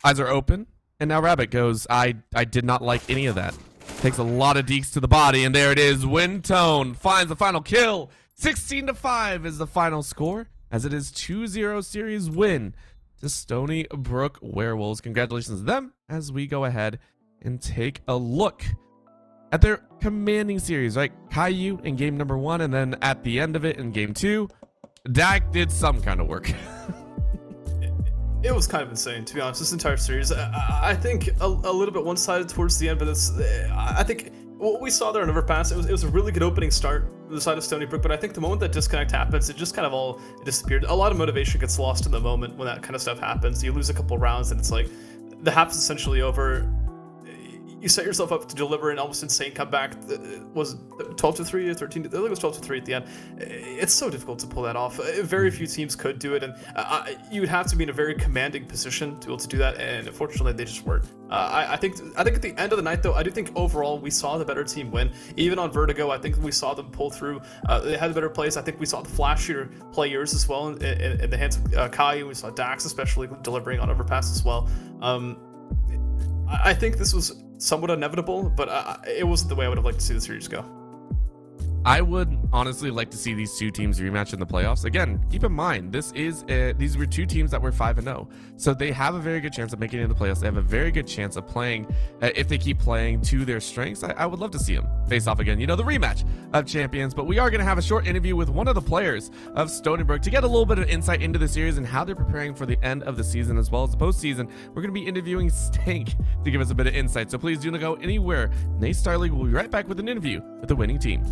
Eyes are open, and now Rabbit goes, I did not like any of that. Takes a lot of deeks to the body, and there it is. Wintone finds the final kill. 16-5 is the final score, as it is 2-0 series win to Stony Brook Werewolves. Congratulations to them, as we go ahead and take a look at their commanding series, right? Caillou in game number 1, and then at the end of it in game 2, Dak did some kind of work. It was kind of insane, to be honest, this entire series. I think a little bit one-sided towards the end, but I think what we saw there on Overpass, it was a really good opening start to the side of Stony Brook, but I think the moment that disconnect happens, it just kind of all disappeared. A lot of motivation gets lost in the moment when that kind of stuff happens. You lose a couple rounds, and it's like, the half is essentially over. You set yourself up to deliver an almost insane comeback. Was 12-3 or 13? I think it was 12-3 at the end. It's so difficult to pull that off. Very few teams could do it, and you would have to be in a very commanding position to be able to do that. And unfortunately, they just weren't. I think at the end of the night, though, I do think overall we saw the better team win. Even on Vertigo, I think we saw them pull through. They had the better plays. I think we saw the flashier players as well in the hands of Caillou. We saw Dax especially delivering on Overpass as well. I think this was somewhat inevitable, but it wasn't the way I would have liked to see the series go. I would honestly like to see these two teams rematch in the playoffs. Again, keep in mind, these were two teams that were 5-0. So they have a very good chance of making it in the playoffs. They have a very good chance of playing, if they keep playing to their strengths. I would love to see them face off again. You know, the rematch of champions. But we are going to have a short interview with one of the players of Stony Brook to get a little bit of insight into the series and how they're preparing for the end of the season as well as the postseason. We're going to be interviewing Stank to give us a bit of insight. So please do not go anywhere. Nate Starling will be right back with an interview with the winning team.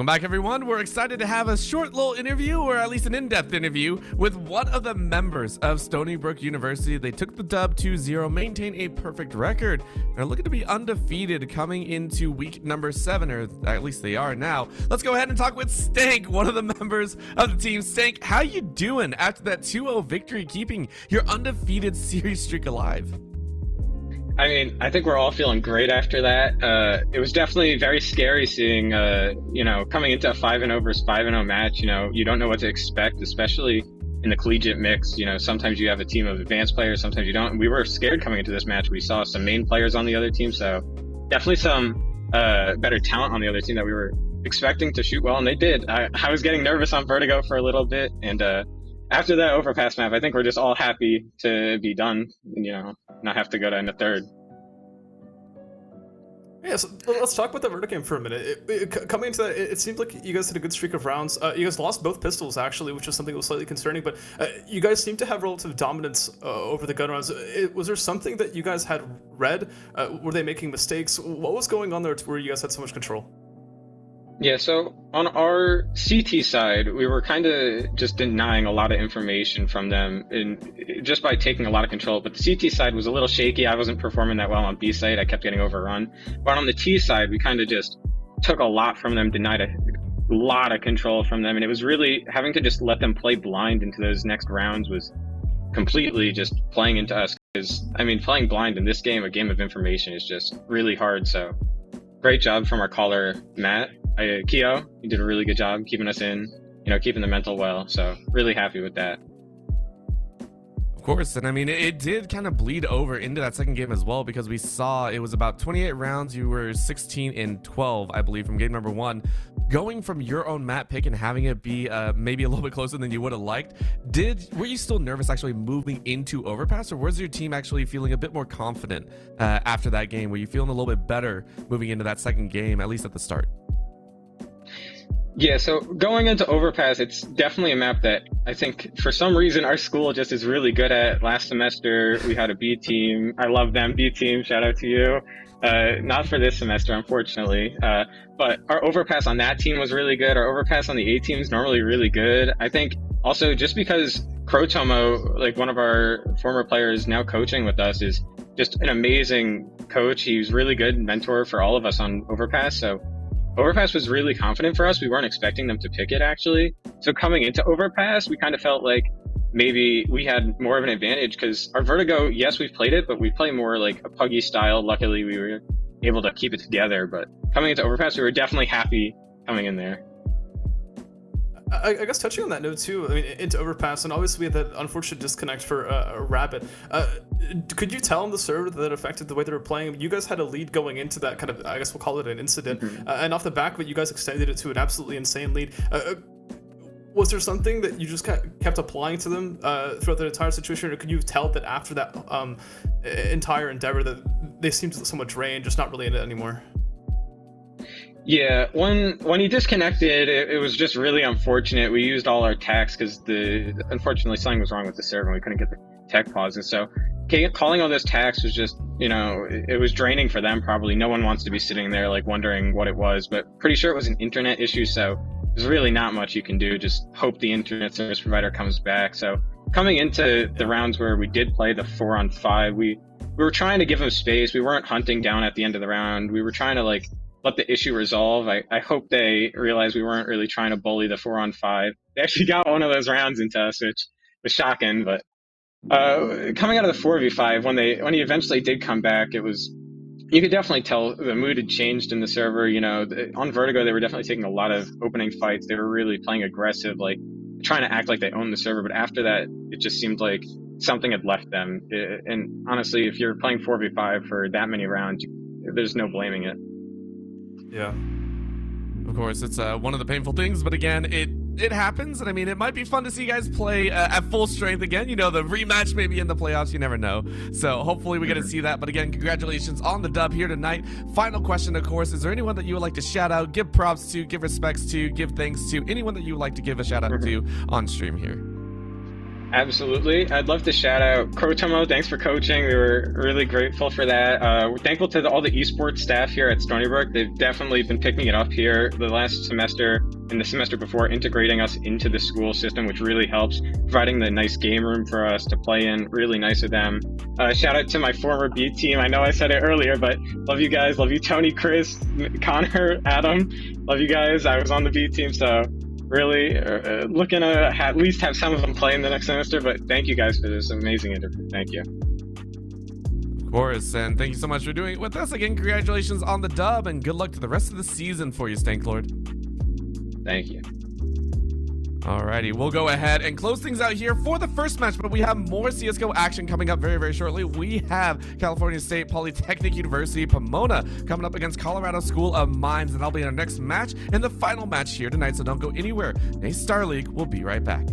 Welcome back, everyone. We're excited to have a short little interview, or at least an in-depth interview, with one of the members of Stony Brook University. They took the dub 2-0, maintain a perfect record, and are looking to be undefeated coming into week number 7, or at least they are now. Let's go ahead and talk with Stank, one of the members of the team. Stank, how you doing after that 2-0 victory, keeping your undefeated series streak alive? I mean, I think we're all feeling great after that. It was definitely very scary seeing, coming into a 5-0 versus 5-0 match. You don't know what to expect, especially in the collegiate mix. Sometimes you have a team of advanced players, sometimes you don't. We were scared coming into this match. We saw some main players on the other team, so definitely some better talent on the other team that we were expecting to shoot well, and they did. I was getting nervous on Vertigo for a little bit, and after that overpass map, I think we're just all happy to be done, not have to go down to third. Yeah, so let's talk about the Vertigo game for a minute. Coming into that, it seemed like you guys had a good streak of rounds. You guys lost both pistols, actually, which is something that was slightly concerning, but you guys seem to have relative dominance over the gun rounds. Was there something that you guys had read? Were they making mistakes? What was going on there to where you guys had so much control? Yeah, so on our CT side, we were kind of just denying a lot of information from them, and just by taking a lot of control. But the CT side was a little shaky. I wasn't performing that well on B side. I kept getting overrun. But on the T side, we kind of just took a lot from them, denied a lot of control from them, and it was really having to just let them play blind into those next rounds was completely just playing into us. Because playing blind in this game, a game of information, is just really hard. So great job from our caller, Matt. Keo, you did a really good job keeping us in, keeping the mental well. So really happy with that. Of course, and it did kind of bleed over into that second game as well, because we saw it was about 28 rounds. You were 16-12, I believe, from game number 1. Going from your own map pick and having it be maybe a little bit closer than you would have liked, were you still nervous actually moving into overpass, or was your team actually feeling a bit more confident after that game? Were you feeling a little bit better moving into that second game, at least at the start? Yeah, so going into Overpass, it's definitely a map that I think for some reason our school just is really good at. Last semester, we had a B team. I love them, B team, shout out to you. Not for this semester, unfortunately. But our Overpass on that team was really good. Our Overpass on the A team is normally really good. I think also just because Crotomo, like one of our former players now coaching with us, is just an amazing coach. He's really good mentor for all of us on Overpass, so Overpass was really confident for us. We weren't expecting them to pick it, actually. So coming into Overpass, we kind of felt like maybe we had more of an advantage, because our Vertigo, yes, we've played it, but we play more like a Puggy style. Luckily, we were able to keep it together. But coming into Overpass, we were definitely happy coming in there. I guess touching on that note too, into Overpass, and obviously we had that unfortunate disconnect for Rabbit. Could you tell on the server that affected the way they were playing? You guys had a lead going into that kind of, I guess we'll call it an incident, and off the back of it, you guys extended it to an absolutely insane lead. Was there something that you just kept applying to them throughout the entire situation, or could you tell that after that entire endeavor that they seemed somewhat drained, just not really in it anymore? Yeah, when he disconnected, it was just really unfortunate. We used all our techs because unfortunately something was wrong with the server and we couldn't get the tech pauses. So calling all those techs was just, it was draining for them probably. No one wants to be sitting there like wondering what it was, but pretty sure it was an internet issue. So there's really not much you can do. Just hope the internet service provider comes back. So coming into the rounds where we did play the 4-on-5, we were trying to give them space. We weren't hunting down at the end of the round. We were trying to let the issue resolve. I hope they realized we weren't really trying to bully the 4-on-5. They actually got one of those rounds into us, which was shocking. But coming out of the 4v5, when he eventually did come back, you could definitely tell the mood had changed in the server. On Vertigo, they were definitely taking a lot of opening fights. They were really playing aggressive, like trying to act like they owned the server. But after that, it just seemed like something had left them. And honestly, if you're playing 4v5 for that many rounds, there's no blaming it. Yeah. Of course, it's one of the painful things, but again, it happens, and it might be fun to see you guys play at full strength again. The rematch maybe in the playoffs, you never know. So hopefully we get to see that. But again, congratulations on the dub here tonight. Final question, of course, is there anyone that you would like to shout out, give props to, give respects to, give thanks to, anyone that you would like to give a shout out to on stream here? Absolutely. I'd love to shout out Krotomo. Thanks for coaching. We were really grateful for that. We're thankful to all the esports staff here at Stony Brook. They've definitely been picking it up here the last semester and the semester before, integrating us into the school system, which really helps, providing the nice game room for us to play in. Really nice of them. Shout out to my former B team. I know I said it earlier, but love you guys. Love you, Tony, Chris, Connor, Adam. Love you guys. I was on the B team, so really looking to at least have some of them play in the next semester. But thank you guys for this amazing interview. Thank you. Of course, and thank you so much for doing it with us. Again, congratulations on the dub, and good luck to the rest of the season for you, Stanklord. Thank you. Alrighty, we'll go ahead and close things out here for the first match, but we have more CSGO action coming up very, very shortly. We have California State Polytechnic University Pomona coming up against Colorado School of Mines, and that'll be our next match and the final match here tonight, so don't go anywhere. Nate Star League will be right back.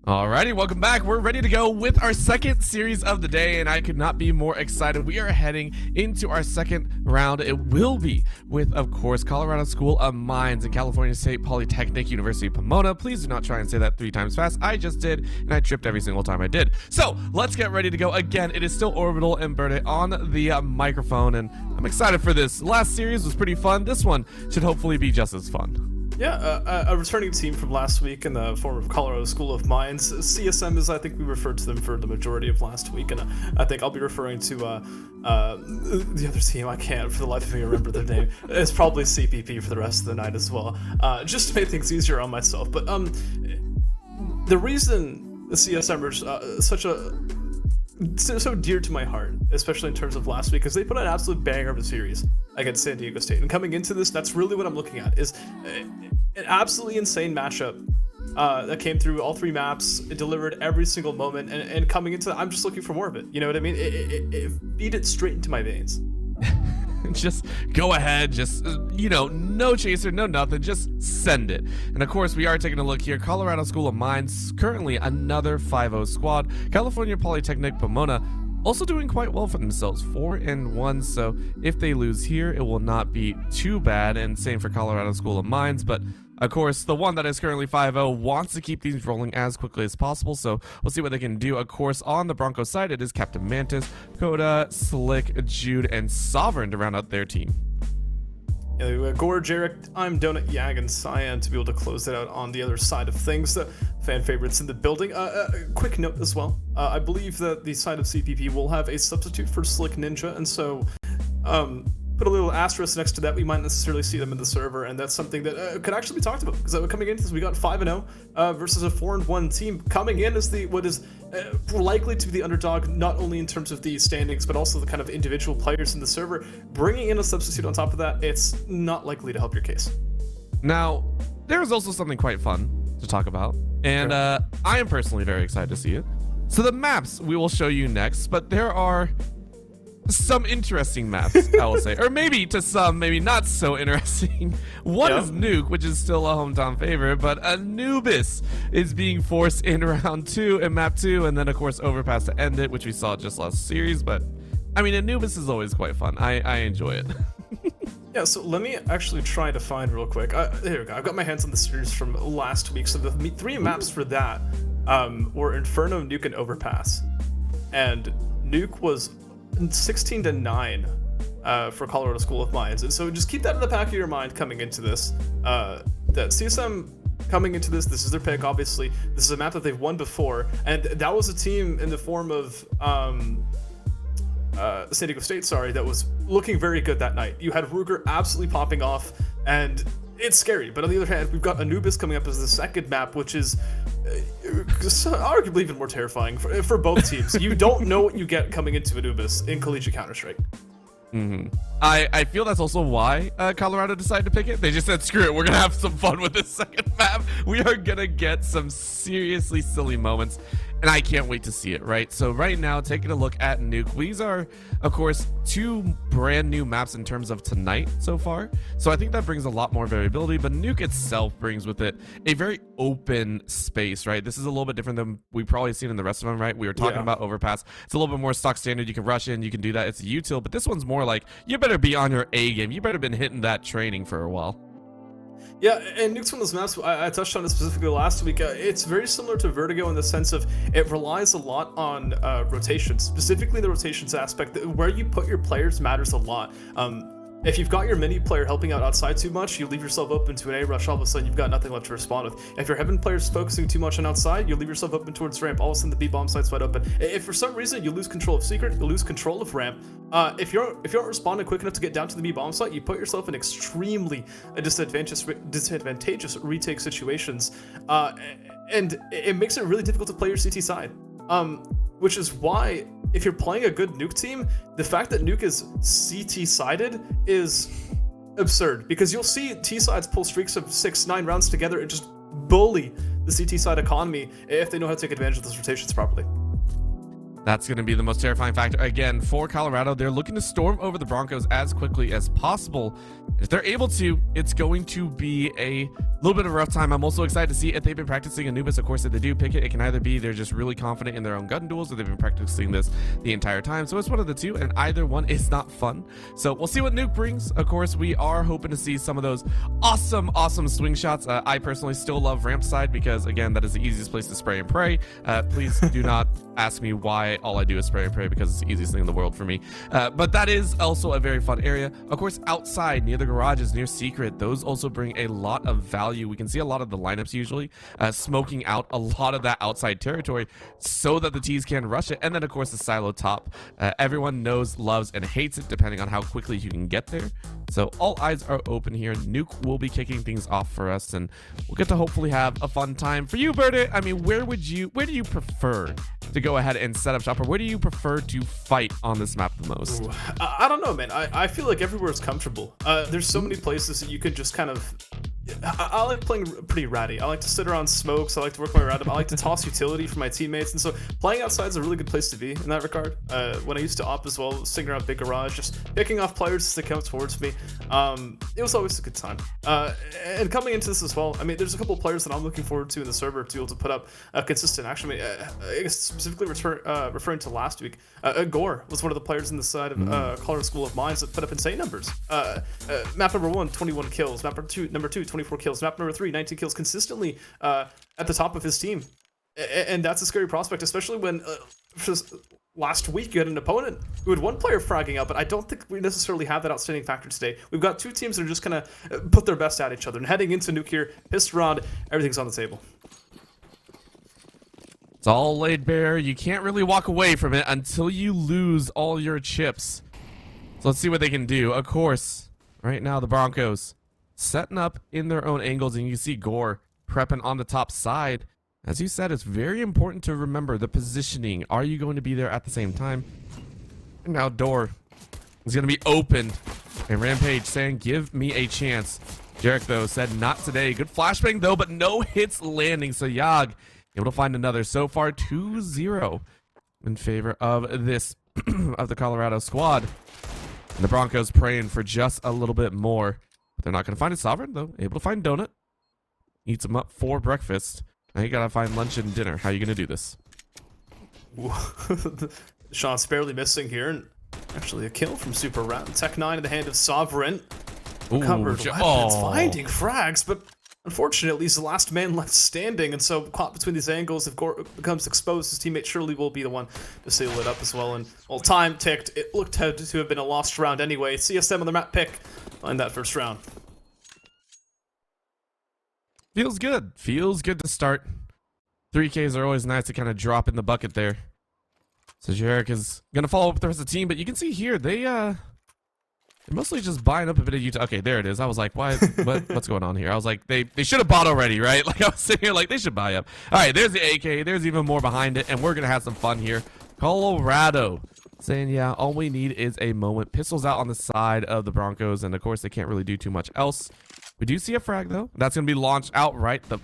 Alrighty, welcome back. We're ready to go with our second series of the day, and I could not be more excited. We are heading into our second round. It will be with, of course, Colorado School of Mines and California State Polytechnic University of Pomona. Please do not try and say that 3 times fast. I just did, and I tripped every single time I did. So let's get ready to go. Again, it is still Orbital and Berde on the microphone, and I'm excited for this. Last series was pretty fun. This one should hopefully be just as fun. Yeah, a returning team from last week in the form of Colorado School of Mines. CSM is, I think we referred to them for the majority of last week, and I think I'll be referring to the other team. I can't for the life of me remember their name. It's probably CPP for the rest of the night as well, just to make things easier on myself. But the reason the CSM are so dear to my heart, especially in terms of last week, because they put an absolute banger of a series against San Diego State. And coming into this, that's really what I'm looking at, is an absolutely insane matchup that came through all 3 maps. It delivered every single moment, and coming into that, I'm just looking for more of it. You know what I mean? It feed it straight into my veins. Just go ahead, just, no chaser, no nothing, just send it. And of course, we are taking a look here. Colorado School of Mines, currently another 5-0 squad. California Polytechnic Pomona also doing quite well for themselves, 4-1. So if they lose here, it will not be too bad. And same for Colorado School of Mines. But of course, the one that is currently 5-0 wants to keep these rolling as quickly as possible, so we'll see what they can do. Of course, on the Broncos side, it is Captain Mantis, Coda, Slick, Jude, and Sovereign to round out their team. Yeah, Gore, Jarek, I'm Donut, Yag, and Cyan to be able to close it out on the other side of things. The fan favorites in the building. Quick note as well. I believe that the side of CPP will have a substitute for Slick Ninja, and so put a little asterisk next to that. We might necessarily see them in the server, and that's something that could actually be talked about, because coming into this, we got 5-0 versus a 4-1 team. Coming in as what is likely to be the underdog, not only in terms of the standings, but also the kind of individual players in the server. Bringing in a substitute on top of that, it's not likely to help your case. Now, there is also something quite fun to talk about, and I am personally very excited to see it. So the maps we will show you next, but there are some interesting maps, I will say, or maybe to some, maybe not so interesting. One is Nuke, which is still a hometown favorite, but Anubis is being forced in round 2 in map 2, and then of course Overpass to end it, which we saw just last series. But I mean, Anubis is always quite fun. I enjoy it. Yeah, so let me actually try to find real quick. Here we go. I've got my hands on the series from last week. So the 3 maps for that were Inferno, Nuke, and Overpass, and Nuke was 16-9 for Colorado School of Mines. And so just keep that in the back of your mind coming into this. That CSM coming into this is their pick, obviously. This is a map that they've won before, and that was a team in the form of San Diego State, that was looking very good that night. You had Ruger absolutely popping off, and it's scary. But on the other hand, we've got Anubis coming up as the second map, which is arguably even more terrifying for both teams. You don't know what you get coming into Anubis in collegiate Counter-Strike. I feel that's also why Colorado decided to pick it. They just said, screw it, we're gonna have some fun with this second map. We are gonna get some seriously silly moments, and I can't wait to see it, right? So right now, taking a look at Nuke, these are, of course, 2 brand new maps in terms of tonight so far. So I think that brings a lot more variability, but Nuke itself brings with it a very open space, right? This is a little bit different than we've probably seen in the rest of them, right? We were talking about Overpass. It's a little bit more stock standard. You can rush in, you can do that. It's a util, but this one's more like, you better be on your A game. You better been hitting that training for a while. Yeah, and Nuke's one of those maps, I touched on it specifically last week. It's very similar to Vertigo in the sense of it relies a lot on rotations, specifically the rotations aspect. Where you put your players matters a lot. If you've got your mini player helping out outside too much, you leave yourself open to an A rush, all of a sudden you've got nothing left to respond with. If your heaven player's focusing too much on outside, you leave yourself open towards ramp, all of a sudden the B bomb site's wide open. If for some reason you lose control of secret, you lose control of ramp, if you're not responding quick enough to get down to the B bomb site, you put yourself in extremely disadvantageous retake situations, and it makes it really difficult to play your CT side. Which is why, if you're playing a good Nuke team, the fact that Nuke is CT-sided is absurd, because you'll see T-sides pull streaks of 6-9 rounds together and just bully the CT side economy if they know how to take advantage of those rotations properly. That's going to be the most terrifying factor. Again, for Colorado, they're looking to storm over the Broncos as quickly as possible. If they're able to, it's going to be a little bit of a rough time. I'm also excited to see if they've been practicing Anubis. Of course, if they do pick it, it can either be they're just really confident in their own gun duels, or they've been practicing this the entire time. So it's one of the two, and either one is not fun. So we'll see what Nuke brings. Of course, we are hoping to see some of those awesome swing shots. I personally still love ramp side because, again, that is the easiest place to spray and pray. Please do not ask me why all I do is spray and pray, because it's the easiest thing in the world for me. But that is also a very fun area. Of course, outside near the garages, near secret, those also bring a lot of value. We can see a lot of the lineups usually smoking out a lot of that outside territory so that the T's can rush it. And then, of course, the silo top. Everyone knows, loves, and hates it depending on how quickly you can get there. So all eyes are open here. Nuke will be kicking things off for us, and we'll get to hopefully have a fun time. For you, Burdett, I mean, where do you prefer to go ahead and set up shop, or where do you prefer to fight on this map the most? Ooh, I don't know, man. I feel like everywhere is comfortable. There's so many places that you could just kind of... I like playing pretty ratty. I like to sit around smokes. I like to work my way around them. I like to toss utility for my teammates, and so playing outside is a really good place to be in that regard. When I used to op as well, sitting around big garage, just picking off players as they come towards me, it was always a good time. And coming into this as well, I mean, there's a couple of players that I'm looking forward to in the server to be able to put up consistent action. I mean, I guess specifically referring to last week, Gore was one of the players in the side of Colorado School of Mines that put up insane numbers. Map number 1, 21 kills. Map number two, 24 kills. Map number 3, 19 kills, consistently at the top of his team. And that's a scary prospect, especially when last week you had an opponent who had one player fragging out, but I don't think we necessarily have that outstanding factor today. We've got two teams that are just gonna put their best at each other, and heading into Nuke here, pissed around, everything's on the table. It's all laid bare. You can't really walk away from it until you lose all your chips. So let's see what they can do. Of course, right now the Broncos setting up in their own angles, and you see Gore prepping on the top side. As you said, it's very important to remember the positioning. Are you going to be there at the same time? And now door is going to be opened, and Rampage saying, give me a chance. Jarek, though, said not today. Good flashbang, though, but no hits landing. So Yag able to find another. So far, 2-0 in favor of this, of the Colorado squad. And the Broncos praying for just a little bit more. But they're not going to find a Sovereign, though. Able to find Donut. Eats him up for breakfast. Now you got to find lunch and dinner. How are you going to do this? Sean's barely missing here. And actually a kill from Super Round. Tech 9 in the hand of Sovereign. Covered weapons, finding frags, but unfortunately he's the last man left standing, and so caught between these angles, if Gore becomes exposed, his teammate surely will be the one to seal it up as well. And well, time ticked. It looked to have been a lost round anyway. CSM on the map pick in that first round. Feels good. Feels good to start. 3Ks are always nice to kind of drop in the bucket there. So Jarek is going to follow up with the rest of the team, but you can see here, they're mostly just buying up a bit of utility. Okay, there it is. I was like, why? What's going on here? I was like, they should have bought already, right? Like, I was sitting here like, they should buy up. All right, there's the AK. There's even more behind it, and we're going to have some fun here. Colorado saying, yeah, all we need is a moment. Pistols out on the side of the Broncos, and of course, they can't really do too much else. We do see a frag, though. That's going to be launched outright. The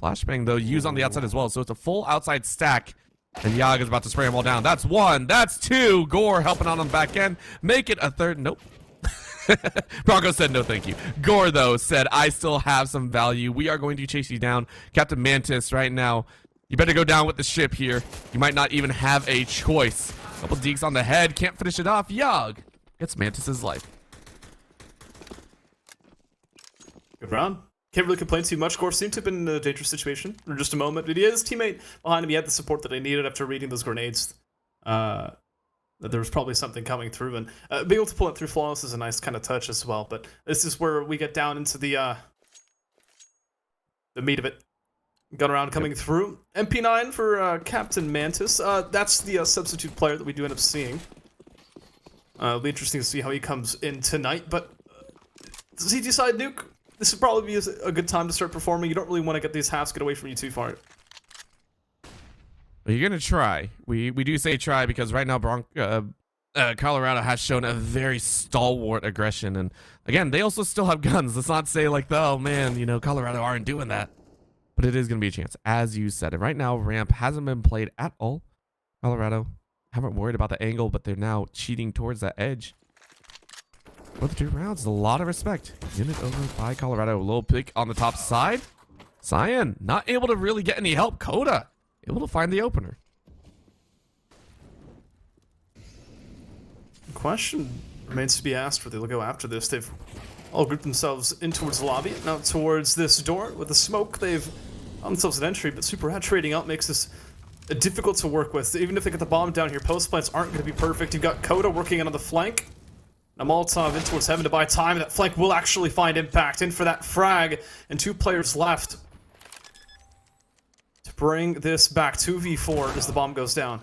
flashbang, though, used on the outside as well. So it's a full outside stack. And Yag is about to spray them all down. That's one. That's two. Gore helping out on the back end. Make it a third. Nope. Broncos said no thank you. Gore, though, said, I still have some value. We are going to chase you down. Captain Mantis right now. You better go down with the ship here. You might not even have a choice. Couple deeks on the head. Can't finish it off. Yag gets Mantis's life. Good round. Can't really complain too much. Gore seemed to have been in a dangerous situation for just a moment, but he had his teammate behind him. He had the support that he needed after reading those grenades. That there was probably something coming through, and being able to pull it through flawless is a nice kind of touch as well. But this is where we get down into the meat of it. Gun around coming through. MP9 for Captain Mantis. That's the substitute player that we do end up seeing. It'll be interesting to see how he comes in tonight. But CG side Nuke, this would probably be a good time to start performing. You don't really want to get these halves get away from you too far. Well, you're going to try. We do say try because right now Colorado has shown a very stalwart aggression. And again, they also still have guns. Let's not say like, oh man, you know, Colorado aren't doing that. But it is going to be a chance, as you said. And right now, ramp hasn't been played at all. Colorado haven't worried about the angle, but they're now cheating towards that edge. For the 2 rounds, a lot of respect. Unit over by Colorado. A little pick on the top side. Cyan not able to really get any help. Coda able to find the opener. The question remains to be asked where they'll go after this. They've all grouped themselves in towards the lobby, now towards this door. With the smoke, they've found themselves an entry, but Super Rat trading out makes this difficult to work with. Even if they get the bomb down here, post plants aren't going to be perfect. You've got Coda working in on the flank. Now Molotov in towards Heaven to buy time. That flank will actually find impact. In for that frag, and 2 players left to bring this back. 2v4 as the bomb goes down.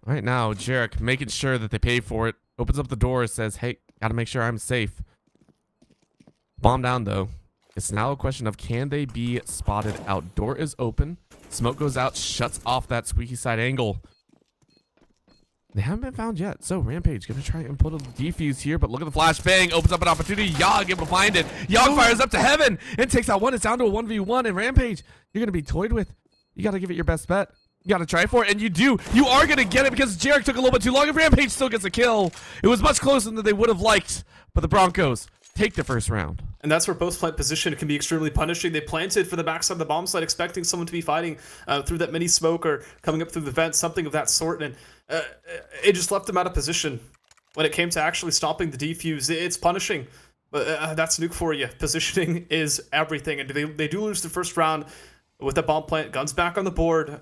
Right now, Jarek making sure that they pay for it. Opens up the door, says, hey, gotta make sure I'm safe. Bomb down, though. It's now a question of can they be spotted out. Door is open. Smoke goes out, shuts off that squeaky side angle. They haven't been found yet. So Rampage gonna try and put a defuse here, but look at the flashbang. Opens up an opportunity. Yogg able to find it. Yogg fires up to Heaven and takes out one. It's down to a 1v1. And Rampage, you're gonna be toyed with. You gotta give it your best bet. You gotta try for it, and you do. You are gonna get it because Jarek took a little bit too long, and Rampage still gets a kill. It was much closer than they would have liked, but the Broncos take the first round. And that's where post-plant position can be extremely punishing. They planted for the backside of the bomb site, expecting someone to be fighting through that mini smoke or coming up through the vent, something of that sort, and it just left them out of position. When it came to actually stopping the defuse, it's punishing. But that's Nuke for you. Positioning is everything, and they do lose the first round with that bomb plant. Guns back on the board.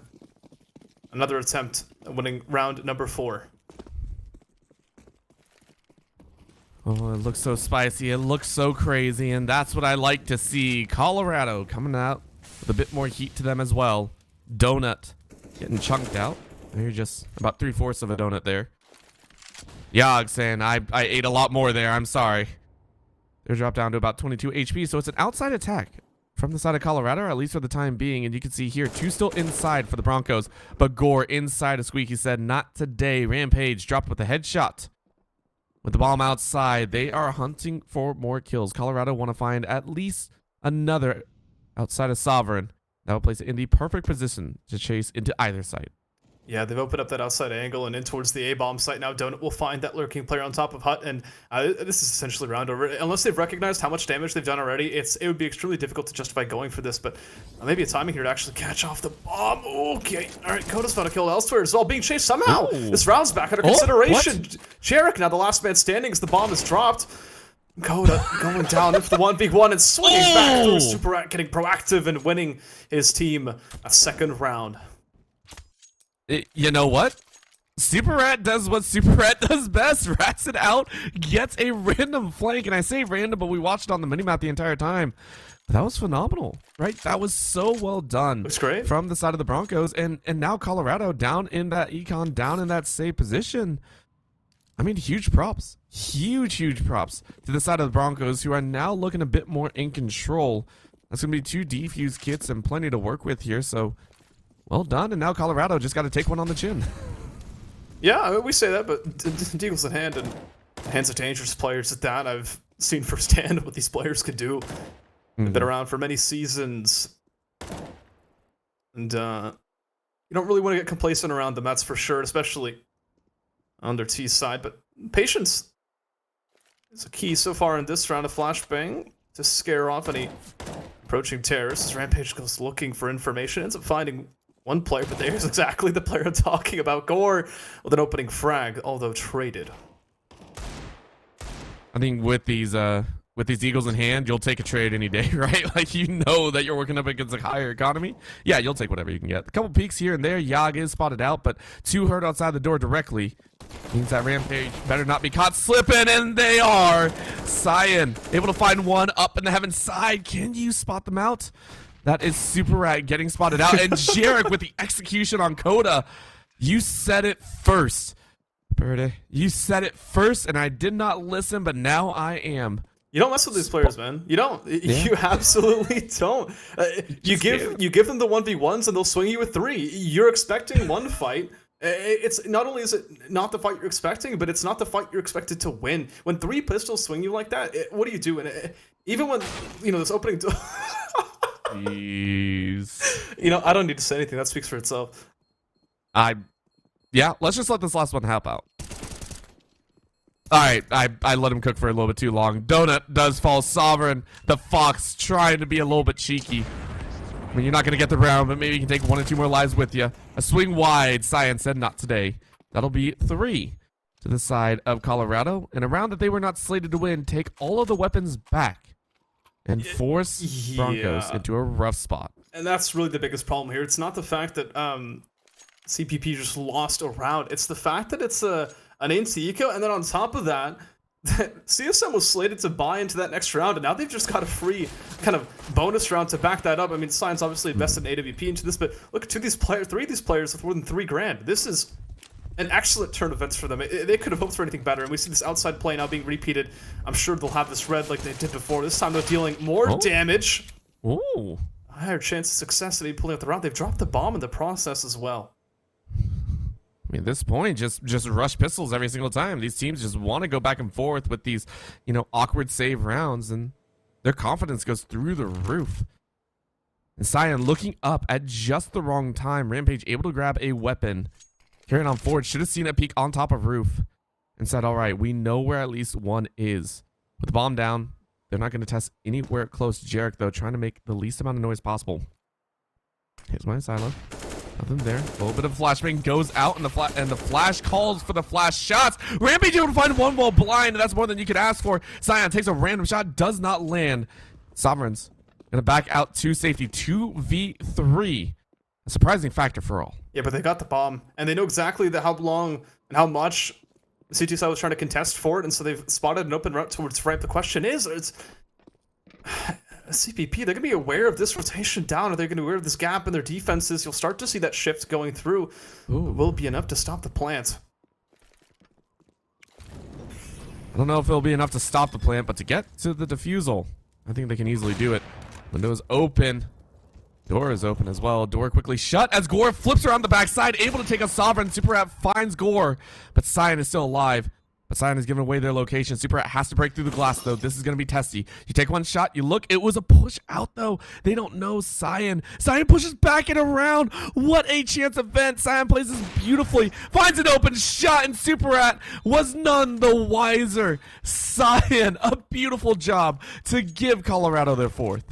Another attempt at winning round number 4. Oh, it looks so spicy. It looks so crazy, and that's what I like to see. Colorado coming out with a bit more heat to them as well. Donut getting chunked out. You're just about 3/4 of a donut there. Yogg saying, I ate a lot more there. I'm sorry. They're dropped down to about 22 HP, so it's an outside attack from the side of Colorado, or at least for the time being. And you can see here, 2 still inside for the Broncos, but Gore inside of Squeaky said, not today. Rampage dropped with a headshot. With the bomb outside, they are hunting for more kills. Colorado want to find at least another outside of Sovereign. That will place it in the perfect position to chase into either side. Yeah, they've opened up that outside angle and in towards the A-bomb site. Now Donut will find that lurking player on top of Hut, and this is essentially round over. Unless they've recognized how much damage they've done already, it would be extremely difficult to justify going for this, but maybe a timing here to actually catch off the bomb. Okay, all right, Coda's found a kill elsewhere as well, being chased somehow. Ooh. This round's back under consideration. What? Jarek now the last man standing as the bomb is dropped. Coda going down for the 1v1 and swinging back through. Super Rat getting proactive and winning his team a second round. You know what? Super Rat does what Super Rat does best. Rats it out, gets a random flank. And I say random, but we watched it on the minimap the entire time. But that was phenomenal, right? That was so well done. Looks great. From the side of the Broncos. And now Colorado down in that econ, down in that safe position. I mean, huge props. Huge props to the side of the Broncos, who are now looking a bit more in control. That's going to be 2 defuse kits and plenty to work with here. So, well done. And now Colorado just got to take one on the chin. Yeah, we say that, but Deagle's in hand, and hands of dangerous players at that. I've seen firsthand what these players could do. They've been around for many seasons. And you don't really want to get complacent around them, that's for sure, especially on their T side. But patience is a key so far in this round of flashbang to scare off any approaching terrorists. As Rampage goes looking for information, ends up finding one player, but there's exactly the player I'm talking about. Gore with an opening frag, although traded. I think with these Eagles in hand, you'll take a trade any day, right? Like, you know that you're working up against a higher economy. Yeah, you'll take whatever you can get. A couple peeks here and there. Yogg is spotted out, but 2 hurt outside the door directly. Means that Rampage better not be caught slipping, and they are. Cyan able to find one up in the Heaven side. Can you spot them out? That is Super Rat getting spotted out. And Jarek with the execution on Coda. You said it first, Birdie. You said it first, and I did not listen, but now I am. You don't mess with these players, man. You don't. Yeah. You absolutely don't. You give them the 1v1s, and they'll swing you with 3. You're expecting one fight. It's not only is it not the fight you're expecting, but it's not the fight you're expected to win. When 3 pistols swing you like that, what do you do? And even when this opening. Jeez. I don't need to say anything. That speaks for itself. Yeah, let's just let this last one help out. All right, I let him cook for a little bit too long. Donut does fall Sovereign. The Fox trying to be a little bit cheeky. I mean, you're not going to get the round, but maybe you can take 1 or 2 more lives with you. A swing wide, Cyan said not today. That'll be 3 to the side of Colorado. In a round that they were not slated to win, take all of the weapons back and force Broncos into a rough spot. And that's really the biggest problem here. It's not the fact that CPP just lost a round. It's the fact that it's an anti-eco, and then on top of that, CSM was slated to buy into that next round, and now they've just got a free kind of bonus round to back that up. I mean, Science obviously invested in AWP into this, but look, 3 of these players with more than $3 grand. This is an excellent turn of events for them. They could have hoped for anything better, and we see this outside play now being repeated. I'm sure they'll have this red like they did before. This time they're dealing more damage. Ooh. A higher chance of success of pulling out the round. They've dropped the bomb in the process as well. I mean, at this point, just rush pistols every single time. These teams just want to go back and forth with these, awkward save rounds, and their confidence goes through the roof. And Cyan looking up at just the wrong time. Rampage able to grab a weapon. Carrying on forward, should have seen a peek on top of roof and said, all right, we know where at least one is. With the bomb down, they're not going to test anywhere close to Jarek, though, trying to make the least amount of noise possible. Here's my silo. Nothing there. A little bit of flashbang goes out, and the flash calls for the flash shots. Rampage able to find one wall blind, and that's more than you could ask for. Cyan takes a random shot, does not land. Sovereign's gonna back out to safety. 2v3. A surprising factor for all. Yeah, but they got the bomb, and they know exactly how long and how much CTSI was trying to contest for it, and so they've spotted an open route towards ramp. The question is, CPP, they're going to be aware of this rotation down. Are they going to be aware of this gap in their defenses? You'll start to see that shift going through. Ooh. It will be enough to stop the plant. I don't know if it'll be enough to stop the plant, but to get to the defusal, I think they can easily do it. Window is open. Door is open as well. Door quickly shut as Gore flips around the backside, able to take a Sovereign. Super Rat finds Gore, but Cyan is still alive. But Cyan has given away their location. Super Rat has to break through the glass, though. This is going to be testy. You take one shot, you look. It was a push out, though. They don't know Cyan. Cyan pushes back and around. What a chance event. Cyan plays this beautifully. Finds an open shot, and Super Rat was none the wiser. Cyan, a beautiful job to give Colorado their 4th.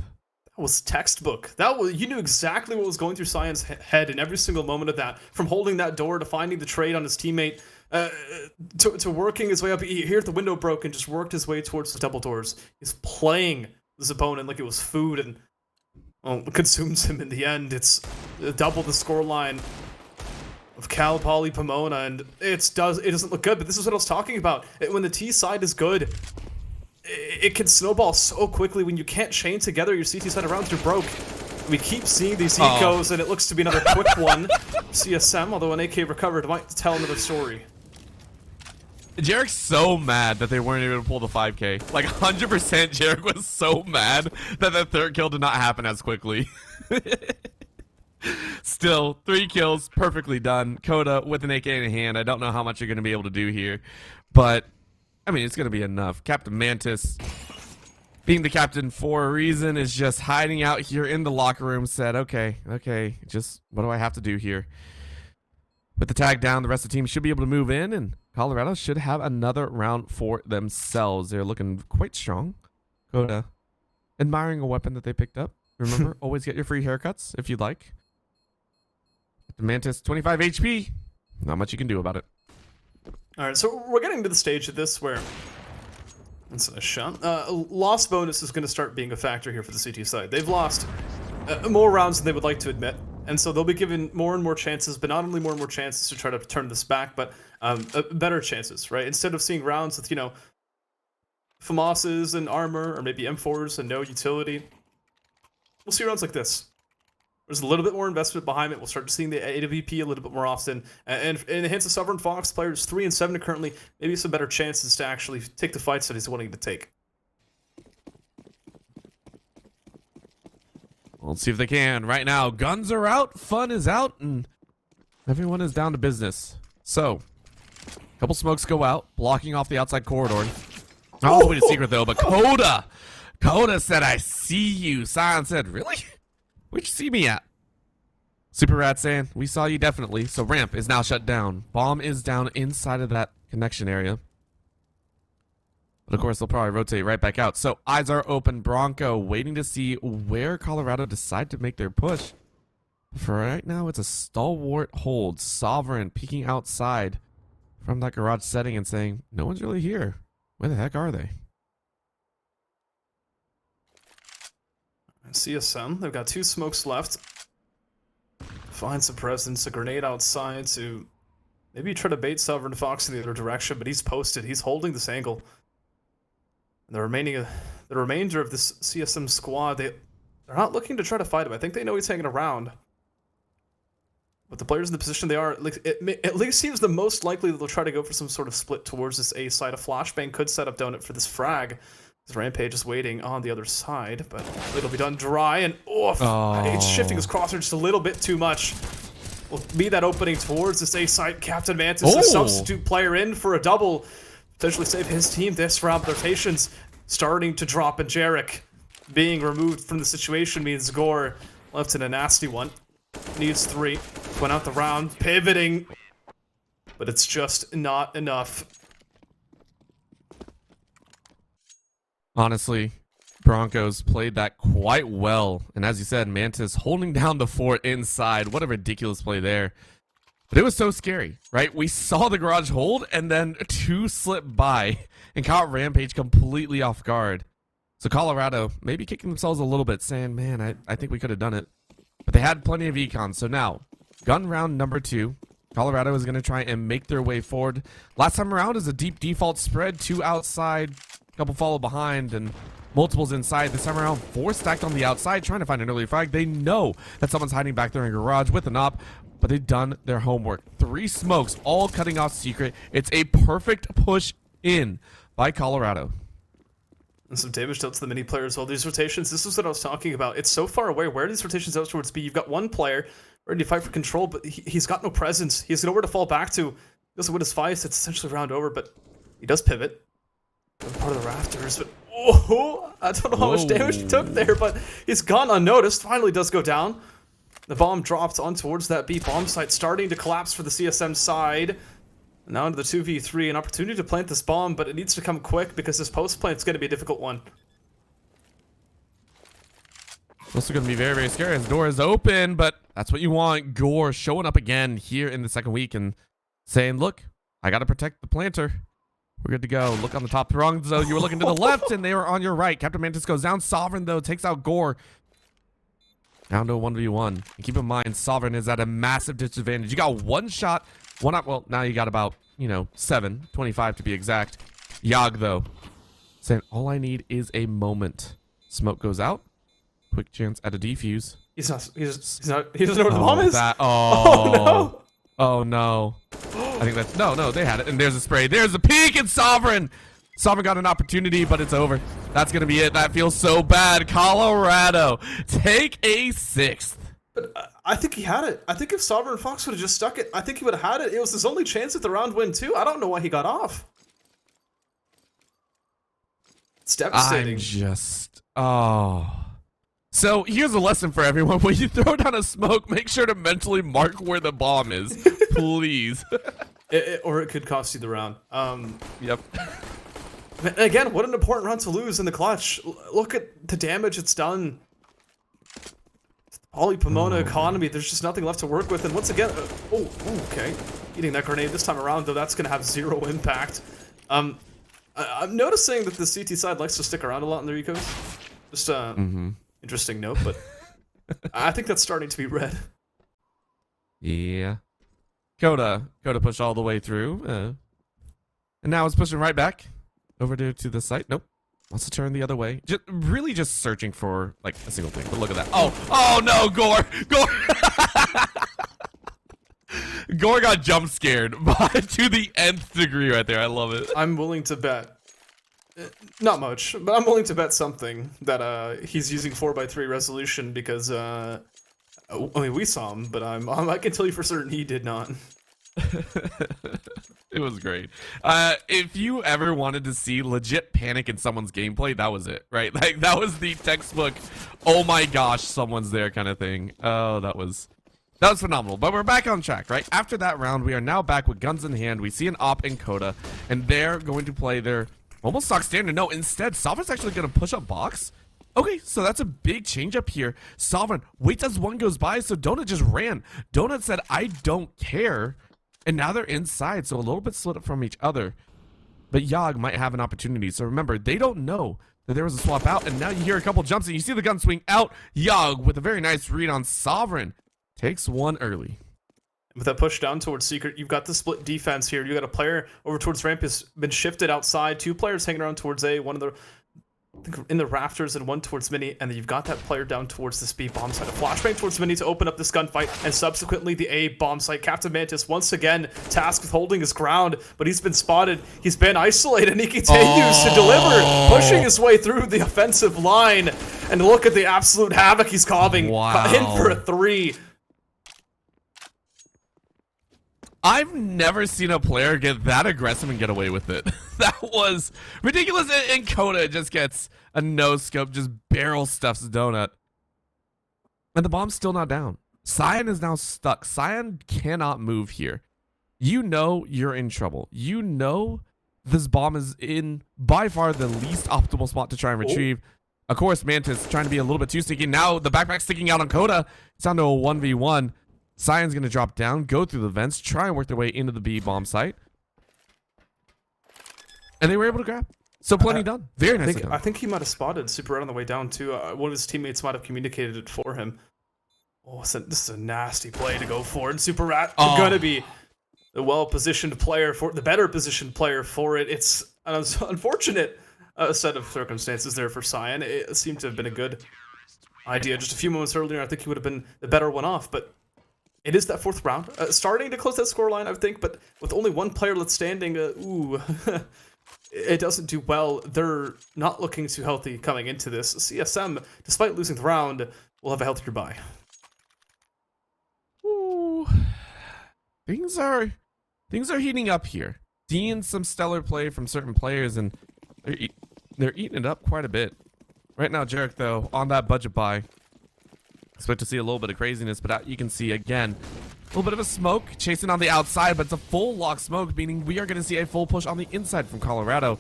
That was textbook. You knew exactly what was going through Cyan's head in every single moment of that. From holding that door to finding the trade on his teammate, to working his way up. He heard the window broke and just worked his way towards the double doors. He's playing this opponent like it was food, and consumes him in the end. It's double the scoreline of Cal Poly Pomona, and it doesn't look good. But this is what I was talking about. When the T side is good, it can snowball so quickly. When you can't chain together your CT side around, you're broke. We keep seeing these ecos, and it looks to be another quick one. CSM, although an AK recovered, might tell another story. Jarek's so mad that they weren't able to pull the 5K. Like 100% Jarek was so mad that the 3rd kill did not happen as quickly. Still, 3 kills, perfectly done. Coda with an AK in hand. I don't know how much you're going to be able to do here, but I mean, it's going to be enough. Captain Mantis, being the captain for a reason, is just hiding out here in the locker room, said, okay, just what do I have to do here? With the tag down, the rest of the team should be able to move in, and Colorado should have another round for themselves. They're looking quite strong. Coda, admiring a weapon that they picked up. Remember, always get your free haircuts if you'd like. The Mantis, 25 HP. Not much you can do about it. All right, so we're getting to the stage of this where it's a shot. Loss bonus is going to start being a factor here for the CT side. They've lost more rounds than they would like to admit, and so they'll be given more and more chances, but not only more and more chances to try to turn this back, but better chances, right? Instead of seeing rounds with, FAMASs and armor, or maybe M4s and no utility, we'll see rounds like this. There's a little bit more investment behind it. We'll start seeing the AWP a little bit more often. And in the hands of Sovereign Fox, players 3 and 7 currently, maybe some better chances to actually take the fights that he's wanting to take. Let's see if they can. Right now, guns are out, fun is out, and everyone is down to business. So, a couple smokes go out, blocking off the outside corridor. Not all the way to secret, though, but Coda said, I see you. Cyan said, really? Where'd you see me at? Super Rat saying, we saw you definitely. So ramp is now shut down. Bomb is down inside of that connection area. But of course, they'll probably rotate right back out. So eyes are open. Bronco waiting to see where Colorado decide to make their push. For right now, it's a stalwart hold. Sovereign peeking outside from that garage setting and saying, no one's really here. Where the heck are they? CSM, they've got 2 smokes left. Find some presence, a grenade outside to maybe try to bait Sovereign Fox in the other direction, but he's posted. He's holding this angle. And the remainder of this CSM squad, they're not looking to try to fight him. I think they know he's hanging around. But the players in the position they are, it at least seems the most likely that they'll try to go for some sort of split towards this A side. A flashbang could set up Donut for this frag. Rampage is waiting on the other side, but it'll be done dry, and it's shifting his crosshair just a little bit too much. Will be that opening towards this A side. Captain Mantis, a substitute player in for a double, potentially save his team this round. Rotations starting to drop, and Jarek being removed from the situation means Gore left in a nasty one. Needs 3. Went out the round, pivoting, but it's just not enough. Honestly, Broncos played that quite well. And as you said, Mantis holding down the fort inside. What a ridiculous play there. But it was so scary, right? We saw the garage hold and then 2 slip by and caught Rampage completely off guard. So Colorado maybe kicking themselves a little bit, saying, man, I think we could have done it. But they had plenty of econs. So now, gun round number 2. Colorado is going to try and make their way forward. Last time around is a deep default spread. 2 outside. Couple follow behind and multiples inside. This time around, 4 stacked on the outside, trying to find an early frag. They know that someone's hiding back there in a garage with an op, but they've done their homework. 3 smokes, all cutting off secret. It's a perfect push in by Colorado. And some damage dealt to the mini players. Well, these rotations, this is what I was talking about. It's so far away. Where are these rotations out towards B? You've got one player ready to fight for control, but he's got no presence. He has nowhere to fall back to. He doesn't win his fights. It's essentially round over, but he does pivot. Part of the rafters, but I don't know how much damage he took there, but he's gone unnoticed. Finally does go down. The bomb dropped on towards that B bomb site, starting to collapse for the CSM side. Now into the 2v3, an opportunity to plant this bomb, but it needs to come quick because this post plant is going to be a difficult one. Also going to be very, very scary as the door is open, but that's what you want. Gore showing up again here in the second week and saying, look, I got to protect the planter. We're good to go. Look on the top rung, though. You were looking to the left, and they were on your right. Captain Mantis goes down. Sovereign, though, takes out Gore. Down to a 1v1. And keep in mind, Sovereign is at a massive disadvantage. You got 1 shot, 1 up. Well, now you got about, 7, 25 to be exact. Yag, though, saying, all I need is a moment. Smoke goes out. Quick chance at a defuse. He doesn't know where the bomb is. Oh, no. Oh, no. I think that's... No, they had it. And there's a spray. There's a peek, and Sovereign. Sovereign got an opportunity, but it's over. That's going to be it. That feels so bad. Colorado, take a 6th. But I think he had it. I think if Sovereign Fox would have just stuck it, I think he would have had it. It was his only chance at the round win, too. I don't know why he got off. It's devastating. So here's a lesson for everyone. When you throw down a smoke, make sure to mentally mark where the bomb is. Please. Or it could cost you the round. Yep. Again, what an important round to lose in the clutch. Look at the damage it's done. Poly Pomona economy, there's just nothing left to work with. And once again, okay. Eating that grenade this time around, though, that's going to have 0 impact. I'm noticing that the CT side likes to stick around a lot in their ecos. Just interesting note, but I think that's starting to be read. Yeah. Coda pushed all the way through. And now it's pushing right back over to the site. Nope. Wants to turn the other way. Really just searching for, like, a single thing. But look at that. Oh no, Gore! Gore got jump scared to the nth degree right there. I love it. I'm willing to bet. Not much, but I'm willing to bet something that he's using 4x3 resolution because I mean, we saw him, but I can tell you for certain he did not. It was great. If you ever wanted to see legit panic in someone's gameplay, that was it, right? Like, that was the textbook, oh my gosh, someone's there kind of thing. Oh, that was phenomenal. But we're back on track, right? After that round, we are now back with guns in hand. We see an op in Coda, and they're going to play their Almost stock standard. No, instead, Sovereign's actually going to push up box. Okay, so that's a big change up here. Sovereign waits as one goes by, so Donut just ran. Donut said, I don't care. And now they're inside, so a little bit split up from each other. But Yogg might have an opportunity. So remember, they don't know that there was a swap out, and now you hear a couple jumps, and you see the gun swing out. Yogg with a very nice read on Sovereign. Takes one early. With that push down towards Secret, you've got the split defense here. You got a player over towards ramp has been shifted outside. 2 players hanging around towards A. One of the, I think, in the rafters and one towards Mini. And then you've got that player down towards this B bomb site. A flashbang towards Mini to open up this gunfight. And subsequently the A bomb site. Captain Mantis once again tasked with holding his ground. But he's been spotted. He's been isolated. And he continues to deliver. Pushing his way through the offensive line. And look at the absolute havoc he's causing. Wow. In for a 3. I've never seen a player get that aggressive and get away with it. That was ridiculous. And Coda just gets a no-scope, just barrel stuffs Donut. And the bomb's still not down. Cyan is now stuck. Cyan cannot move here. You know you're in trouble. You know this bomb is in by far the least optimal spot to try and retrieve. Of course, Mantis trying to be a little bit too sneaky. Now the backpack sticking out on Coda. It's down to a 1v1. Cyan's going to drop down, go through the vents, try and work their way into the B bomb site. And they were able to grab. So plenty done. Very nicely done. I think he might have spotted Super Red on the way down too. One of his teammates might have communicated it for him. Oh, this is a nasty play to go for. And Super Rat is going to be the well-positioned player for the better positioned player for it. It's an unfortunate set of circumstances there for Cyan. It seemed to have been a good idea just a few moments earlier. I think he would have been the better one off, but it is that 4th round. Starting to close that scoreline, I think, but with only one player left standing, it doesn't do well. They're not looking too healthy coming into this. CSM, despite losing the round, will have a healthier bye. Ooh. Things are heating up here. Seeing some stellar play from certain players, and they're eating it up quite a bit. Right now, Jarek, though, on that budget buy, expect to see a little bit of craziness, but you can see again a little bit of a smoke chasing on the outside, but it's a full lock smoke, meaning we are going to see a full push on the inside from Colorado.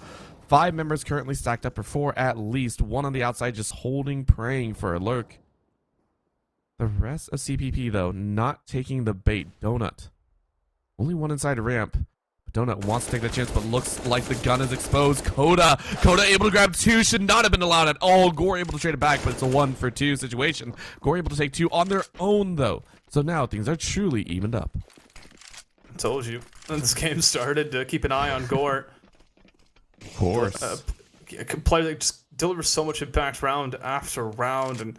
5 members currently stacked up, or 4 at least. 1 on the outside just holding, praying for a lurk. The rest of CPP, though, not taking the bait. Donut only 1 inside a ramp. Donut wants to take the chance, but looks like the gun is exposed. Coda able to grab 2, should not have been allowed at all. Gore able to trade it back, but it's a 1-for-2 situation. Gore able to take 2 on their own, though. So now things are truly evened up. I told you when this game started to keep an eye on Gore. Of course. A player that just delivers so much impact round after round and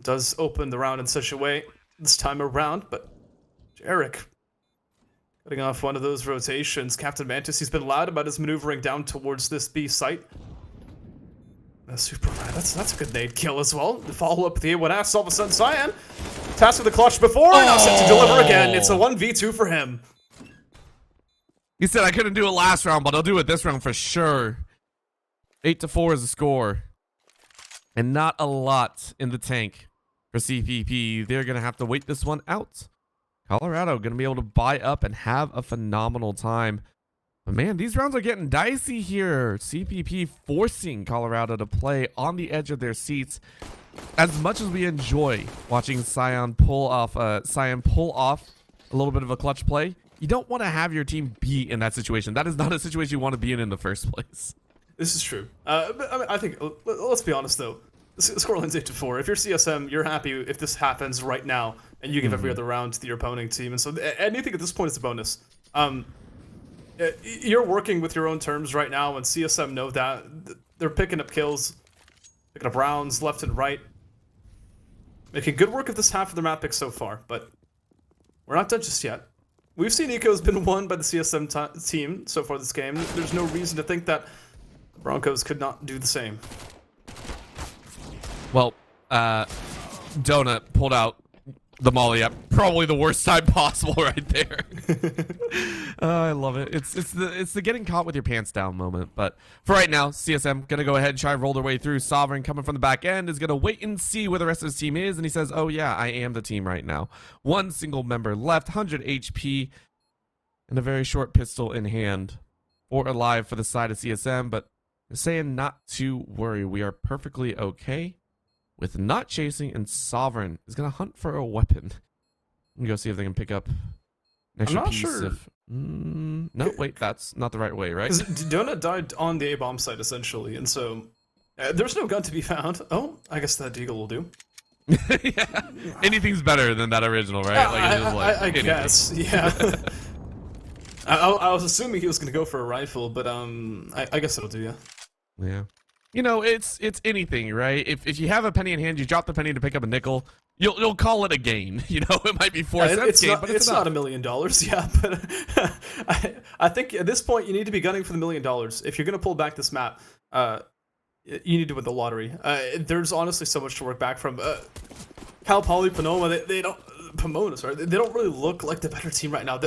does open the round in such a way this time around, but Jarek cutting off one of those rotations. Captain Mantis, he's been loud about his maneuvering down towards this B site. Super Red, that's a good nade kill as well. The follow-up with the A1S, all of a sudden Cyan, tasked with the clutch before, now set to deliver again. It's a 1v2 for him. He said, I couldn't do it last round, but I'll do it this round for sure. 8-4 is the score. And not a lot in the tank for CPP. They're going to have to wait this one out. Colorado going to be able to buy up and have a phenomenal time. But man, these rounds are getting dicey here. CPP forcing Colorado to play on the edge of their seats. As much as we enjoy watching Cyan pull off a little bit of a clutch play, you don't want to have your team be in that situation. That is not a situation you want to be in the first place. This is true. But I think, let's be honest though. The scoreline's 8-4. If you're CSM, you're happy if this happens right now, and you give every other round to your opposing team. And so anything at this point is a bonus. You're working with your own terms right now, and CSM know that. They're picking up kills, picking up rounds left and right. Making good work of this half of their map pick so far, but we're not done just yet. We've seen Eco's been won by the CSM team so far this game. There's no reason to think that the Broncos could not do the same. Well, Donut pulled out the molly up. Probably the worst time possible right there. I love it. It's the getting caught with your pants down moment. But for right now, CSM going to go ahead and try and roll their way through. Sovereign coming from the back end is going to wait and see where the rest of his team is. And he says, oh yeah, I am the team right now. 1 single member left, 100 HP, and a very short pistol in hand. 4 alive for the side of CSM, but they're saying not to worry. We are perfectly okay with not chasing, and Sovereign is going to hunt for a weapon. Let me go see if they can pick up an extra I'm not piece sure. of... no, wait, that's not the right way, right? Because Donut died on the A-bomb site, essentially, and so there's no gun to be found. Oh, I guess that Deagle will do. Yeah. Anything's better than that original, right? I anything. guess, yeah. I was assuming he was going to go for a rifle, but I guess it'll do, yeah. Yeah. You know, it's anything, right? If you have a penny in hand, you drop the penny to pick up a nickel, you'll call it a gain. You know, it might be 4 cents gain, but it's enough. not $1 million, yeah. But I think at this point you need to be gunning for the $1 million. If you're going to pull back this map, you need to win the lottery. There's honestly so much to work back from. Cal Poly, Pomona, they don't they don't really look like the better team right now.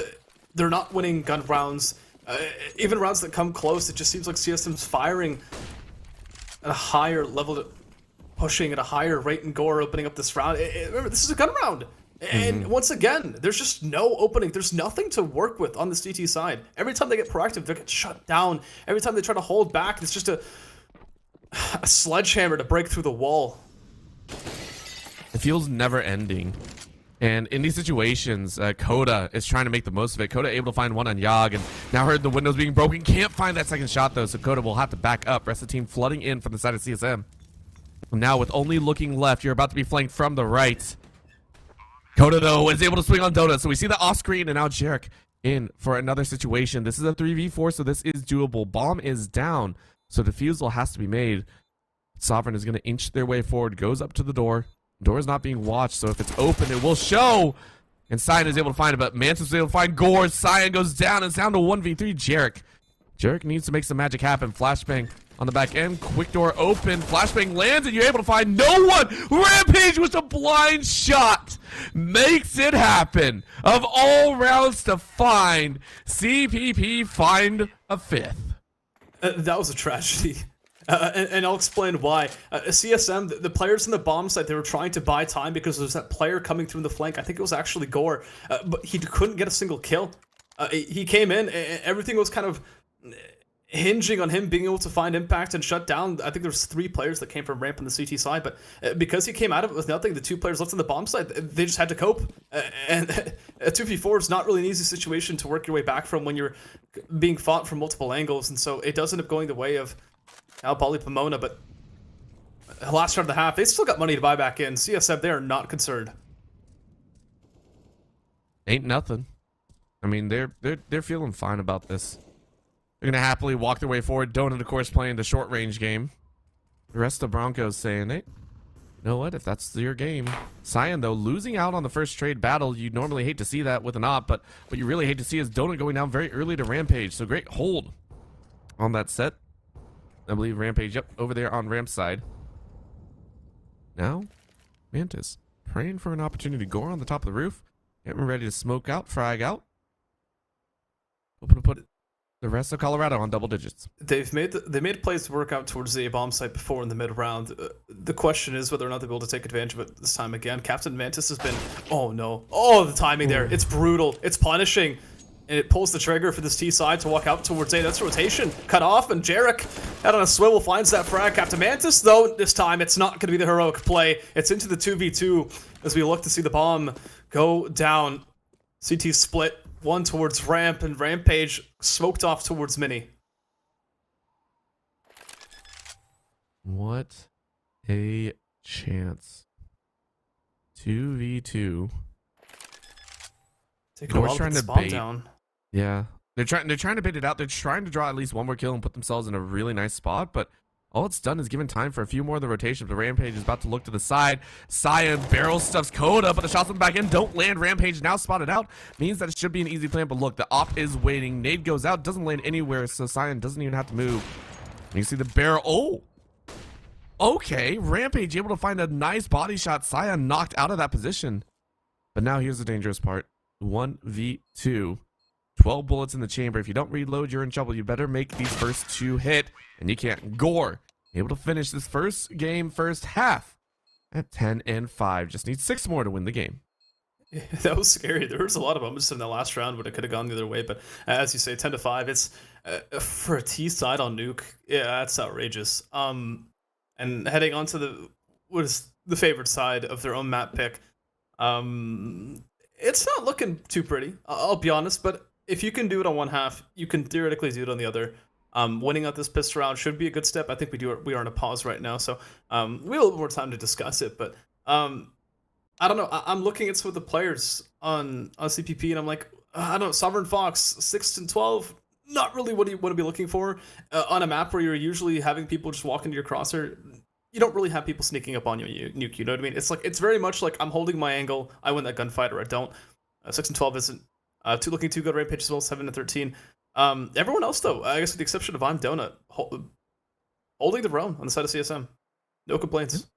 They're not winning gun rounds. Even rounds that come close, it just seems like CSM's firing at a higher level, pushing at a higher rate and gore, opening up this round. Remember, this is a gun round. And once again, there's just no opening. There's nothing to work with on the CT side. Every time they get proactive, they get shut down. Every time they try to hold back, it's just a sledgehammer to break through the wall. It feels never ending. And in these situations, Coda is trying to make the most of it. Coda able to find one on Yogg, and now heard the windows being broken. Can't find that second shot, though, so Coda will have to back up. Rest of the team flooding in from the side of CSM. Now, with only looking left, you're about to be flanked from the right. Coda, though, is able to swing on Donut, so we see that off-screen, and now Jarek in for another situation. This is a 3v4, so this is doable. Bomb is down, so defusal has to be made. Sovereign is going to inch their way forward, goes up to the door. Door is not being watched, so if it's open, it will show. And Cyan is able to find it, but Mantis is able to find Gore. Cyan goes down, and it's down to 1v3 Jarek. Jarek needs to make some magic happen. Flashbang on the back end. Quick door open. Flashbang lands, and you're able to find no one. Rampage with a blind shot makes it happen. Of all rounds to find, CPP find a 5th. That was a tragedy. And I'll explain why. CSM, the players in the bomb site, they were trying to buy time because there's that player coming through the flank. I think it was actually Gore, but he couldn't get a single kill. He came in, and everything was kind of hinging on him being able to find impact and shut down. I think there's 3 players that came from ramp on the CT side, but because he came out of it with nothing, the 2 players left on the bomb side, they just had to cope. And a 2v4 is not really an easy situation to work your way back from when you're being fought from multiple angles, and so it does end up going the way of Cal Poly Pomona, but last round of the half, they still got money to buy back in. CSM, they are not concerned. Ain't nothing. I mean, they're feeling fine about this. They're gonna happily walk their way forward. Donut, of course, playing the short range game. The rest of the Broncos saying, "Hey, you know what? If that's your game." Cyan, though, losing out on the first trade battle. You normally hate to see that with an op, but what you really hate to see is Donut going down very early to Rampage. So great hold on that set. I believe Rampage, yep, over there on ramp side. Now, Mantis praying for an opportunity. Gore on the top of the roof, getting ready to smoke out, frag out. Hoping to put the rest of Colorado on double digits. They made plays to work out towards the bomb site before in the mid round. The question is whether or not they'll be able to take advantage of it this time again. Captain Mantis has been, oh no, oh the timing there, it's brutal, it's punishing. And it pulls the trigger for this T side to walk out towards A. That's a rotation. Cut off, and Jarek, out on a swivel, finds that frag. Captain Mantis, though, this time it's not going to be the heroic play. It's into the 2v2 as we look to see the bomb go down. CT split, one towards ramp, and Rampage smoked off towards Mini. What a chance. 2v2. Taking a while to get this bomb down. Yeah, they're trying to bait it out. They're trying to draw at least one more kill and put themselves in a really nice spot, but all it's done is given time for a few more of the rotations. The Rampage is about to look to the side. Cyan barrel stuffs Coda, but the shots on the back end don't land. Rampage now spotted out. Means that it should be an easy plan, but look, the op is waiting. Nade goes out, doesn't land anywhere, so Cyan doesn't even have to move. And you see the barrel. Oh! Okay, Rampage able to find a nice body shot. Cyan knocked out of that position. But now here's the dangerous part. 1v2. 12 bullets in the chamber. If you don't reload, you're in trouble. You better make these first 2 hit, and you can't. Gore able to finish this first game, first half at 10-5. Just needs 6 more to win the game. That was scary. There was a lot of moments in the last round when it could have gone the other way, but as you say, 10-5. It's for a T side on Nuke. Yeah, that's outrageous. And heading on to what is the favorite side of their own map pick. It's not looking too pretty. I'll be honest, but if you can do it on one half, you can theoretically do it on the other. Winning out this pistol round should be a good step. I think we are in a pause right now, so we have a little more time to discuss it. But I don't know. I'm looking at some of the players on CPP, and I'm like, I don't know. Sovereign Fox, 6-12, not really what you want to be looking for on a map where you're usually having people just walk into your crosshair. You don't really have people sneaking up on you, Nuke. You know what I mean? It's very much like I'm holding my angle. I win that gunfight, or I don't. 6-12 isn't looking too good. Rampage as well, 7-13. Everyone else though, I guess with the exception of I'm Donut, holding their own on the side of CSM. No complaints.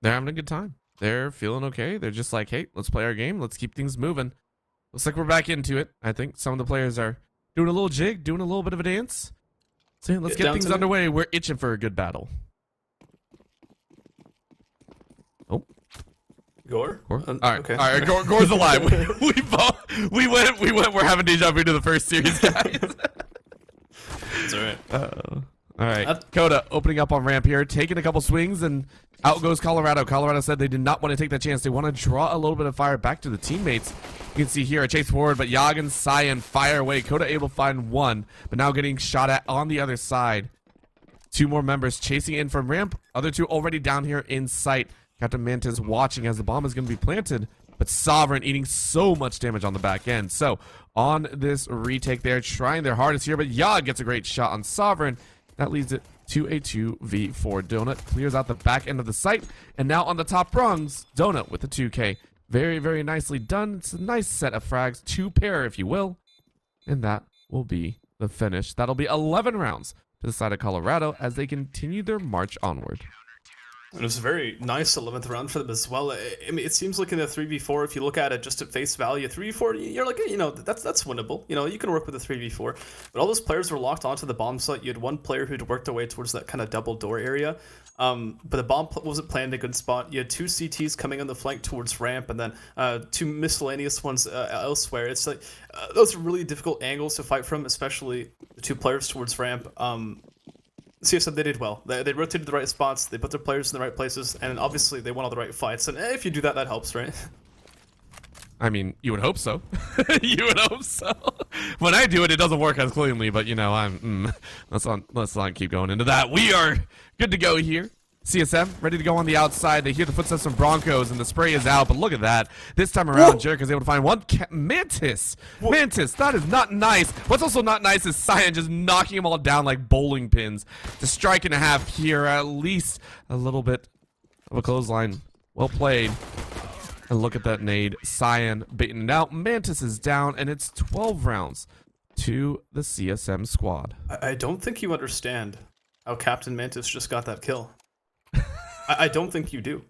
They're having a good time. They're feeling okay. They're just like, hey, let's play our game. Let's keep things moving. Looks like we're back into it. I think some of the players are doing a little jig, doing a little bit of a dance. So let's get things underway. We're itching for a good battle. Oh. Gore? All right. Okay. All right. Gore's alive. we went. We're having deja vu to the first series, guys. That's all right. All right. Coda opening up on ramp here, taking a couple swings, and out goes Colorado. Colorado said they did not want to take that chance. They want to draw a little bit of fire back to the teammates. You can see here a chase forward, but Yag and Cyan fire away. Coda able to find one, but now getting shot at on the other side. Two more members chasing in from ramp. Other two already down here in sight. Captain Mantis watching as the bomb is going to be planted, but Sovereign eating so much damage on the back end. So on this retake, they're trying their hardest here, but Yag gets a great shot on Sovereign. That leads it to a 2v4. Donut clears out the back end of the site, and now on the top rungs, Donut with the 2k. Very, very nicely done. It's a nice set of frags, two pair, if you will, and that will be the finish. That'll be 11 rounds to the side of Colorado as they continue their march onward. It was a very nice 11th round for them as well. I mean, it seems like in the 3v4, if you look at it just at face value, 3v4, you're like, you know, that's winnable. You know, you can work with a 3v4. But all those players were locked onto the bomb site. You had one player who'd worked away towards that kind of double door area. But the bomb wasn't planned in a good spot. You had two CTs coming on the flank towards ramp, and then two miscellaneous ones elsewhere. It's like those are really difficult angles to fight from, especially the two players towards ramp. CSM, they did well. They rotated the right spots, they put their players in the right places, and obviously they won all the right fights. And if you do that, that helps, right? I mean, you would hope so. You would hope so. When I do it, it doesn't work as cleanly, but you know, let's not keep going into that. We are good to go here. CSM ready to go on the outside. They hear the footsteps from Broncos, and the spray is out. But look at that. This time around, Jerick is able to find one Mantis. Mantis, that is not nice. What's also not nice is Cyan just knocking them all down like bowling pins. The strike and a half here, at least a little bit of a clothesline. Well played. And look at that nade. Cyan baiting it out. Mantis is down, and it's 12 rounds to the CSM squad. I don't think you understand how Captain Mantis just got that kill. I don't think you do.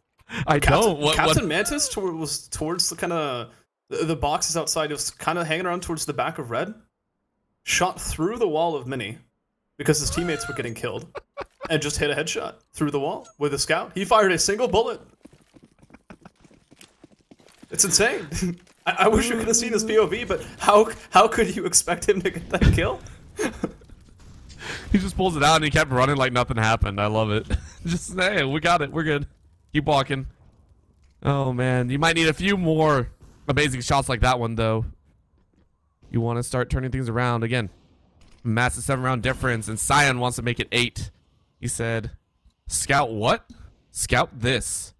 Captain Mantis was towards the kind of the boxes outside. It was kind of hanging around towards the back of red. Shot through the wall of mini because his teammates were getting killed, and just hit a headshot through the wall with a scout. He fired a single bullet. It's insane. I wish you could have seen his POV, but how could you expect him to get that kill? He just pulls it out and he kept running like nothing happened. I love it. Just, hey, we got it. We're good. Keep walking. Oh, man. You might need a few more amazing shots like that one, though. You want to start turning things around. Again, massive 7-round difference, and Cyan wants to make it 8. He said, scout what? Scout this.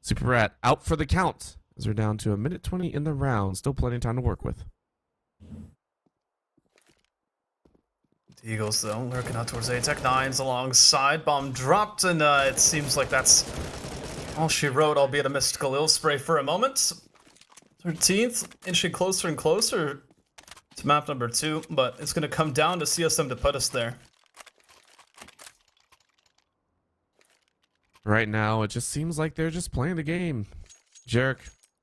Super Rat out for the count, as we're down to 1:20 in the round. Still plenty of time to work with. The Eagles, though, lurking out towards A. Tech 9's alongside. Bomb dropped, and it seems like that's all she wrote, albeit a mystical ill spray for a moment. 13th, inching closer and closer to map number 2, but it's going to come down to CSM to put us there. Right now, it just seems like they're just playing the game. Jerick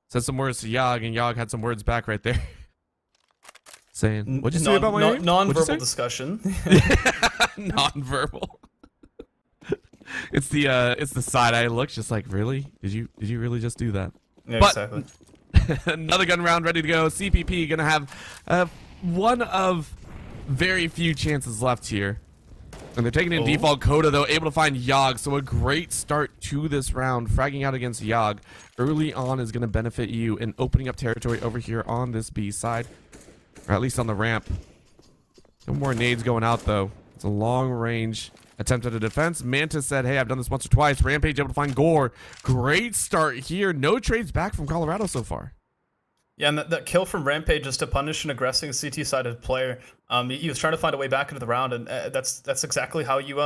said some words to Yag, and Yag had some words back right there. Saying, what'd you say about my name? Non-verbal discussion. Non-verbal. It's the side eye look, just like, really? Did you really just do that? Yeah, but, exactly. Another gun round ready to go. CPP gonna have one of very few chances left here. And they're taking in default Coda, though, able to find Yogg. So a great start to this round. Fragging out against Yogg early on is going to benefit you in opening up territory over here on this B side. Or at least on the ramp. No more nades going out, though. It's a long range attempt at a defense. Mantis said, hey, I've done this once or twice. Rampage able to find Gore. Great start here. No trades back from Colorado so far. Yeah, and that kill from Rampage is to punish an aggressing CT-sided player. He was trying to find a way back into the round, and that's exactly how you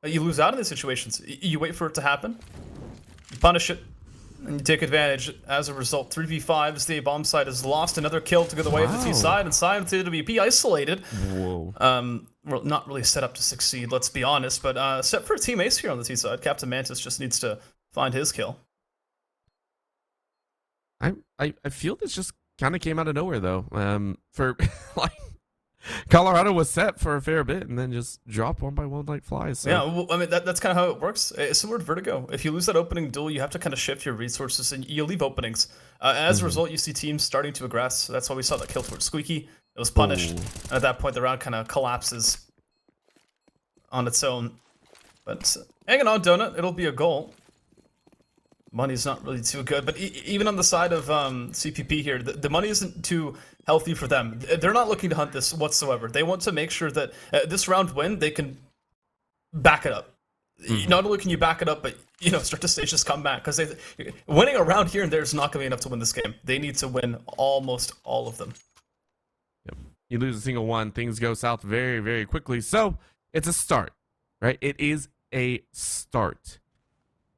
lose out in these situations. You wait for it to happen, you punish it, and you take advantage. As a result, 3v5 the bomb side is lost. Another kill to go the way of the T side, and Science AWP isolated. Whoa. Well, not really set up to succeed, let's be honest, but set for a team ace here on the T side. Captain Mantis just needs to find his kill. I feel this just kind of came out of nowhere, though. For like Colorado was set for a fair bit and then just dropped one by one like flies. So. Yeah, well, I mean that's kind of how it works. It's similar to Vertigo. If you lose that opening duel, you have to kind of shift your resources and you leave openings. As a result, you see teams starting to aggress. That's why we saw that kill towards Squeaky. It was punished. And at that point, the round kind of collapses on its own. But hanging on, Donut. It'll be a goal. Money's not really too good, but even on the side of CPP here, the money isn't too healthy for them. They're not looking to hunt this whatsoever. They want to make sure that this round win, they can back it up. Not only can you back it up, but start to stage this comeback, because winning a round here and there is not going to be enough to win this game. They need to win almost all of them. Yep. You lose a single one, things go south very, very quickly. So it's a start, right? It is a start.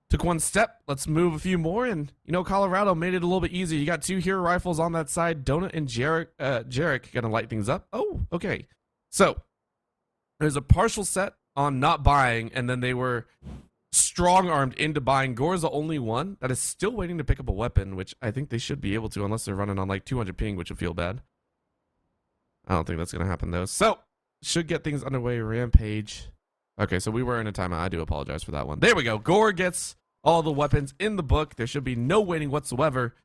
Took one step. Let's move a few more. And, Colorado made it a little bit easier. You got two hero rifles on that side. Donut and Jarek going to light things up. Oh, okay. So there's a partial set on not buying, and then they were strong-armed into buying. Gore's the only one that is still waiting to pick up a weapon, which I think they should be able to, unless they're running on like 200 ping, which would feel bad. I don't think that's going to happen, though. So should get things underway. Rampage. Okay, so we were in a timeout. I do apologize for that one. There we go. Gore gets all the weapons in the book. There should be no waiting whatsoever.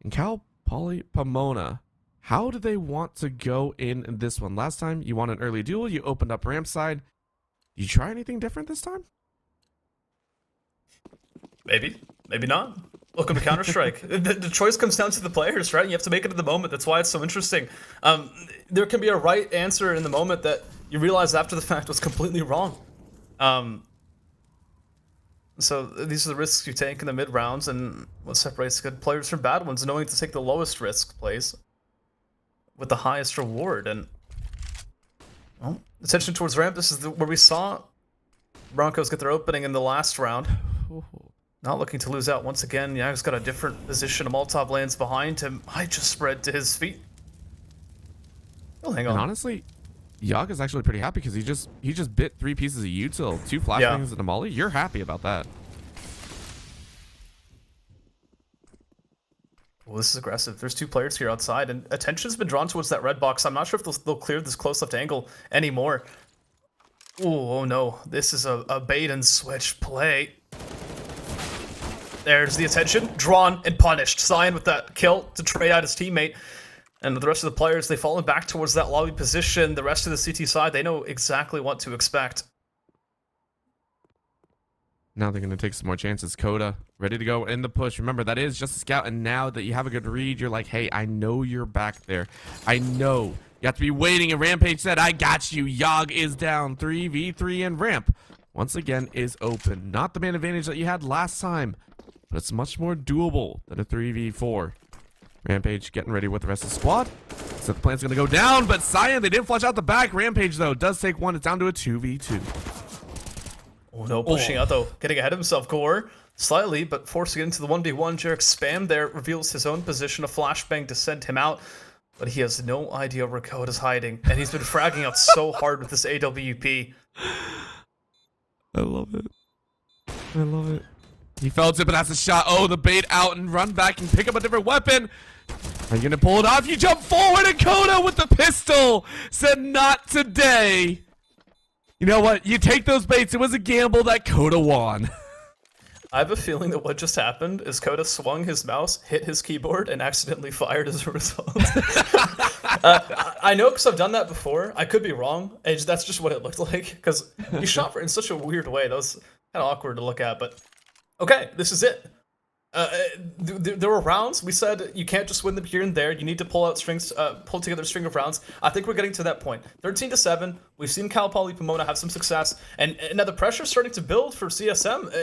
And Cal Poly Pomona, how do they want to go in this one? Last time you won an early duel, you opened up ramp side. You try anything different this time? Maybe not. Welcome to Counter-Strike. the choice comes down to the players, right? You have to make it at the moment. That's why it's so interesting. There can be a right answer in the moment that you realize after the fact was completely wrong. So these are the risks you take in the mid rounds, and what separates good players from bad ones, knowing to take the lowest risk plays with the highest reward. And well, attention towards ramp. This is where we saw Broncos get their opening in the last round. Not looking to lose out once again. Yag's got a different position. A Molotov lands behind him. Might just spread to his feet. He'll hang on. And honestly, Yogg is actually pretty happy because he just bit 3 pieces of util, 2 flashbangs and a molly. You're happy about that. Well, this is aggressive. There's 2 players here outside, and attention's been drawn towards that red box. I'm not sure if they'll clear this close left angle anymore. Ooh, oh no. This is a bait and switch play. There's the attention. Drawn and punished. Cyan with that kill to trade out his teammate. And the rest of the players, they've fallen back towards that lobby position. The rest of the CT side, they know exactly what to expect. Now they're going to take some more chances. Coda, ready to go in the push. Remember, that is just a scout. And now that you have a good read, you're like, hey, I know you're back there. I know. You have to be waiting. And Rampage said, I got you. Yogg is down. 3v3 and ramp, once again, is open. Not the man advantage that you had last time, but it's much more doable than a 3v4. Rampage getting ready with the rest of the squad. So the plan's going to go down, but Cyan, they didn't flush out the back. Rampage, though, does take one. It's down to a 2v2. Oh, no, pushing out, though. Getting ahead of himself, Gore. Slightly, but forcing it into the 1v1. Jarek spam there reveals his own position. A flashbang to send him out, but he has no idea where Coda's hiding. And he's been fragging out so hard with this AWP. I love it. I love it. He felt it, but that's a shot. Oh, the bait out and run back and pick up a different weapon. Are you going to pull it off? You jump forward, and Coda with the pistol said, not today. You know what? You take those baits. It was a gamble that Coda won. I have a feeling that what just happened is Coda swung his mouse, hit his keyboard, and accidentally fired as a result. I know because I've done that before. I could be wrong. That's just what it looked like because he shot for in such a weird way. That was kind of awkward to look at. But okay, this is it. There were rounds. We said you can't just win them here and there. You need to pull together a string of rounds. I think we're getting to that point. 13-7. We've seen Cal Poly Pomona have some success, and now the pressure's starting to build for CSM.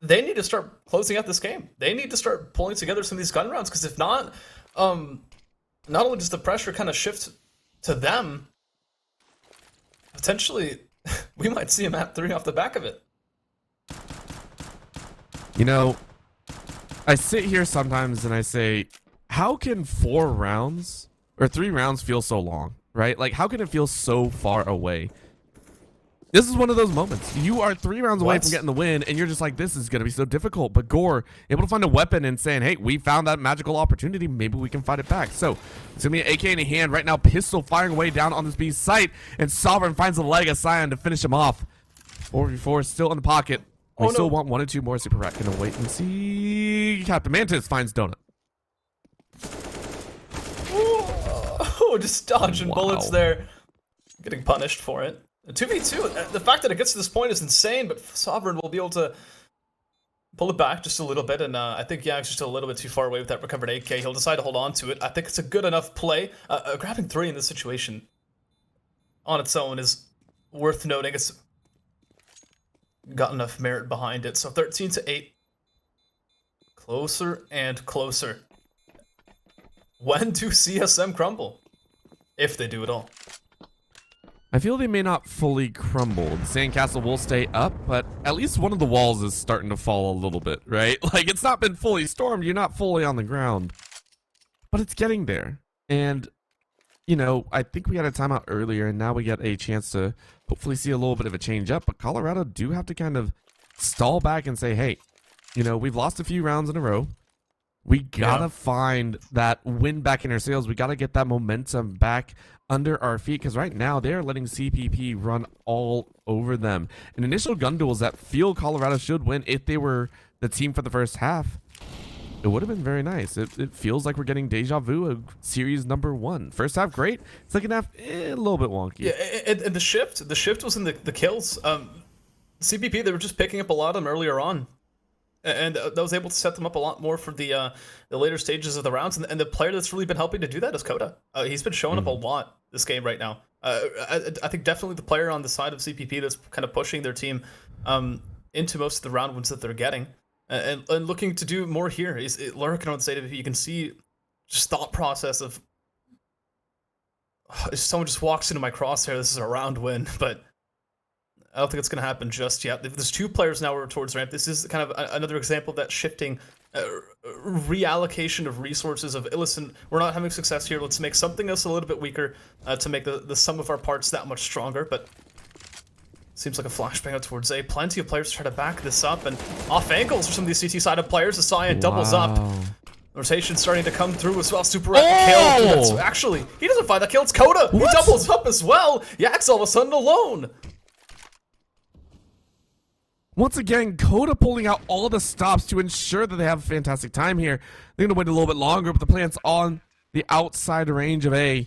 They need to start closing out this game. They need to start pulling together some of these gun rounds, because if not, not only does the pressure kind of shift to them, potentially we might see a map 3 off the back of it. You know, I sit here sometimes and I say, how can 4 rounds or 3 rounds feel so long, right? Like, how can it feel so far away? This is one of those moments. You are 3 rounds away from getting the win, and you're just like, this is going to be so difficult. But Gore, able to find a weapon and saying, hey, we found that magical opportunity. Maybe we can fight it back. So it's going to be an AK in hand right now. Pistol firing away down on this B's site. And Sovereign finds the leg of Sion to finish him off. 4v4 still in the pocket. We still want 1 or 2 more. Super Rat gonna wait and see. Captain Mantis finds Donut. Oh, just dodging bullets there. Getting punished for it. 2v2, the fact that it gets to this point is insane, but Sovereign will be able to pull it back just a little bit, and I think Yag's just a little bit too far away with that recovered AK. He'll decide to hold on to it. I think it's a good enough play. Grabbing 3 in this situation on its own is worth noting. It's got enough merit behind it. So 13-8. Closer and closer. When do CSM crumble? If they do at all. I feel they may not fully crumble. The sandcastle will stay up, but at least one of the walls is starting to fall a little bit, right? Like, it's not been fully stormed. You're not fully on the ground. But it's getting there. And, you know, I think we had a timeout earlier, and now we get a chance to hopefully see a little bit of a change up. But Colorado do have to kind of stall back and say, hey, you know, we've lost a few rounds in a row. We gotta find that win back in our sails. We gotta get that momentum back under our feet, because right now they're letting CPP run all over them. And initial gun duels that feel Colorado should win if they were the team for the first half, it would have been very nice. It feels like we're getting deja vu of series number 1. First half, great. Second half, a little bit wonky. Yeah, and the shift was in the kills. CPP, they were just picking up a lot of them earlier on. And that was able to set them up a lot more for the later stages of the rounds. And the player that's really been helping to do that is Coda. He's been showing up a lot this game right now. I think definitely the player on the side of CPP that's kind of pushing their team into most of the round wins that they're getting. And looking to do more here. He's lurking on the side of it. You can see just thought process of, if someone just walks into my crosshair, this is a round win. But I don't think it's going to happen just yet. There's 2 players now we're towards ramp. This is kind of another example of that shifting reallocation of resources of, listen, we're not having success here. Let's make something else a little bit weaker to make the sum of our parts that much stronger. But seems like a flashbang out towards A. Plenty of players try to back this up, and off angles for some of these CT-sided players. The Cyan doubles up. Rotation starting to come through as well. Super Rat kill. So actually, he doesn't find that kill. It's Coda who doubles up as well. Yak's all of a sudden alone. Once again, Coda pulling out all the stops to ensure that they have a fantastic time here. They're going to wait a little bit longer, but the plant's on the outside range of A.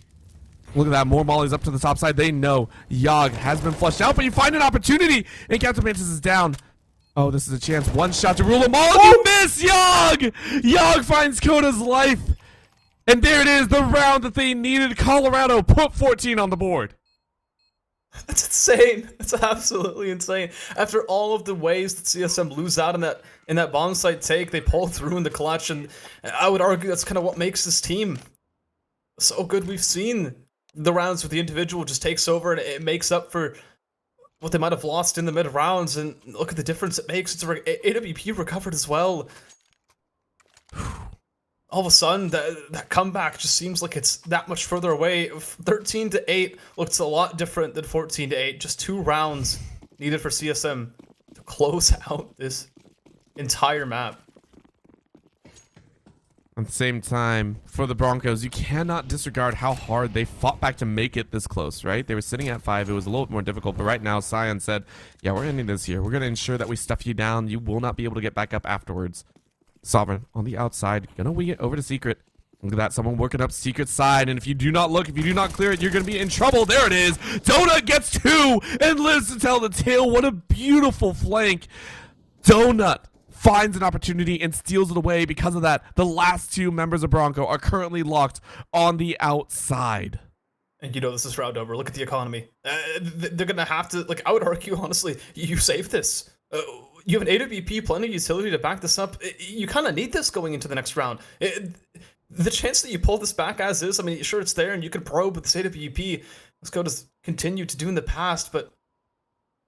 Look at that. More mollies up to the top side. They know Yag has been flushed out, but you find an opportunity, and Captain Mantis is down. Oh, this is a chance. One shot to rule them all. You miss, Yag! Yag finds Coda's life. And there it is, the round that they needed. Colorado put 14 on the board. That's insane. That's absolutely insane. After all of the ways that CSM lose out in that bomb site take, they pull through in the clutch, and I would argue that's kind of what makes this team so good. We've seen the rounds where the individual just takes over and it makes up for what they might have lost in the mid rounds, and look at the difference it makes. It's AWP recovered as well. All of a sudden, that comeback just seems like it's that much further away. 13-8 looks a lot different than 14-8. Just 2 rounds needed for CSM to close out this entire map. At the same time, for the Broncos, you cannot disregard how hard they fought back to make it this close, right? They were sitting at 5. It was a little bit more difficult, but right now, Sion said, yeah, we're ending this here. We're going to ensure that we stuff you down. You will not be able to get back up afterwards. Sovereign on the outside, going to wing it over to Secret. Look at that, someone working up Secret side, and if you do not look, if you do not clear it, you're going to be in trouble. There it is. Donut gets 2 and lives to tell the tale. What a beautiful flank. Donut finds an opportunity and steals it away. Because of that, the last 2 members of Bronco are currently locked on the outside. And you know this is round over. Look at the economy. They're going to have to, like, I would argue, honestly, you save this. You have an AWP, plenty of utility to back this up. You kind of need this going into the next round. The chance that you pull this back as is, I mean, sure, it's there, and you can probe with this AWP. Let's go to continue to do in the past, but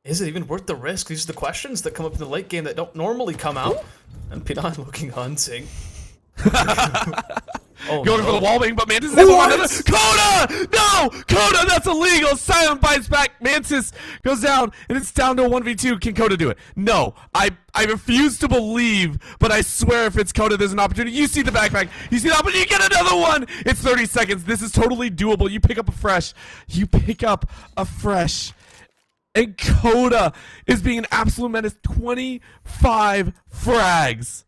is it even worth the risk? These are the questions that come up in the late game that don't normally come out. And P9 looking hunting. Oh, Going no. for the wall wing, but Mantis is one. Coda! No! Coda, that's illegal! Silent bites back. Mantis goes down, and it's down to a 1v2. Can Coda do it? No. I refuse to believe, but I swear if it's Coda, there's an opportunity. You see the backpack. You see the opportunity. You get another one. It's 30 seconds. This is totally doable. You pick up a fresh. You pick up a fresh. And Coda is being an absolute menace. 25 frags.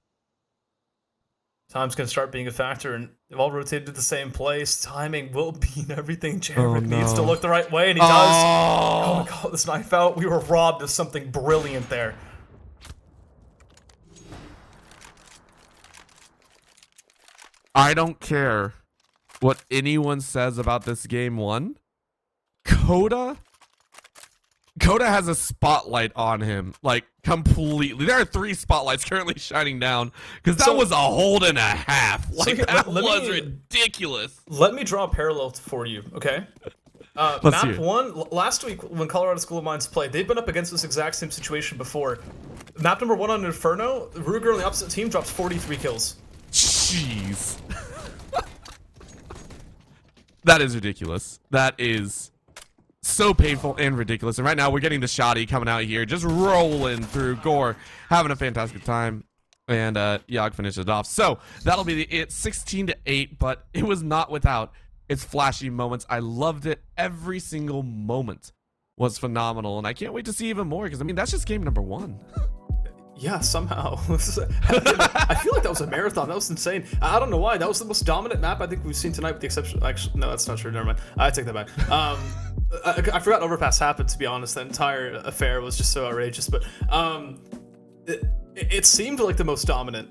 Time's going to start being a factor, and they've all rotated to the same place. Timing will be everything. Jared needs to look the right way, and he does. Oh my god, this knife out. We were robbed of something brilliant there. I don't care what anyone says about this game 1. Coda has a spotlight on him, like, completely. There are 3 spotlights currently shining down, because that was a hold and a half. Like, that was ridiculous. Let me draw a parallel for you, okay? Map 1, last week when Colorado School of Mines played, they'd been up against this exact same situation before. Map number 1 on Inferno, Ruger on the opposite team drops 43 kills. Jeez. That is ridiculous. That is so painful and ridiculous. And right now we're getting the Shoddy coming out here, just rolling through. Gore having a fantastic time, and Yogg finishes it off. So that'll be it, 16-8, but it was not without its flashy moments. I loved it. Every single moment was phenomenal, and I can't wait to see even more, because I mean, that's just game number 1. Yeah, somehow. I feel like that was a marathon. That was insane. I don't know why. That was the most dominant map I think we've seen tonight, with the exception. Actually, no, that's not true. Never mind. I take that back. I forgot Overpass happened, to be honest. The entire affair was just so outrageous. But it seemed like the most dominant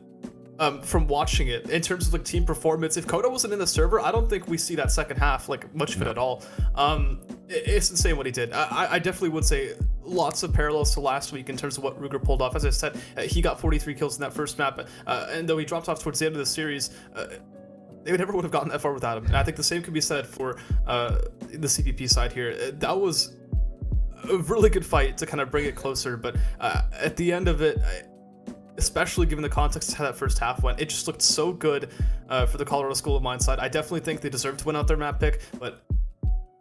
from watching it in terms of like team performance. If Coda wasn't in the server, I don't think we see that second half like much of it at all. It's insane what he did. I definitely would say lots of parallels to last week in terms of what Ruger pulled off. As I said, he got 43 kills in that first map, and though he dropped off towards the end of the series, they never would have gotten that far without him. And I think the same can be said for the CPP side here. That was a really good fight to kind of bring it closer, but at the end of it, especially given the context of how that first half went, it just looked so good for the Colorado School of Mines side. I definitely think they deserve to win out their map pick, but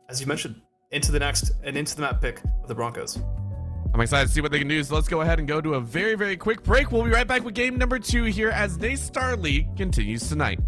as you mentioned, into the next and into the map pick of the Broncos. I'm excited to see what they can do, so let's go ahead and go to a very, very quick break. We'll be right back with game number 2 here as Naystar League continues tonight.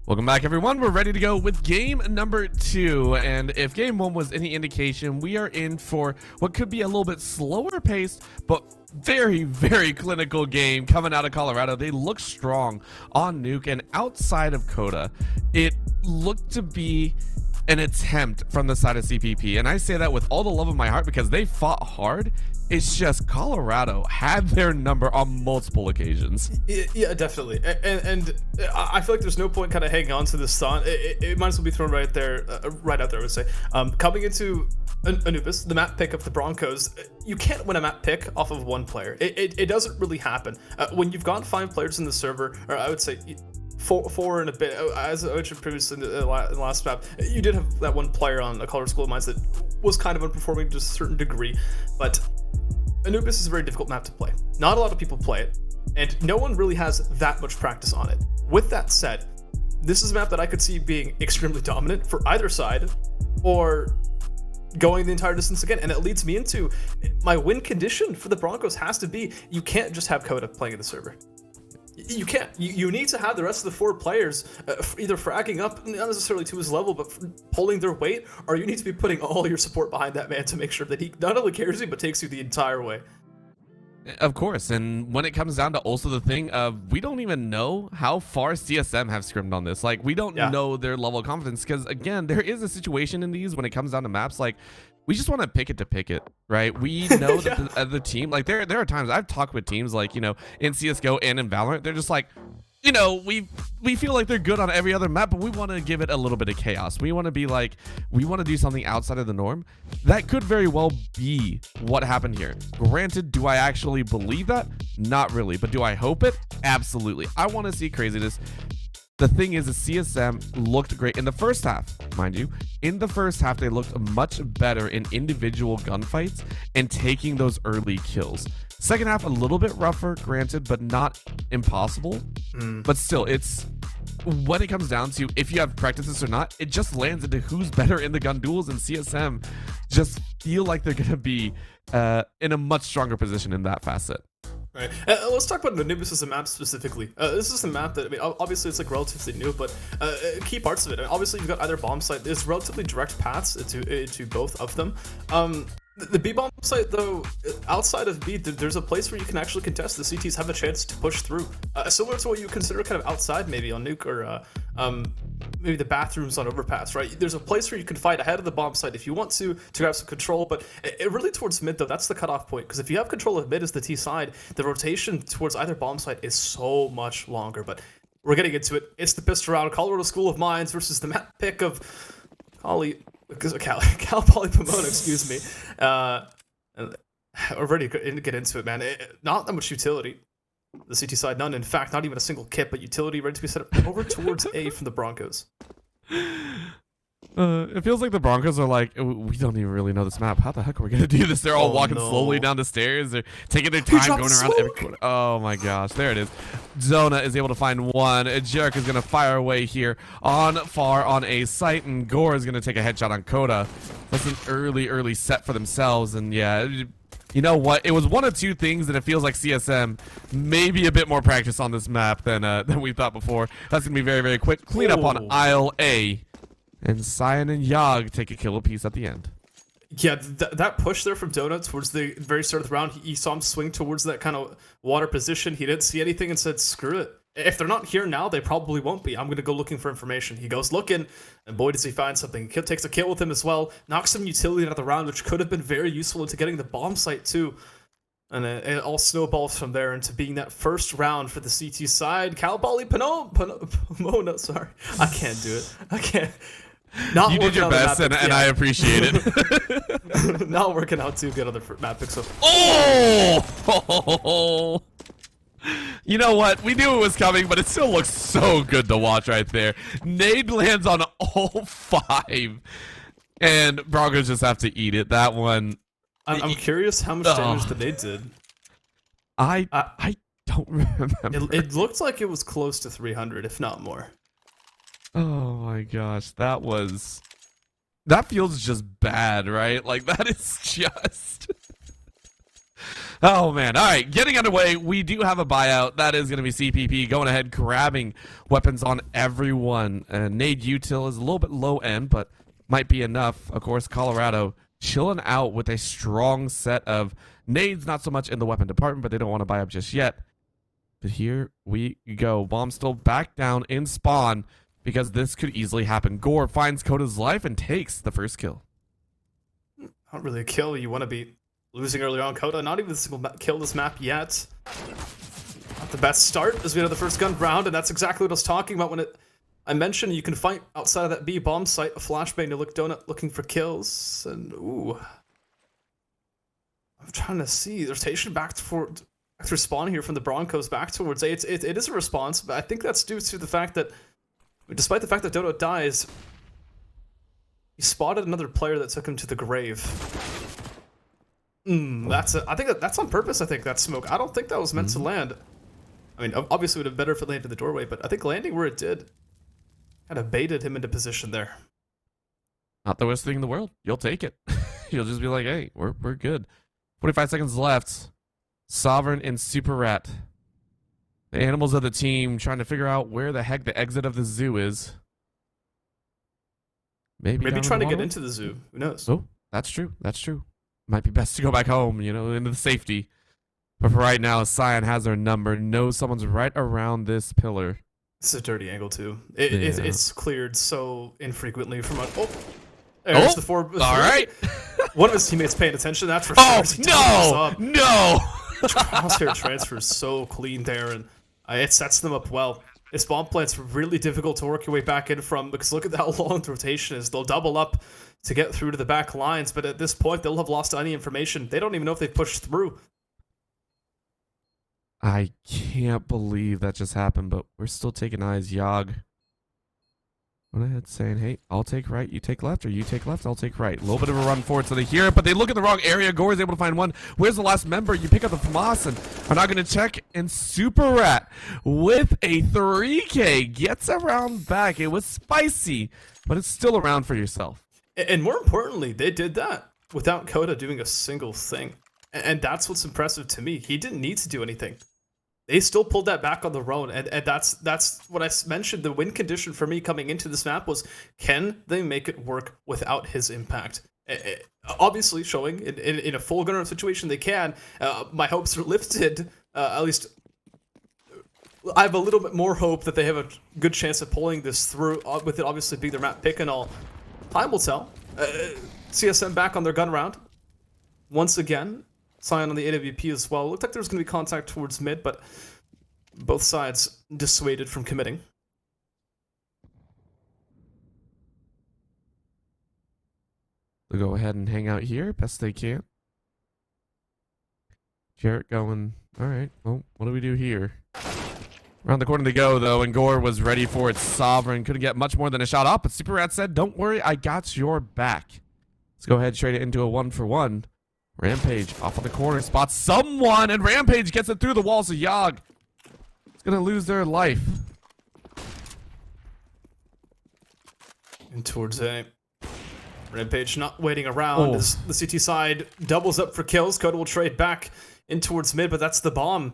Welcome back, everyone. We're ready to go with game number 2. And if game 1 was any indication, we are in for what could be a little bit slower paced, but very, very clinical game coming out of Colorado. They look strong on Nuke, and outside of Coda, it looked to be an attempt from the side of CPP. And I say that with all the love of my heart because they fought hard. It's just Colorado had their number on multiple occasions. Yeah, definitely. And I feel like there's no point kind of hanging on to this thought. It might as well be thrown right there, right out there, I would say. Coming into Anubis, the map pick of the Broncos, you can't win a map pick off of one player. It doesn't really happen. When you've got 5 players in the server, or I would say four and a bit, as I mentioned previously in the last map, you did have that one player on a Colorado School of Mines that was kind of underperforming to a certain degree, but Anubis is a very difficult map to play. Not a lot of people play it, and no one really has that much practice on it. With that said, this is a map that I could see being extremely dominant for either side, or going the entire distance again. And it leads me into my win condition for the Broncos has to be, you can't just have Coda playing in the server. You can't. You need to have the rest of the 4 players either fragging up, not necessarily to his level, but pulling their weight, or you need to be putting all your support behind that man to make sure that he not only carries you, but takes you the entire way. Of course, and when it comes down to also the thing of, we don't even know how far CSM have scrimmed on this. Like, we don't know their level of confidence, because again, there is a situation in these when it comes down to maps, like, we just want to pick it, right? We know that the team, like, there are times I've talked with teams, like, you know, in CSGO and in Valorant, they're just like, you know, we feel like they're good on every other map, but we want to give it a little bit of chaos. We want to be like, we want to do something outside of the norm. That could very well be what happened here. Granted, do I actually believe that? Not really. But do I hope it? Absolutely. I want to see craziness. The thing is, the CSM looked great in the first half, mind you. In the first half, they looked much better in individual gunfights and taking those early kills. Second half, a little bit rougher, granted, but not impossible. But still, it's when it comes down to if you have practices or not, it just lands into who's better in the gun duels, and CSM just feel like they're going to be in a much stronger position in that facet. Right. Let's talk about Anubis as a map specifically. This is a map that, I mean, obviously it's like relatively new, but key parts of it. I mean, obviously you've got either bomb site. There's relatively direct paths into both of them. The B bomb site, though, outside of B, there's a place where you can actually contest. The CTs have a chance to push through, similar to what you consider kind of outside, maybe on Nuke or maybe the bathrooms on Overpass, right? There's a place where you can fight ahead of the bomb site if you want to grab some control, but it really towards mid, though, that's the cutoff point, because if you have control of mid as the T side, the rotation towards either bomb site is so much longer, but we're getting into it. It's the pistol round, Colorado School of Mines versus the map pick of Cal Poly Pomona, excuse me. We're ready to get into it, man. Not that much utility. The CT side, none. In fact, not even a single kit, but utility ready to be set up over towards A from the Broncos. It feels like the Broncos are like, we don't even really know this map. How the heck are we gonna do this? They're all walking slowly down the stairs. They're taking their time going around every corner. Oh my gosh, there it is. Zona is able to find one. Jerick is gonna fire away here on A site, and Gore is gonna take a headshot on Coda. That's an early set for themselves, and yeah. You know what? It was one of two things, and it feels like CSM maybe a bit more practice on this map than we thought before. That's gonna be very quick. Clean up on aisle A. And Cyan and Yogg take a kill apiece at the end. Yeah, that push there from Donut towards the very start of the round, he saw him swing towards that kind of water position. He didn't see anything and said, screw it. If they're not here now, they probably won't be. I'm going to go looking for information. He goes looking, and boy, does he find something. He takes a kill with him as well. Knocks some utility out of the round, which could have been very useful into getting the bomb site too. And it all snowballs from there into being that first round for the CT side. Cal Poly Pomona, sorry. I can't do it. I can't. You did your best, and I appreciate it. Not working out too good on the map pick. So. Oh! You know what? We knew it was coming, but it still looks so good to watch right there. Nade lands on all 5, and Broncos just have to eat it. That one. I'm curious how much damage the nade did. I don't remember. It looked like it was close to 300, if not more. Oh my gosh, that feels just bad, right? Like, that is just... Oh man, alright, getting underway, we do have a buyout. That is going to be CPP going ahead, grabbing weapons on everyone. Nade util is a little bit low end, but might be enough. Of course, Colorado chilling out with a strong set of nades, not so much in the weapon department, but they don't want to buy up just yet. But here we go. Bomb still back down in spawn, because this could easily happen. Gore finds Coda's life and takes the first kill. Not really a kill. You want to be losing early on. Coda, not even a single kill this map yet. Not the best start as we had the first gun round, and that's exactly what I was talking about when I mentioned you can fight outside of that B bomb site, a flashbang to look Donut looking for kills, and ooh. I'm trying to see. The rotation back to spawn here from the Broncos back towards A. It is a response, but I think that's due to the fact that despite the fact that Dodo dies, he spotted another player that took him to the grave. I think that's on purpose. I think that smoke. I don't think that was meant to land. I mean, obviously it would have been better if it landed in the doorway, but I think landing where it did kind of baited him into position there. Not the worst thing in the world. You'll take it. You'll just be like, hey, we're good. 45 seconds left. Sovereign and Super Rat. The animals of the team trying to figure out where the heck the exit of the zoo is. Maybe trying to get into the zoo. Who knows? Oh, that's true. That's true. Might be best to go back home, you know, into the safety. But for right now, Cyan has their number. Knows someone's right around this pillar. It's a dirty angle, too. It's cleared so infrequently from there's the 4. All right. One of his teammates paying attention. That's for sure. Oh, no. Crosshair transfer so clean there, and it sets them up well. This bomb plant's really difficult to work your way back in from, because look at how long the rotation is. They'll double up to get through to the back lines, but at this point, they'll have lost any information. They don't even know if they've pushed through. I can't believe that just happened, but we're still taking eyes. Yogg went ahead saying, hey, I'll take right, you take left, or you take left, I'll take right. A little bit of a run forward, so they hear it, but they look in the wrong area. Gore is able to find one. Where's the last member? You pick up the FAMAS and are not going to check, and Super Rat with a 3K gets around back. It was spicy, but it's still around for yourself. And more importantly, they did that without Coda doing a single thing. And that's what's impressive to me. He didn't need to do anything. They still pulled that back on their own, and that's what I mentioned. The win condition for me coming into this map was, can they make it work without his impact? Obviously, showing in a full gunner situation they can. My hopes are lifted. At least I have a little bit more hope that they have a good chance of pulling this through, with it obviously being their map pick and all. Time will tell. CSM back on their gun round. Once again, Cyan on the AWP as well. Looked like there was going to be contact towards mid, but both sides dissuaded from committing. They'll go ahead and hang out here best they can. Jarrett going, all right, well, what do we do here? Around the corner they go, though, and Gore was ready for it. Sovereign couldn't get much more than a shot off, but Super Rat said, don't worry, I got your back. Let's go ahead and trade it into a 1-for-1. Rampage off on the corner, spots someone, and Rampage gets it through the wall, so Yogg is going to lose their life. And towards A. Rampage not waiting around as the CT side doubles up for kills. Coda will trade back in towards mid, but that's the bomb.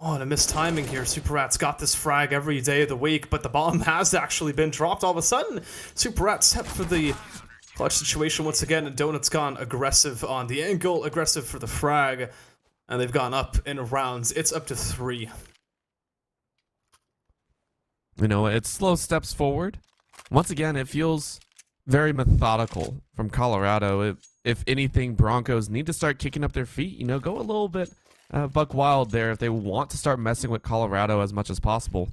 Oh, and a missed timing here. Super Rat's got this frag every day of the week, but the bomb has actually been dropped all of a sudden. Super Rat set for the clutch situation once again, and Donut's gone aggressive on the angle, aggressive for the frag, and they've gone up in rounds. It's up to 3. You know, it's slow steps forward. Once again, it feels very methodical from Colorado. If anything, Broncos need to start kicking up their feet. You know, go a little bit buck wild there if they want to start messing with Colorado as much as possible.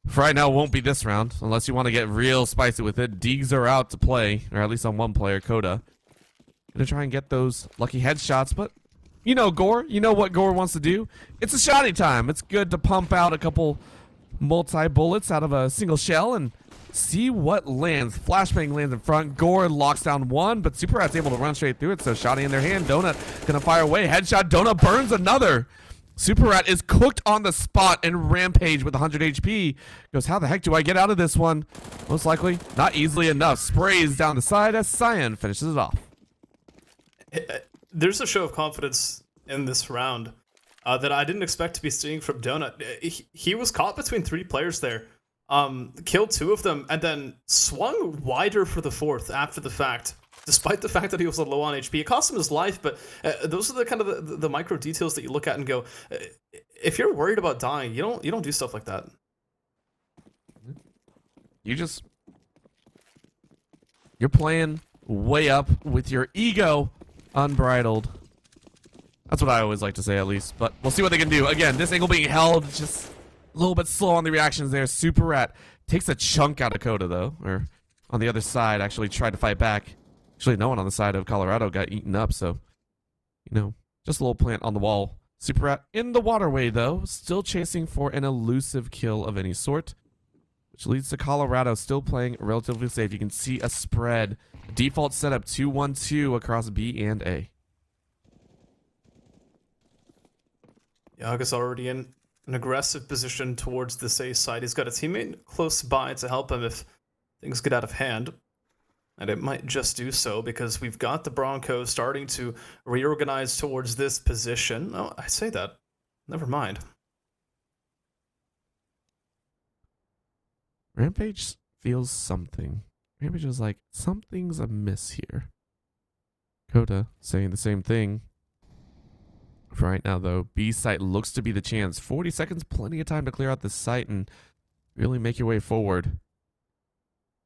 For right now, it won't be this round unless you want to get real spicy with it. Deegs are out to play, or at least on one player, Coda. Gonna try and get those lucky headshots, but you know Gore. You know what Gore wants to do. It's a shotty time. It's good to pump out a couple multi-bullets out of a single shell and see what lands. Flashbang lands in front. Gore locks down one, but Super Rat's able to run straight through it, so shotty in their hand. Donut gonna fire away. Headshot. Donut burns another. Super Rat is cooked on the spot, and Rampage with 100 HP goes, how the heck do I get out of this one? Most likely, not easily enough. Sprays down the side as Cyan finishes it off. There's a show of confidence in this round that I didn't expect to be seeing from Donut. He was caught between 3 players there. Killed 2 of them, and then swung wider for the 4th after the fact, despite the fact that he was low on HP. It cost him his life, but those are the kind of the micro details that you look at and go, if you're worried about dying, you don't do stuff like that. You're playing way up with your ego unbridled. That's what I always like to say, at least, but we'll see what they can do. Again, this angle being held, just a little bit slow on the reactions there. Super Rat takes a chunk out of Coda, though, or on the other side, actually tried to fight back. Actually, no one on the side of Colorado got eaten up, so, you know, just a little plant on the wall. Super Rat in the waterway, though, still chasing for an elusive kill of any sort, which leads to Colorado still playing relatively safe. You can see a spread. Default setup 2-1-2 across B and A. Yogg is already in an aggressive position towards this A side. He's got a teammate close by to help him if things get out of hand. And it might just do so because we've got the Broncos starting to reorganize towards this position. Oh, I say that. Never mind. Rampage feels something. Rampage is like, something's amiss here. Coda saying the same thing. For right now, though, B site looks to be the chance. 40 seconds, plenty of time to clear out the site and really make your way forward.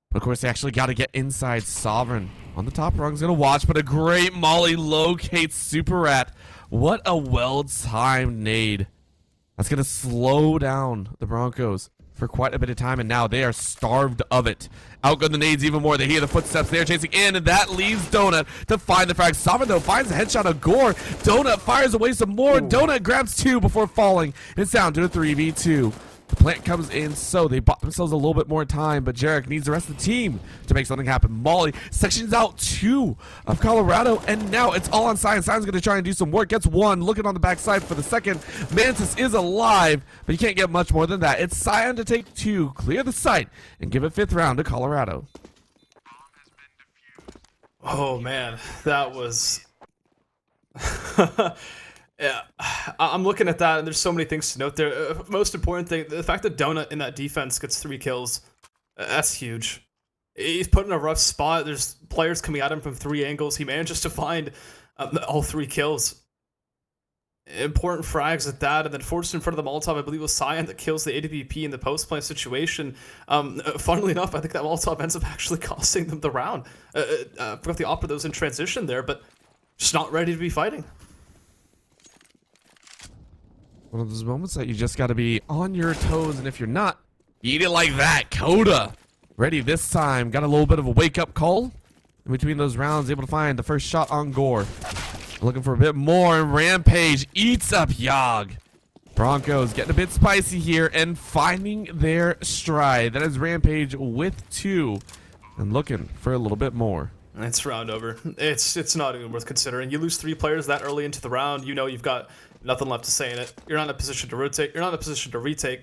But of course, they actually got to get inside. Sovereign on the top rung's going to watch, but a great molly locates Super Rat. What a well-timed nade. That's going to slow down the Broncos for quite a bit of time, and now they are starved of it. Outgun the nades even more. They hear the footsteps. They're chasing in, and that leaves Donut to find the frag. Sovereign, though, finds a headshot of Gore. Donut fires away some more. Ooh. Donut grabs 2 before falling. It's down to a 3v2. The plant comes in, so they bought themselves a little bit more time, but Jarek needs the rest of the team to make something happen. Molly sections out 2 of Colorado, and now it's all on Cyan. Cyan's going to try and do some work. Gets 1, looking on the backside for the second. Mantis is alive, but you can't get much more than that. It's Cyan to take 2, clear the site, and give it 5th round to Colorado. Oh, man. That was... Yeah, I'm looking at that, and there's so many things to note there. Most important thing, the fact that Donut in that defense gets 3 kills, that's huge. He's put in a rough spot. There's players coming at him from 3 angles. He manages to find all 3 kills. Important frags at that, and then forced in front of the Molotov, I believe it was Cyan that kills the AWP in the post-plant situation. Funnily enough, I think that Molotov ends up actually costing them the round. Forgot the opera that was in transition there, but just not ready to be fighting. One of those moments that you just got to be on your toes, and if you're not, you eat it like that. Coda, ready this time. Got a little bit of a wake-up call in between those rounds, able to find the first shot on Gore. Looking for a bit more, and Rampage eats up Yogg. Broncos getting a bit spicy here and finding their stride. That is Rampage with 2 and looking for a little bit more. It's round over. It's not even worth considering. You lose 3 players that early into the round, you know you've got nothing left to say in it. You're not in a position to rotate. You're not in a position to retake.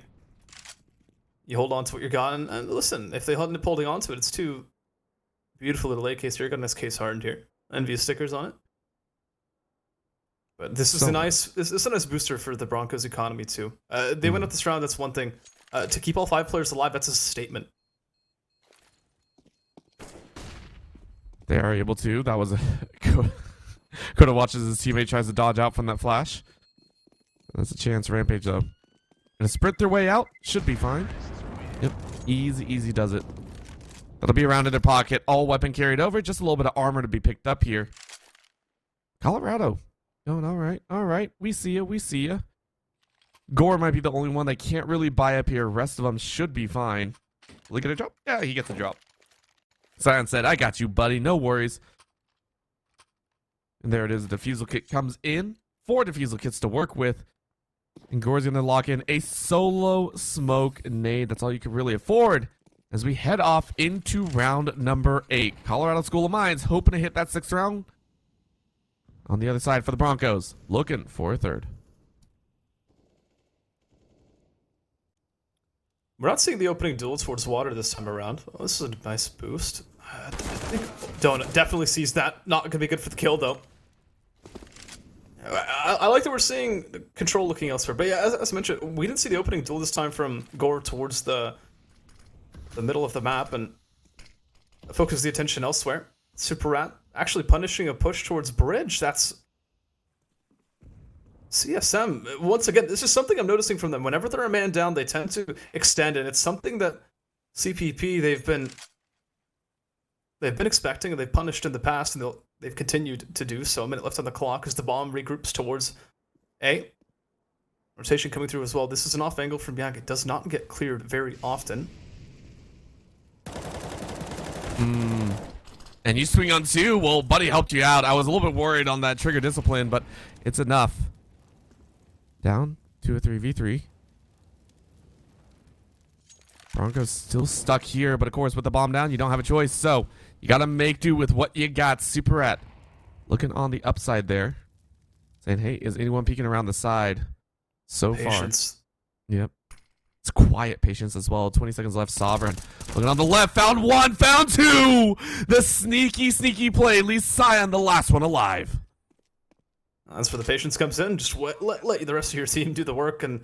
You hold on to what you got, and listen, if they end up holding on to it, it's 2 beautiful little AKs here. You got an SK hardened here. Envious stickers on it. But this is a nice booster for the Broncos economy too. They went up this round. That's one thing. To keep all 5 players alive, that's a statement. They are able to. That was a could have watched as his teammate tries to dodge out from that flash. That's a chance. Rampage though, gonna sprint their way out. Should be fine. Yep, easy does it. That'll be around in their pocket. All weapon carried over. Just a little bit of armor to be picked up here. Colorado. Going all right. We see ya. Gore might be the only one that can't really buy up here. Rest of them should be fine. Look at a drop. Yeah, he gets a drop. Cyan said, "I got you, buddy. No worries." And there it is. The defusal kit comes in. 4 defusal kits to work with. And Gore's going to lock in a solo smoke nade. That's all you can really afford as we head off into round number 8. Colorado School of Mines hoping to hit that 6th round. On the other side for the Broncos, looking for a 3rd. We're not seeing the opening duel towards water this time around. Oh, this is a nice boost. I think Donut definitely sees that. Not going to be good for the kill, though. I like that we're seeing control looking elsewhere. But yeah, as I mentioned, we didn't see the opening duel this time from Gore towards the middle of the map and focus the attention elsewhere. Super Rat actually punishing a push towards bridge. That's CSM. Once again, this is something I'm noticing from them. Whenever they're a man down, they tend to extend, and it's something that CPP they've been expecting, and they've punished in the past, and they've continued to do so. A minute left on the clock as the bomb regroups towards A. Rotation coming through as well. This is an off angle from Yogg. It does not get cleared very often. And you swing on 2. Well, buddy helped you out. I was a little bit worried on that trigger discipline, but it's enough. Down 2 or 3 v3. Broncos still stuck here, but of course with the bomb down, you don't have a choice. So you got to make do with what you got. Super Rat looking on the upside there, saying, "Hey, is anyone peeking around the side?" So Patience. far, yep. It's quiet patience as well. 20 seconds left. Sovereign looking on the left. Found 1. Found 2. The sneaky play leaves Cyan the last one alive. That's where the patience comes in. Just let the rest of your team do the work, and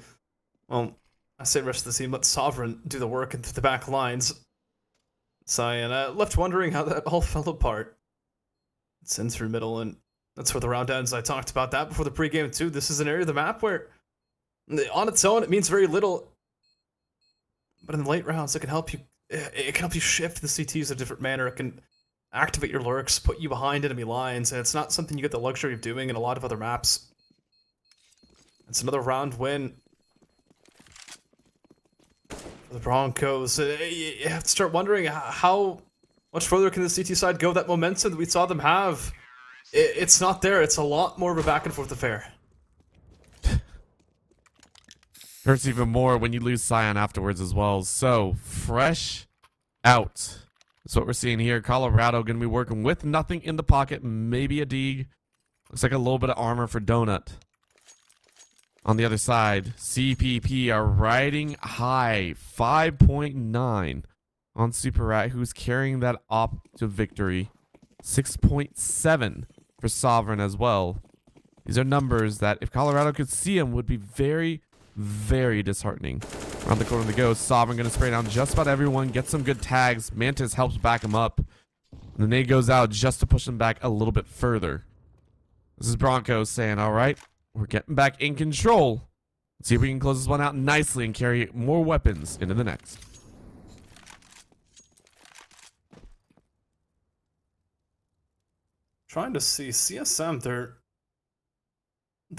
well, I say rest of the team, let Sovereign do the work into the back lines. Cyan left wondering how that all fell apart. It's in through middle, and that's where the round ends. I talked about that before the pregame too. This is an area of the map where, on its own, it means very little. But in the late rounds, it can help you. It can help you shift the CTs in a different manner. It can activate your lurks, put you behind enemy lines, and it's not something you get the luxury of doing in a lot of other maps. It's another round win for the Broncos. You have to start wondering how much further can the CT side go. That momentum that we saw them have, it's not there. It's a lot more of a back and forth affair. Hurts even more when you lose Cyan afterwards as well. So, fresh out. That's what we're seeing here. Colorado going to be working with nothing in the pocket. Maybe a Deeg. Looks like a little bit of armor for Donut. On the other side, CPP are riding high. 5.9 on Super Rat, who's carrying that op to victory. 6.7 for Sovereign as well. These are numbers that, if Colorado could see them, would be very, very disheartening. Around the corner they go. Sovereign going to spray down just about everyone. Get some good tags. Mantis helps back him up. And the nade goes out just to push him back a little bit further. This is Bronco saying, all right, we're getting back in control. Let's see if we can close this one out nicely and carry more weapons into the next. Trying to see CSM, they're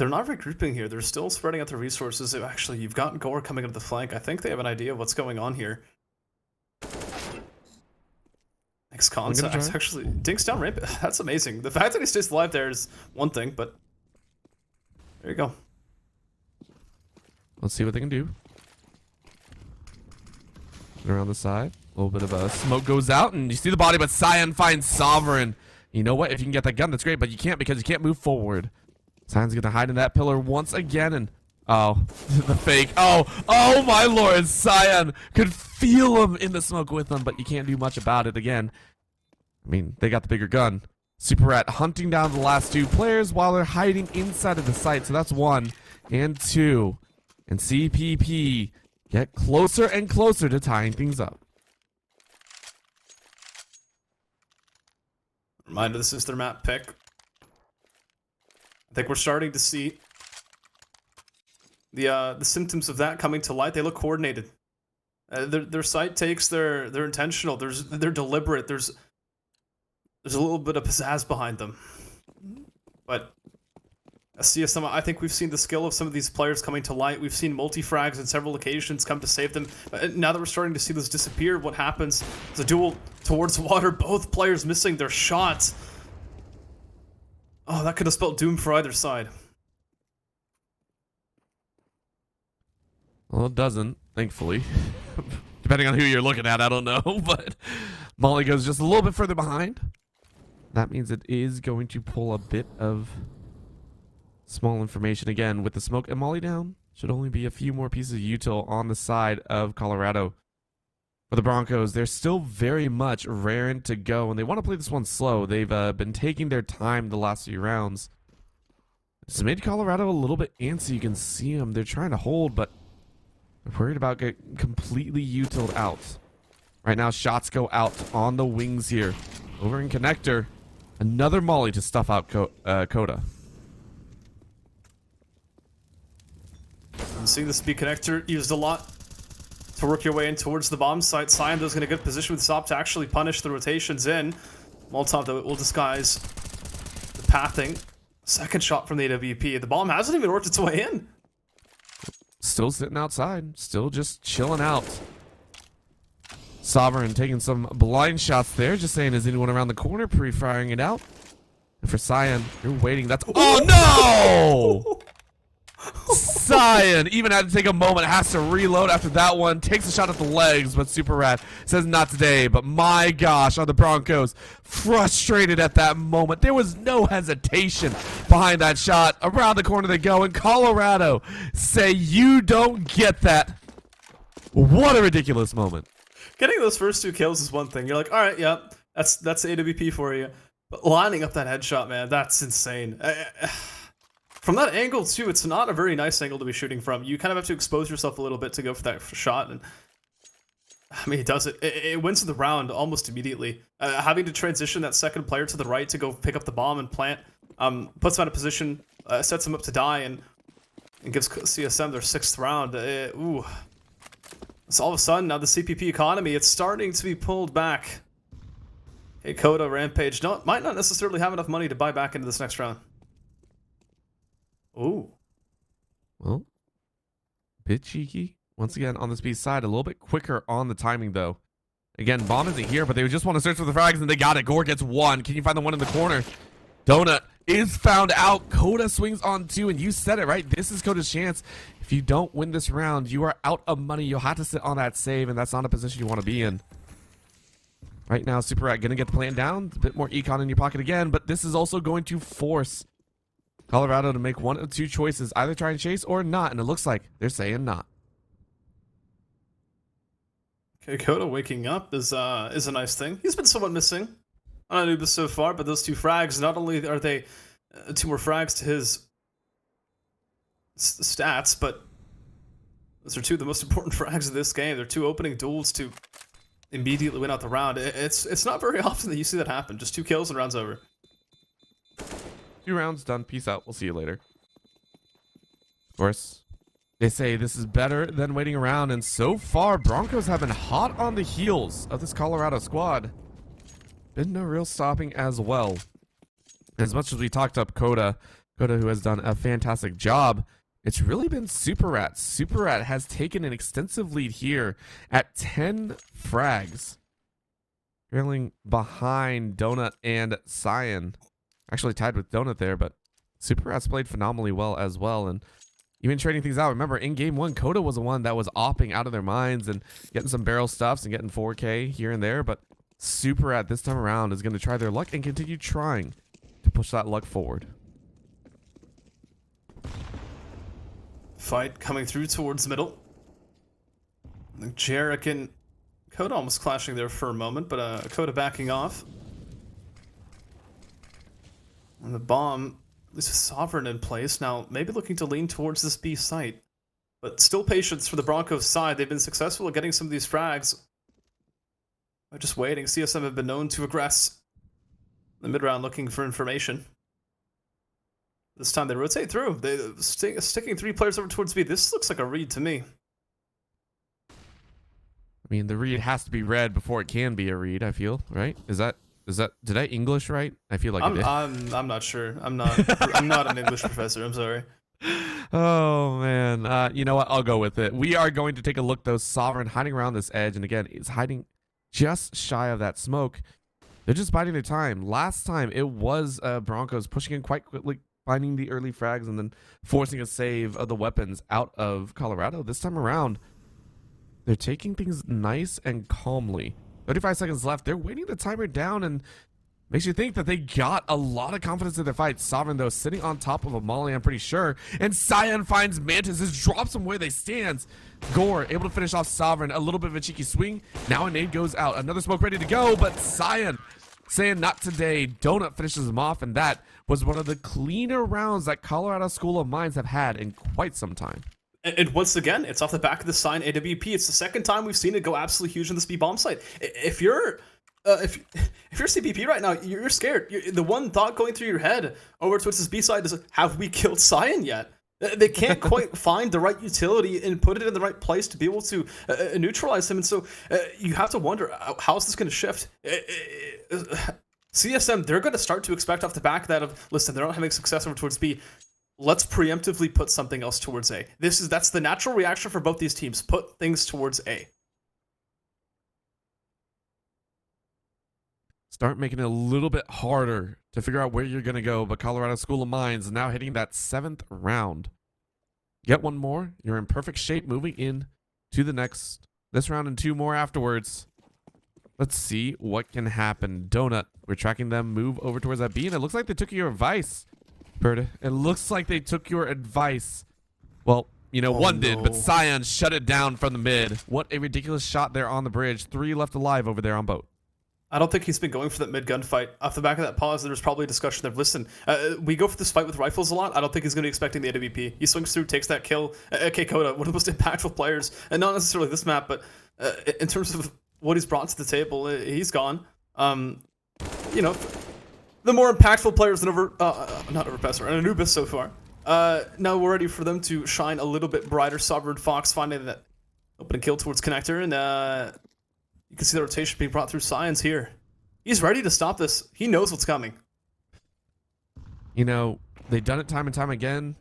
not regrouping here. They're still spreading out their resources. Actually, you've got Gore coming up the flank. I think they have an idea of what's going on here. Next concept actually dinks down ramp. That's amazing. The fact that he stays alive there is one thing, but there you go. Let's see what they can do. Around the side, a little bit of a smoke goes out, and you see the body, but Cyan finds Sovereign. You know what? If you can get that gun, that's great, but you can't because you can't move forward. Cyan's gonna hide in that pillar once again, and oh, the fake. Oh my lord, Cyan could feel him in the smoke with him, but you can't do much about it again. I mean, they got the bigger gun. Super Rat hunting down the last two players while they're hiding inside of the site, so that's 1 and 2. And CPP get closer and closer to tying things up. Reminder, this is their map pick. I think we're starting to see the symptoms of that coming to light. They look coordinated. Their site takes. They're intentional. They're deliberate. There's a little bit of pizzazz behind them. But CSM, I think we've seen the skill of some of these players coming to light. We've seen multi-frags on several occasions come to save them. Now that we're starting to see those disappear, what happens is a duel towards water. Both players missing their shots. Oh, that could have spelled doom for either side. Well, it doesn't, thankfully. Depending on who you're looking at, I don't know. But Molly goes just a little bit further behind. That means it is going to pull a bit of small information again with the smoke and Molly down. Should only be a few more pieces of util on the side of Colorado. For the Broncos, they're still very much raring to go, and they want to play this one slow. They've been taking their time the last few rounds. It's made Colorado a little bit antsy. You can see them. They're trying to hold, but they're worried about getting completely utiled out. Right now, shots go out on the wings here. Over in Connector, another Molly to stuff out Coda. And seeing this be Connector used a lot to work your way in towards the bomb site. Cyan, though, is in a good position with Zop to actually punish the rotations in. Molotov, though, it will disguise the pathing. Second shot from the AWP. The bomb hasn't even worked its way in. Still sitting outside. Still just chilling out. Sovereign taking some blind shots there. Just saying, is anyone around the corner pre-firing it out? And for Cyan, you're waiting. That's... Oh, no! Cyan even had to take a moment, has to reload after that one, takes a shot at the legs, but Super Rat says not today. But my gosh, are the Broncos frustrated at that moment. There was no hesitation behind that shot. Around the corner they go, and Colorado say you don't get that. What a ridiculous moment. Getting those first 2 kills is one thing. You're like, all right, yeah, that's AWP for you. But lining up that headshot, man, that's insane. From that angle, too, it's not a very nice angle to be shooting from. You kind of have to expose yourself a little bit to go for that shot. And I mean, he does it. It wins the round almost immediately. Having to transition that second player to the right to go pick up the bomb and plant puts him out of position, sets him up to die, and gives CSM their 6th round. Ooh. So all of a sudden, now the CPP economy, it's starting to be pulled back. Hey, Coda, Rampage, might not necessarily have enough money to buy back into this next round. Ooh. Well, bit cheeky. Once again, on the speed side, a little bit quicker on the timing, though. Again, bomb isn't here, but they just want to search for the frags, and they got it. Gore gets 1. Can you find the one in the corner? Donut is found out. Coda swings on 2, and you said it, right? This is Coda's chance. If you don't win this round, you are out of money. You'll have to sit on that save, and that's not a position you want to be in. Right now, Super Rat going to get the plan down. A bit more econ in your pocket again, but this is also going to force Colorado to make one of 2 choices, either try and chase or not, and it looks like they're saying not. Okay, Coda waking up is a nice thing. He's been somewhat missing on Anubis so far, but those 2 frags, not only are they 2 more frags to his stats, but Those are two of the most important frags of this game. They're two opening duels to immediately win out the round. It's not very often that you see that happen. Just 2 kills and round's over. 2 rounds done. Peace out. We'll see you later. Of course, they say this is better than waiting around, and so far, Broncos have been hot on the heels of this Colorado squad. Been no real stopping as well. As much as we talked up Coda, who has done a fantastic job, it's really been Super Rat. Super Rat has taken an extensive lead here at 10 frags, trailing behind Donut and Cyan. Actually tied with Donut there, but Super Rat's played phenomenally well as well, and even trading things out. Remember, in game 1, Coda was the one that was opping out of their minds and getting some barrel stuffs and getting 4K here and there, but Super Rat this time around is going to try their luck and continue trying to push that luck forward. Fight coming through towards middle. Jarek and Coda almost clashing there for a moment, but Coda backing off. And the bomb, at least with Sovereign in place, now maybe looking to lean towards this B site. But still patience for the Broncos side. They've been successful at getting some of these frags. By just waiting. CSM have been known to aggress the mid-round looking for information. This time they rotate through. They sticking 3 players over towards B. This looks like a read to me. I mean, the read has to be read before it can be a read, I feel, right? Is that did I English right? I feel like I did. I'm not sure. I'm not an English professor. I'm sorry. Oh man. You know what? I'll go with it. We are going to take a look though. Sovereign hiding around this edge, and again, it's hiding just shy of that smoke. They're just biding their time. Last time it was Broncos pushing in quite quickly, finding the early frags and then forcing a save of the weapons out of Colorado. This time around, they're taking things nice and calmly. 35 seconds left. They're waiting the timer down, and makes you think that they got a lot of confidence in their fight. Sovereign, though, sitting on top of a molly, I'm pretty sure. And Cyan finds Mantis, just drops him where they stand. Gore able to finish off Sovereign. A little bit of a cheeky swing. Now a nade goes out. Another smoke ready to go, but Cyan saying not today. Donut finishes him off, and that was one of the cleaner rounds that Colorado School of Mines have had in quite some time. And once again, it's off the back of the sign AWP. It's the second time we've seen it go absolutely huge in this B bomb site. If you're CBP right now, you're scared. The one thought going through your head over towards this B side is, have we killed Cyan yet? They can't quite find the right utility and put it in the right place to be able to neutralize him. And so you have to wonder, how is this going to shift? CSM, they're going to start to expect off the back of that of, listen, they're not having success over towards B. Let's preemptively put something else towards A. That's the natural reaction for both these teams. Put things towards A. Start making it a little bit harder to figure out where you're going to go, but Colorado School of Mines is now hitting that 7th round. Get one more, you're in perfect shape moving in to the this round and 2 more afterwards. Let's see what can happen. Donut, we're tracking them move over towards that B, and it looks like they took your advice. Bird, it looks like they took your advice. Well, you know, one did, but Cyan shut it down from the mid. What a ridiculous shot there on the bridge. 3 left alive over there on boat. I don't think he's been going for that mid gunfight. Off the back of that pause, there was probably a discussion there. Listen, we go for this fight with rifles a lot. I don't think he's going to be expecting the AWP. He swings through, takes that kill. Coda, one of the most impactful players, and not necessarily this map, but in terms of what he's brought to the table, he's gone. You know, the more impactful players than not Overpassor, and Anubis so far. Now we're ready for them to shine a little bit brighter. Sovereign Fox finding that opening kill towards Connector, and you can see the rotation being brought through Science here. He's ready to stop this. He knows what's coming. You know, they've done it time and time again.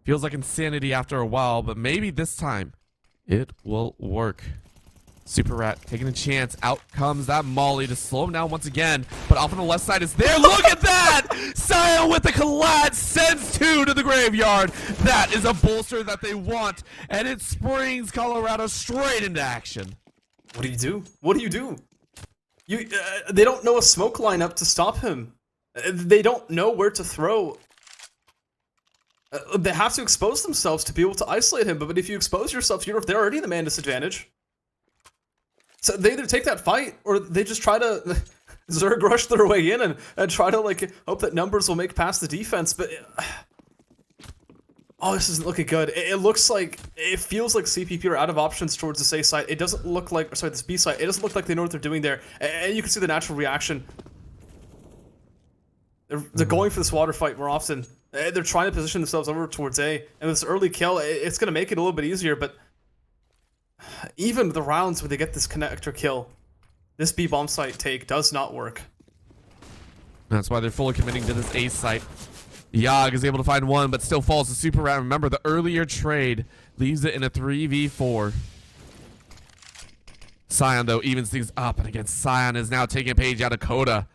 Feels like insanity after a while, but maybe this time it will work. Super Rat taking a chance. Out comes that molly to slow him down once again. But off on the left side is there. Look at that! Sile with the collapse sends 2 to the graveyard. That is a bolster that they want. And it springs Colorado straight into action. What do you do? What do you do? They don't know a smoke lineup to stop him. They don't know where to throw. They have to expose themselves to be able to isolate him. But if you expose yourself, they're already in the man disadvantage. So they either take that fight or they just try to Zerg rush their way in and try to like hope that numbers will make past the defense. But Oh, this isn't looking good. It looks like, it feels like CPP are out of options towards this A site. It doesn't look like, sorry, this B site. It doesn't look like they know what they're doing there. And you can see the natural reaction. They're going for this water fight more often. They're trying to position themselves over towards A. And this early kill, it's going to make it a little bit easier. But even the rounds where they get this connector kill, this B bomb site take does not work. That's why they're fully committing to this A site. Yogg is able to find one, but still falls to Super Rat. Remember, the earlier trade leaves it in a 3v4. Sion, though, evens things up. And again, Sion is now taking a page out of Coda.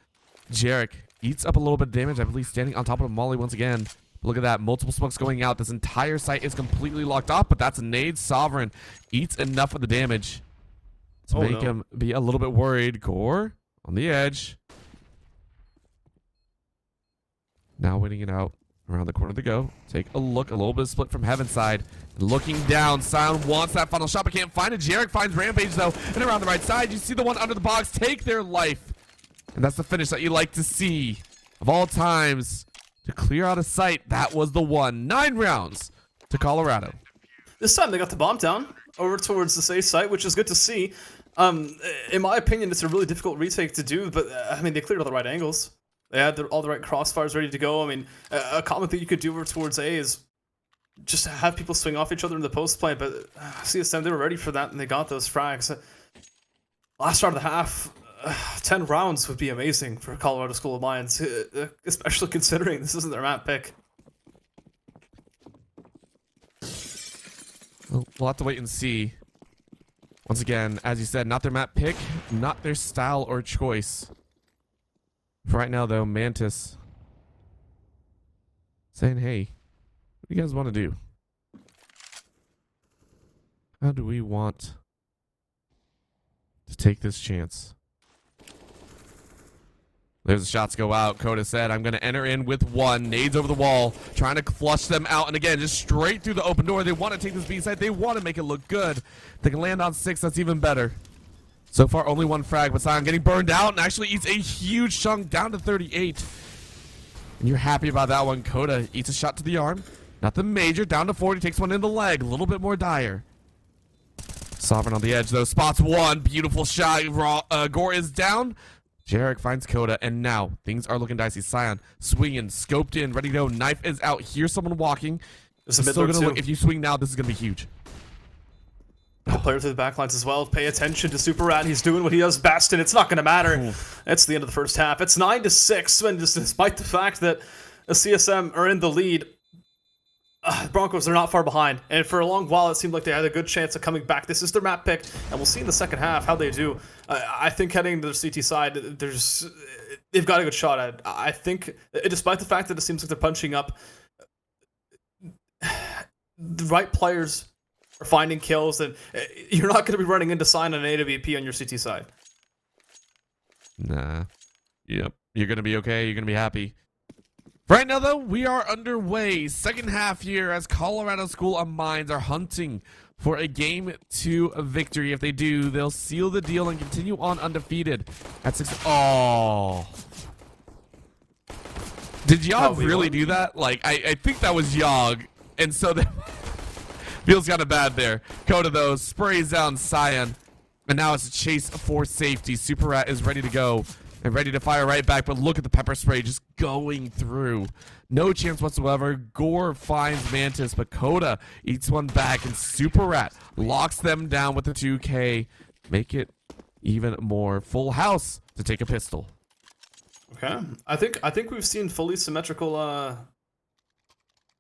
Jarek eats up a little bit of damage, I believe, standing on top of Molly once again. Look at that. Multiple smokes going out. This entire site is completely locked off, but that's a nade. Sovereign eats enough of the damage to make him be a little bit worried. Gore on the edge. Now waiting it out. Around the corner to go. Take a look. A little bit of split from Heaven's side. Looking down. Sion wants that final shot, but can't find it. Jarek finds Rampage, though. And around the right side, you see the one under the box take their life. And that's the finish that you like to see. Of all times, to clear out a site, that was the one. 9 rounds to Colorado. This time they got the bomb down over towards the safe site, which is good to see. In my opinion, it's a really difficult retake to do, but I mean, they cleared all the right angles. They had all the right crossfires ready to go. I mean, a common thing you could do over towards A is just have people swing off each other in the post play, but CSM, they were ready for that, and they got those frags. Last round of the half, 10 rounds would be amazing for Colorado School of Mines, especially considering this isn't their map pick. We'll have to wait and see. Once again, as you said, not their map pick, not their style or choice. For right now, though, Mantis saying, hey, what do you guys want to do? How do we want to take this chance? There's the shots go out. Coda said, I'm going to enter in with one. Nades over the wall, trying to flush them out. And again, just straight through the open door. They want to take this B side. They want to make it look good. They can land on 6. That's even better. So far, only one frag, but Sion getting burned out and actually eats a huge chunk down to 38. And you're happy about that one. Coda eats a shot to the arm. Nothing major. Down to 40. Takes one in the leg. A little bit more dire. Sovereign on the edge, though. Spots one. Beautiful shot. Gore is down. Jarek finds Coda, and now things are looking dicey. Sion swinging, scoped in, ready to go. Knife is out. Here's someone walking. There's a mid lurk too. If you swing now, this is going to be huge. The player through the backlines as well. Pay attention to Super Rat. He's doing what he does best, and it's not going to matter. It's the end of the first half. It's 9-6, and just despite the fact that the CSM are in the lead, Broncos are not far behind. And for a long while, it seemed like they had a good chance of coming back. This is their map pick, and we'll see in the second half how they do. I think heading to the CT side, they've got a good shot at it. I think, despite the fact that it seems like they're punching up, the right players are finding kills, and you're not going to be running into Sion and AWP on your CT side. Nah. Yep. You're going to be okay. You're going to be happy. Right now, though, we are underway. Second half here as Colorado School of Mines are hunting for a Game 2 victory. If they do, they'll seal the deal and continue on undefeated at 6. Oh. Did Yogg really do that? Like, I think that was Yogg. And so that feels kind of bad there. Coda, though, sprays down Sion. And now it's a chase for safety. Super Rat is ready to go. And ready to fire right back, but look at the pepper spray just going through. No chance whatsoever. Gore finds Mantis, but Coda eats one back, and Super Rat locks them down with the 2K. Make it even more. Full house to take a pistol. Okay. I think we've seen fully symmetrical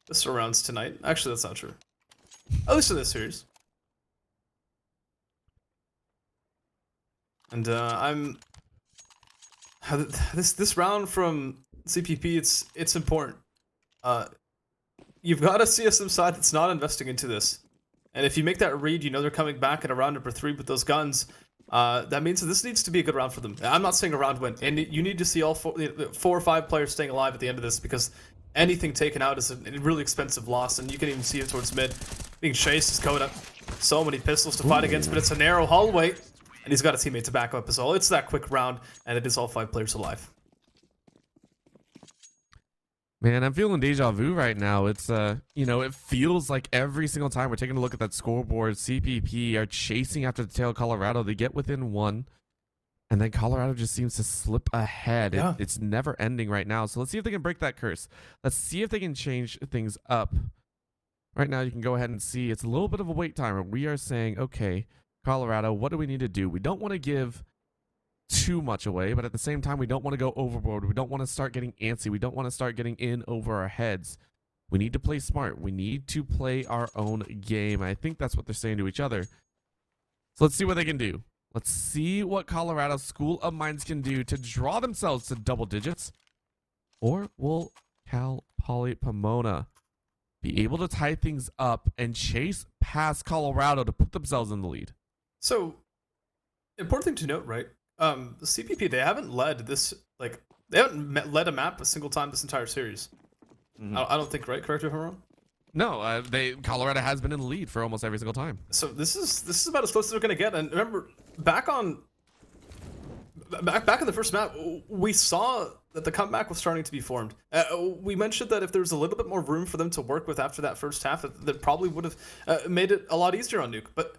pistol rounds tonight. Actually, that's not true. At least in this series. And this round from CPP, it's important. You've got a CSM side that's not investing into this, and if you make that read, you know they're coming back at a round number 3 with those guns. That means that this needs to be a good round for them. I'm not saying a round win, and you need to see all 4 or 5 players staying alive at the end of this, because anything taken out is a really expensive loss, and you can even see it towards mid. Being chased is Coda. So many pistols to fight against, but it's a narrow hallway. And he's got a teammate to back up as well. It's that quick round, and it is all 5 players alive. Man, I'm feeling deja vu right now. It's it feels like every single time we're taking a look at that scoreboard, CPP are chasing after the tail of Colorado. They get within one, and then Colorado just seems to slip ahead. Yeah. It's never ending right now. So let's see if they can break that curse. Let's see if they can change things up. Right now, you can go ahead and see it's a little bit of a wait timer. We are saying, okay, Colorado, what do we need to do? We don't want to give too much away, but at the same time, we don't want to go overboard. We don't want to start getting antsy. We don't want to start getting in over our heads. We need to play smart. We need to play our own game. I think that's what they're saying to each other. So let's see what they can do. Let's see what Colorado School of Mines can do to draw themselves to double digits. Or will Cal Poly Pomona be able to tie things up and chase past Colorado to put themselves in the lead? So, important thing to note, right? The CPP, they haven't led this, like, they haven't led a map a single time this entire series. I don't think, right? Correct me if I'm wrong. No, Colorado has been in the lead for almost every single time. So this is about as close as we're gonna get. And remember, back in the first map, we saw that the comeback was starting to be formed. We mentioned that if there was a little bit more room for them to work with after that first half, that probably would have made it a lot easier on Nuke. But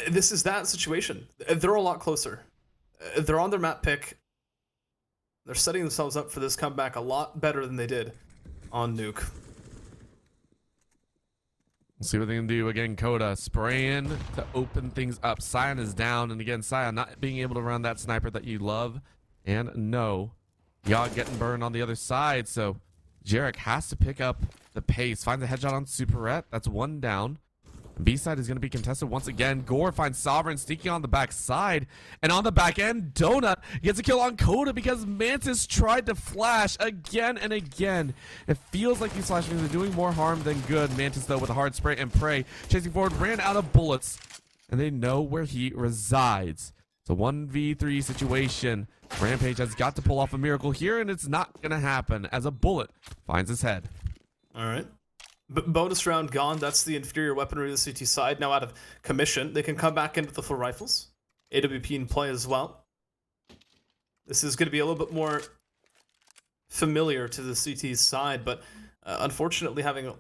this is that situation. They're a lot closer. They're on their map pick. They're setting themselves up for this comeback a lot better than they did on Nuke. We'll see what they can do. Again, Coda spraying to open things up. Sion is down, and again, Sion not being able to run that sniper that you love. And no, Yogg getting burned on the other side, so Jarek has to pick up the pace. Finds a headshot on Superette. That's one down. B side is going to be contested once again. Gore finds Sovereign sneaking on the back side. And on the back end, Donut gets a kill on Coda because Mantis tried to flash again and again. It feels like these flashbangs are doing more harm than good. Mantis, though, with a hard spray and pray, chasing forward, ran out of bullets. And they know where he resides. It's a 1v3 situation. Rampage has got to pull off a miracle here, and it's not going to happen as a bullet finds his head. All right. Bonus round gone. That's the inferior weaponry of the CT side. Now out of commission, they can come back into the full rifles. AWP in play as well. This is going to be a little bit more familiar to the CT side, but unfortunately, having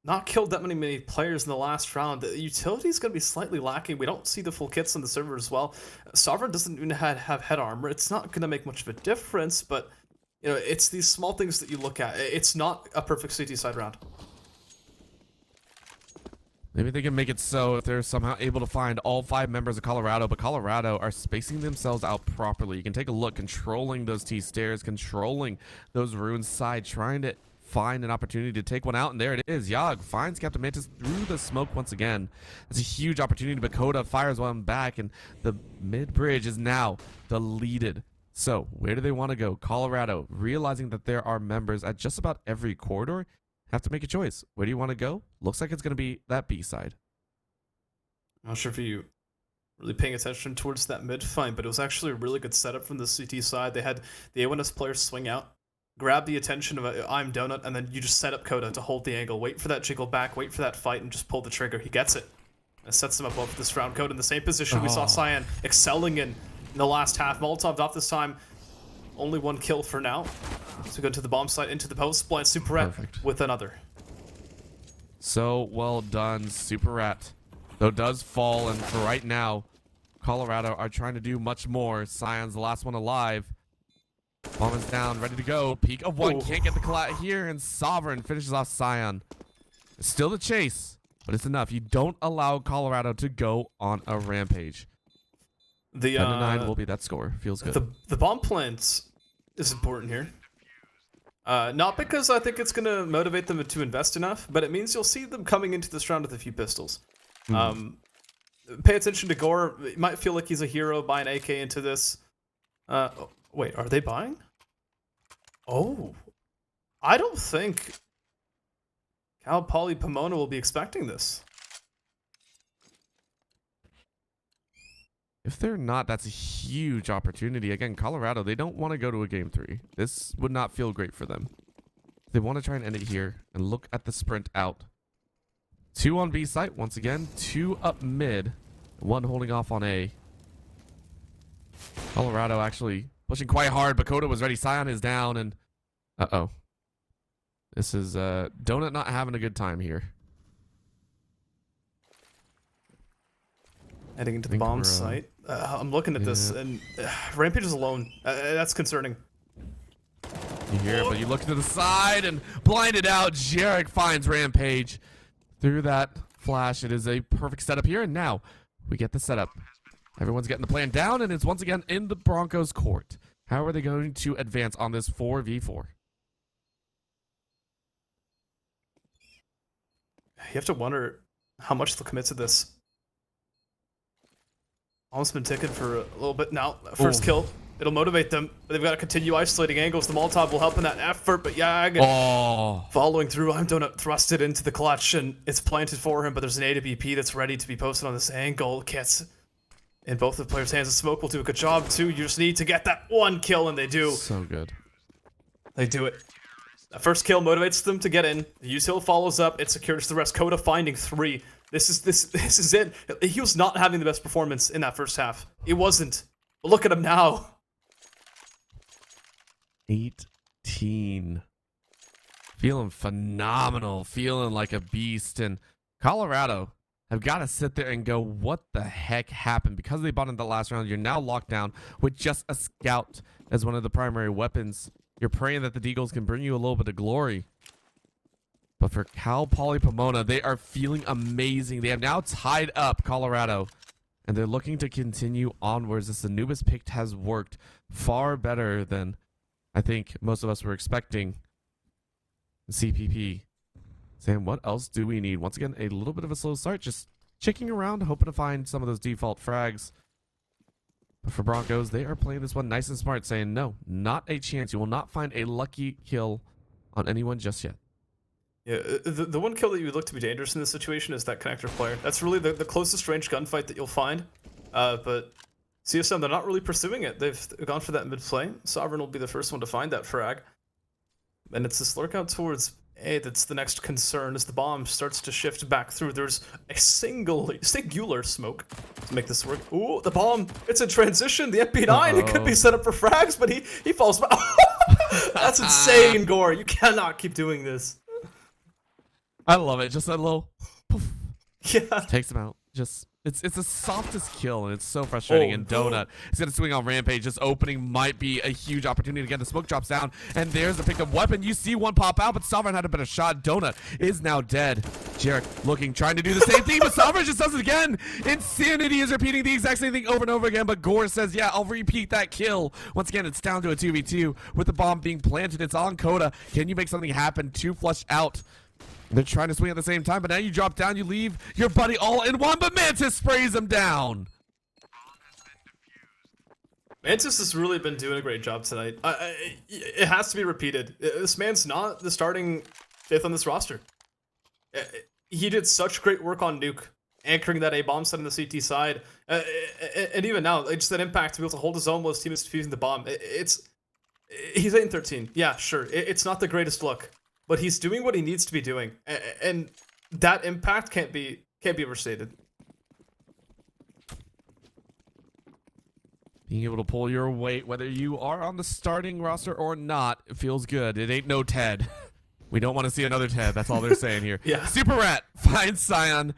not killed that many players in the last round, the utility is going to be slightly lacking. We don't see the full kits on the server as well. Sovereign doesn't even have head armor. It's not going to make much of a difference, but you know, it's these small things that you look at. It's not a perfect CT side round. Maybe they can make it so if they're somehow able to find all 5 members of Colorado, but Colorado are spacing themselves out properly. You can take a look, controlling those T-stairs, controlling those ruins side, trying to find an opportunity to take one out, and there it is. Yogg finds Captain Mantis through the smoke once again. That's a huge opportunity, but Coda fires one back, and the mid-bridge is now deleted. So, where do they want to go? Colorado, realizing that there are members at just about every corridor, have to make a choice. Where do you want to go? Looks like it's going to be that B side. I'm not sure if you really paying attention towards that mid fight, but it was actually a really good setup from the CT side. They had the A1S players swing out, grab the attention of I'm Donut, and then you just set up Coda to hold the angle, wait for that jiggle back, wait for that fight, and just pull the trigger. He gets it. It sets him up well for this round. Coda in the same position we saw Cyan excelling in the last half. Molotov's off this time. Only one kill for now. So go to the bomb site, into the post, blind Superette with another. So well done, Superette. Though does fall, and for right now, Colorado are trying to do much more. Cyan's the last one alive. Bomb is down, ready to go. Peak of one, can't get the collat here, and Sovereign finishes off Cyan. It's still the chase, but it's enough. You don't allow Colorado to go on a rampage. The 10-9 will be that score. Feels good. The bomb plant is important here. Not because I think it's going to motivate them to invest enough, but it means you'll see them coming into this round with a few pistols. Pay attention to Gore. It might feel like he's a hero buying AK into this. Wait, are they buying? Oh. I don't think Cal Poly Pomona will be expecting this. If they're not, that's a huge opportunity. Again, Colorado, they don't want to go to a game 3. This would not feel great for them. They want to try and end it here and look at the sprint out. 2 on B site once again, 2 up mid, 1 holding off on A. Colorado actually pushing quite hard, but Coda was ready. Sion is down, and Uh-oh. This is Donut not having a good time here. Heading into the bomb site. I'm looking at this, and Rampage is alone. That's concerning. You hear it, but you look to the side and blinded out. Jarek finds Rampage through that flash. It is a perfect setup here, and now we get the setup. Everyone's getting the plan down, and it's once again in the Broncos' court. How are they going to advance on this 4v4? You have to wonder how much they'll commit to this. Almost been ticking for a little bit now. First kill. It'll motivate them. They've got to continue isolating angles. The Molotov will help in that effort, but Yag following through. I'm Donut thrusted into the clutch, and it's planted for him, but there's an A to BP that's ready to be posted on this angle. Kits in both the players' hands. The smoke will do a good job, too. You just need to get that one kill, and they do. So good. They do it. That first kill motivates them to get in. The use hill follows up. It secures the rest. Coda finding 3. This is it. He was not having the best performance in that first half. It wasn't. But look at him now. 18. Feeling phenomenal. Feeling like a beast. And Colorado have got to sit there and go, what the heck happened? Because they bought in the last round, you're now locked down with just a scout as one of the primary weapons. You're praying that the Deagles can bring you a little bit of glory. But for Cal Poly Pomona, they are feeling amazing. They have now tied up Colorado, and they're looking to continue onwards. This Anubis pick has worked far better than I think most of us were expecting. CPP. Sam, what else do we need? Once again, a little bit of a slow start. Just checking around, hoping to find some of those default frags. But for Broncos, they are playing this one nice and smart, saying, no, not a chance. You will not find a lucky kill on anyone just yet. Yeah, the one kill that you would look to be dangerous in this situation is that connector player. That's really the closest range gunfight that you'll find. But CSM, they're not really pursuing it. They've gone for that mid play. Sovereign will be the first one to find that frag. And it's this lurk out towards A that's the next concern as the bomb starts to shift back through. There's a singular smoke to make this work. Ooh, the bomb, it's in transition. The MP9, it could be set up for frags, but he falls back. That's insane, Gore. You cannot keep doing this. I love it. Just a little poof. Yeah. Takes him out. Just it's the softest kill, and it's so frustrating. And Donut is gonna swing on Rampage. This opening might be a huge opportunity. Again, the smoke drops down, and there's the picked up weapon. You see one pop out, but Sovereign had a better shot. Donut is now dead. Jarek looking, trying to do the same thing, but Sovereign just does it again. Insanity is repeating the exact same thing over and over again, but Gore says, yeah, I'll repeat that kill. Once again, it's down to a 2v2 with the bomb being planted. It's on Coda. Can you make something happen? 2 flush out. They're trying to swing at the same time, but now you drop down, you leave your buddy all in one, but Mantis sprays him down. Mantis has really been doing a great job tonight. It has to be repeated. This man's not the starting 5th on this roster. He did such great work on Nuke, anchoring that A-bomb set on the CT side. And even now, just that impact to be able to hold his own while his team is defusing the bomb. He's 8-13. Yeah, sure. It's not the greatest look. But he's doing what he needs to be doing, and that impact can't be overstated. Being able to pull your weight, whether you are on the starting roster or not, it feels good. It ain't no Ted. We don't want to see another Ted. That's all they're saying here. Yeah. Super Rat finds Scion,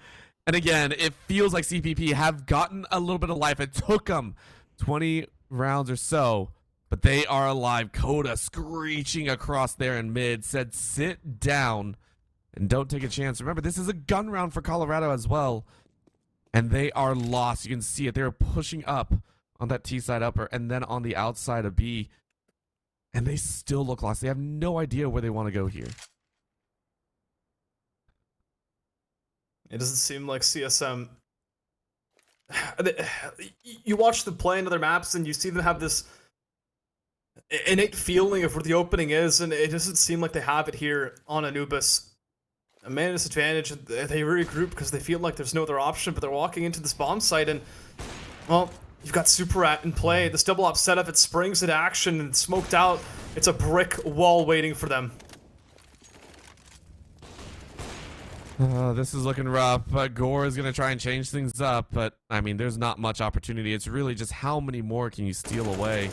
and again, it feels like CPP have gotten a little bit of life. It took them 20 rounds or so. But they are alive. Coda screeching across there in mid said, sit down and don't take a chance. Remember, this is a gun round for Colorado as well. And they are lost. You can see it. They're pushing up on that T side upper and then on the outside of B. And they still look lost. They have no idea where they want to go here. It doesn't seem like CSM... You watch them play in other maps and you see them have this innate feeling of where the opening is, and it doesn't seem like they have it here on Anubis. A man disadvantage, they regroup because they feel like there's no other option, but they're walking into this bomb site, and, well, you've got Super Rat in play. This double op setup, it springs into action, and it's smoked out. It's a brick wall waiting for them. This is looking rough, but Gore is going to try and change things up, but, I mean, there's not much opportunity. It's really just how many more can you steal away?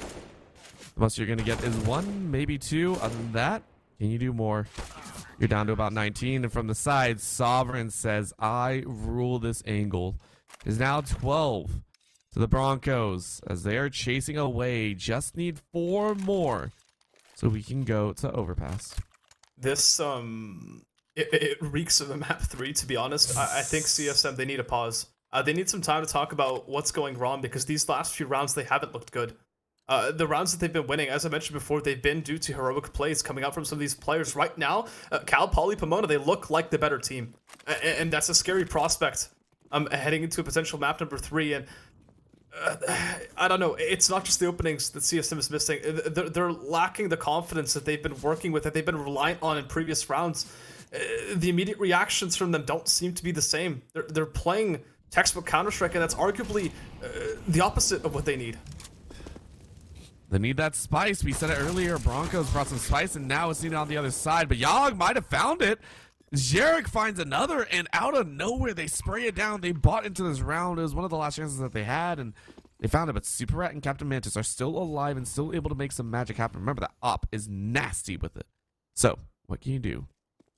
The most you're going to get is 1, maybe 2. Other than that, can you do more? You're down to about 19. And from the side, Sovereign says, I rule this angle. Is now 12 to the Broncos as they are chasing away. Just need 4 more so we can go to overpass. This, it reeks of a map 3, to be honest. I think CSM, they need a pause. They need some time to talk about what's going wrong because these last few rounds, they haven't looked good. The rounds that they've been winning, as I mentioned before, they've been due to heroic plays coming out from some of these players. Right now, Cal Poly Pomona, they look like the better team. And that's a scary prospect heading into a potential map number 3. And I don't know, it's not just the openings that CSM is missing. They're lacking the confidence that they've been working with, that they've been reliant on in previous rounds. The immediate reactions from them don't seem to be the same. They're playing textbook Counter-Strike, and that's arguably the opposite of what they need. They need that spice. We said it earlier. Broncos brought some spice, and now it's needed on the other side. But Yogg might have found it. Jarek finds another, and out of nowhere, they spray it down. They bought into this round. It was one of the last chances that they had, and they found it. But Super Rat and Captain Mantis are still alive and still able to make some magic happen. Remember, that op is nasty with it. So, what can you do?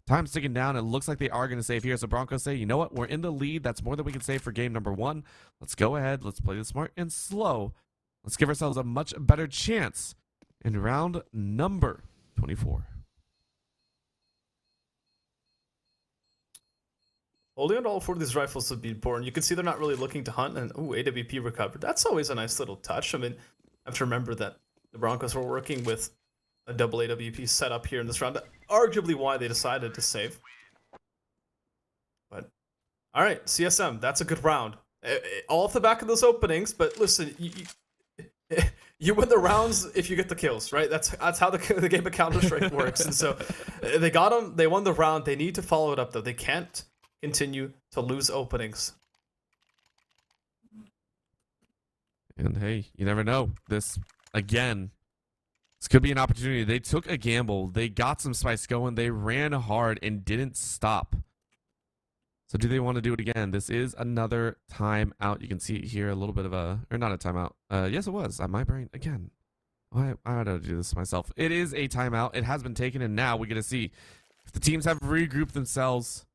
Time's ticking down. It looks like they are going to save here. So Broncos say, you know what? We're in the lead. That's more than we can save for game number 1. Let's go ahead. Let's play this smart and slow. Let's give ourselves a much better chance in round number 24. Holding on to all 4 of these rifles would be important. You can see they're not really looking to hunt, and ooh, AWP recovered. That's always a nice little touch. I mean, I have to remember that the Broncos were working with a double AWP setup here in this round. Arguably why they decided to save. But, all right, CSM, that's a good round. All off the back of those openings, but listen, you win the rounds if you get the kills, right? That's how the game of Counter-Strike works. And so they got them. They won the round. They need to follow it up, though. They can't continue to lose openings. And hey, you never know. This could be an opportunity. They took a gamble. They got some spice going. They ran hard and didn't stop. So do they want to do it again? This is another timeout. You can see here a little bit of or not a timeout. Yes, it was. My brain, again. I don't do this myself. It is a timeout. It has been taken, and now we get to see if the teams have regrouped themselves.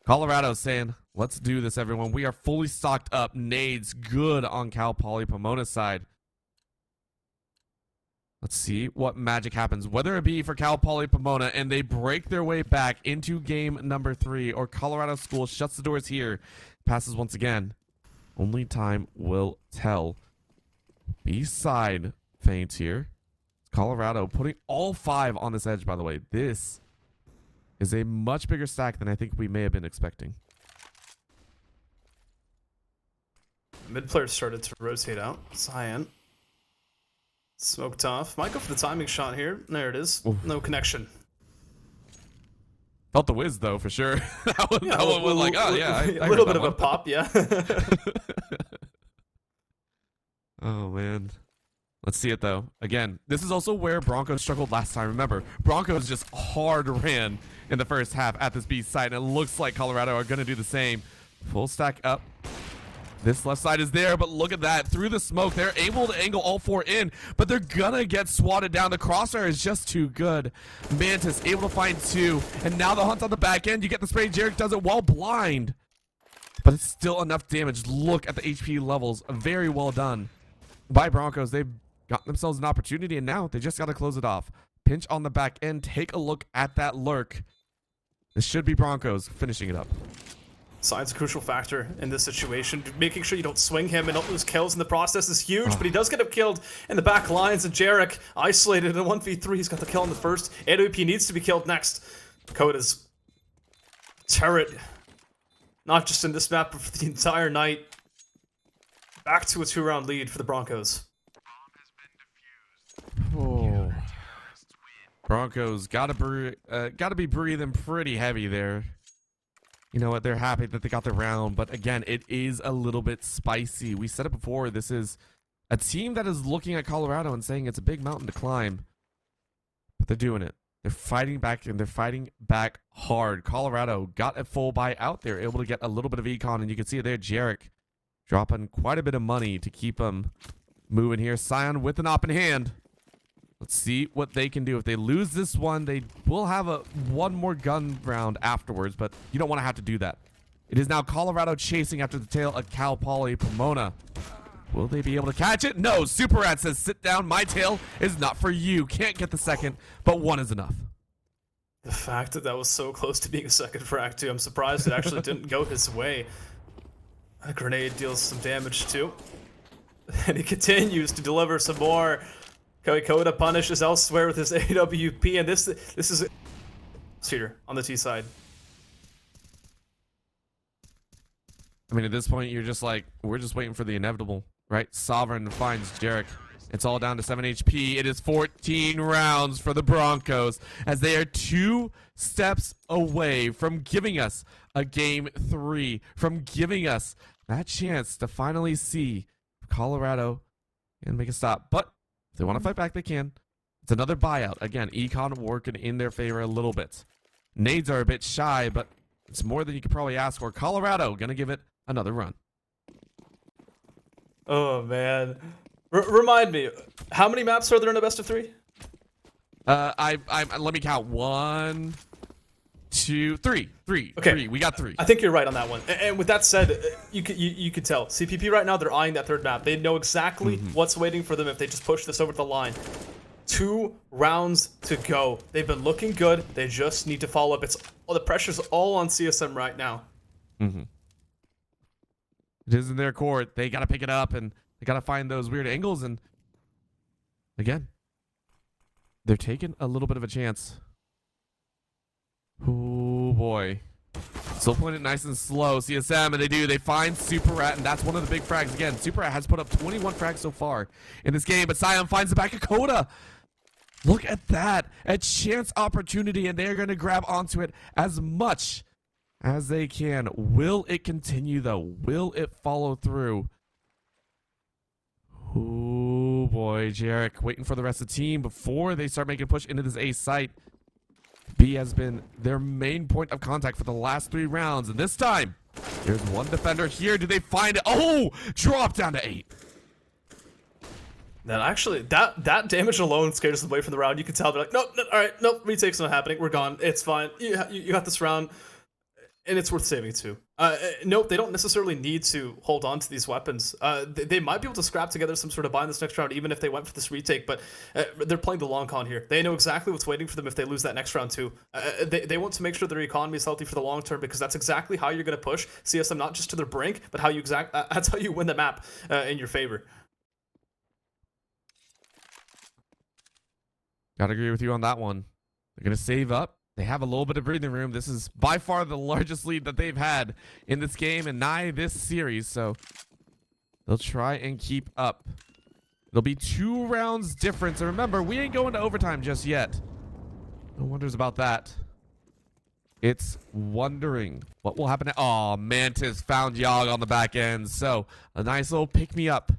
Colorado saying, let's do this, everyone. We are fully stocked up. Nades good on Cal Poly Pomona's side. Let's see what magic happens, whether it be for Cal Poly Pomona and they break their way back into game number 3, or Colorado School shuts the doors here, passes once again. Only time will tell. B-side feint here. Colorado putting all 5 on this edge, by the way. This is a much bigger stack than I think we may have been expecting. Mid player started to rotate out. Cyan. Smoked off. Might go for the timing shot here. There it is. Oof. No connection. Felt the whiz, though, for sure. that one was like, oh, yeah. A little bit of a pop, yeah. Oh, man. Let's see it, though. Again, this is also where Broncos struggled last time. Remember, Broncos just hard ran in the first half at this B side, and it looks like Colorado are going to do the same. Full stack up. This left side is there, but look at that. Through the smoke, they're able to angle all 4 in, but they're gonna get swatted down. The crosshair is just too good. Mantis able to find 2, and now the hunt on the back end. You get the spray. Jarek does it while blind, but it's still enough damage. Look at the HP levels. Very well done by Broncos. They've got themselves an opportunity, and now they just got to close it off. Pinch on the back end. Take a look at that lurk. This should be Broncos finishing it up. Side's a crucial factor in this situation. Making sure you don't swing him and don't lose kills in the process is huge, but he does get him killed in the back lines, and Jarek isolated in a 1v3. He's got the kill in the first. AWP needs to be killed next. Koda's turret, not just in this map, but for the entire night. Back to a 2-round lead for the Broncos. Oh. Broncos gotta be breathing pretty heavy there. You know what? They're happy that they got the round, but again, it is a little bit spicy. We said it before. This is a team that is looking at Colorado and saying it's a big mountain to climb, but they're doing it. They're fighting back, and they're fighting back hard. Colorado got a full buy out there, able to get a little bit of econ, and you can see it there. Jarek dropping quite a bit of money to keep them moving here. Sion with an op in hand. Let's see what they can do. If they lose this one, they will have one more gun round afterwards, but you don't want to have to do that. It is now Colorado chasing after the tail of Cal Poly Pomona. Will they be able to catch it? No, Super Rat says, sit down. My tail is not for you. Can't get the second, but one is enough. The fact that that was so close to being a second frag, too. I'm surprised it actually didn't go his way. A grenade deals some damage, too. And he continues to deliver some more. Koda punishes elsewhere with his AWP, and this is cheater on the T side. I mean, at this point, you're just like, we're just waiting for the inevitable, right? Sovereign finds Jarek. It's all down to 7 HP. It is 14 rounds for the Broncos as they are 2 steps away from giving us a game 3, from giving us that chance to finally see Colorado and make a stop. But if they want to fight back, they can. It's another buyout. Again, Econ working in their favor a little bit. Nades are a bit shy, but it's more than you could probably ask for. Colorado going to give it another run. Oh, man. Remind me, how many maps are there in a best of 3? Let me count. 1, 2, 3. Okay. 3. We got 3. I think you're right on that one. And with that said, you could tell. CPP right now, they're eyeing that third map. They know exactly what's waiting for them if they just push this over the line. 2 rounds to go. They've been looking good. They just need to follow up. The pressure's all on CSM right now. It is in their court. They got to pick it up, and they got to find those weird angles. And again, they're taking a little bit of a chance. Oh boy. Still playing it nice and slow. CSM, and they find Super Rat, and that's one of the big frags. Again, Super Rat has put up 21 frags so far in this game, but Sion finds the back of Coda. Look at that. A chance opportunity, and they're going to grab onto it as much as they can. Will it continue, though? Will it follow through? Oh boy, Jarek waiting for the rest of the team before they start making a push into this A site. B has been their main point of contact for the last 3 rounds, and this time there's one defender here. Do they find it? Oh, drop down to 8. Then actually, that damage alone scares them away from the round. You can tell they're like, nope, all right, nope, retake's not happening. We're gone. It's fine. You got this round, and it's worth saving too. Nope, they don't necessarily need to hold on to these weapons. They might be able to scrap together some sort of buy in this next round, even if they went for this retake. But they're playing the long con here. They know exactly what's waiting for them if they lose that next round too. They want to make sure their economy is healthy for the long term, because that's exactly how you're going to push CSM not just to their brink, but how you that's how you win the map in your favor. Gotta agree with you on that one. They're gonna save up. They have a little bit of breathing room. This is by far the largest lead that they've had in this game and nigh this series, so they'll try and keep up. It'll be 2 rounds difference, and remember, we ain't going to overtime just yet. No wonders about that. It's wondering what will happen. Oh, Mantis found Yogg on the back end, so a nice little pick-me-up,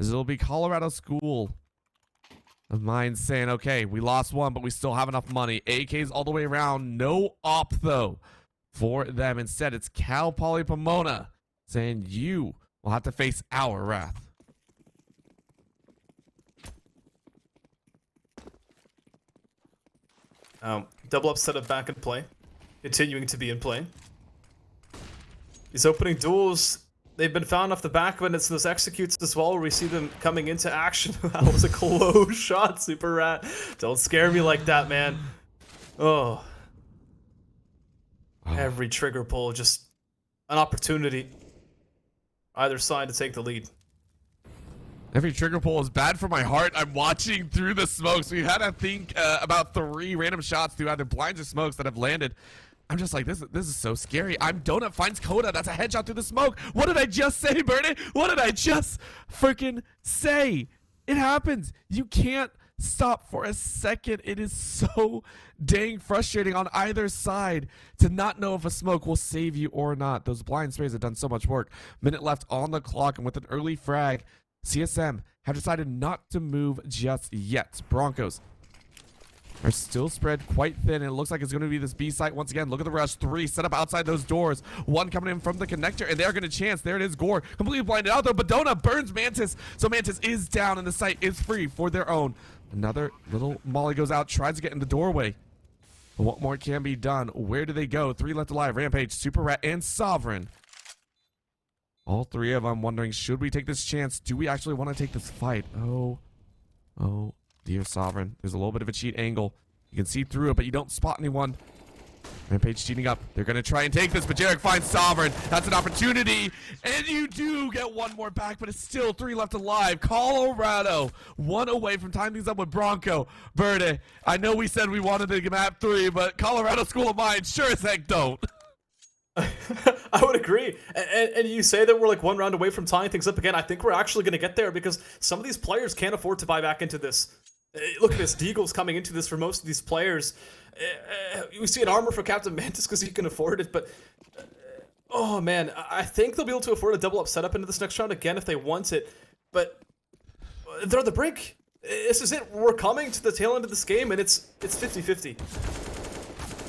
as it'll be Colorado School of mine saying, okay, we lost one, but we still have enough money. AKs all the way around. No op, though, for them. Instead, it's Cal Poly Pomona saying, you will have to face our wrath. Double up setup back in play. Continuing to be in play. These opening duels, they've been found off the back of it, and it's those executes as well where we see them coming into action. That was a close shot, Super Rat. Don't scare me like that, man. Oh. Every trigger pull, just an opportunity. Either side to take the lead. Every trigger pull is bad for my heart. I'm watching through the smokes. We've had, I think, about 3 random shots through either blinds or smokes that have landed. I'm just like, this is so scary. Donut finds Coda. That's a headshot through the smoke. What did I just say, Bernie? What did I just freaking say? It happens. You can't stop for a second. It is so dang frustrating on either side to not know if a smoke will save you or not. Those blind sprays have done so much work. Minute left on the clock, and with an early frag, CSM have decided not to move just yet. Broncos are still spread quite thin. It looks like it's going to be this B site once again. Look at the rush. 3 set up outside those doors. 1 coming in from the connector, and they're going to chance. There it is. Gore completely blinded out, though. Badona burns Mantis, so Mantis is down, and the site is free for their own. Another little molly goes out, tries to get in the doorway. But what more can be done? Where do they go? 3 left alive. Rampage, Super Rat, and Sovereign. All 3 of them wondering, should we take this chance? Do we actually want to take this fight? Oh, dear Sovereign. There's a little bit of a cheat angle. You can see through it, but you don't spot anyone. Rampage cheating up. They're going to try and take this, but Jarek finds Sovereign. That's an opportunity, and you do get 1 more back, but it's still 3 left alive. Colorado, 1 away from tying things up with Bronco. Verde, I know we said we wanted to map 3, but Colorado School of Mine sure as heck don't. I would agree. And you say that we're like 1 round away from tying things up again. I think we're actually going to get there because some of these players can't afford to buy back into this. Look at this. Deagle's coming into this for most of these players. We see an armor for Captain Mantis because he can afford it, but oh man, I think they'll be able to afford a double up setup into this next round again if they want it, but they're on the brink. This is it. We're coming to the tail end of this game, and it's 50-50.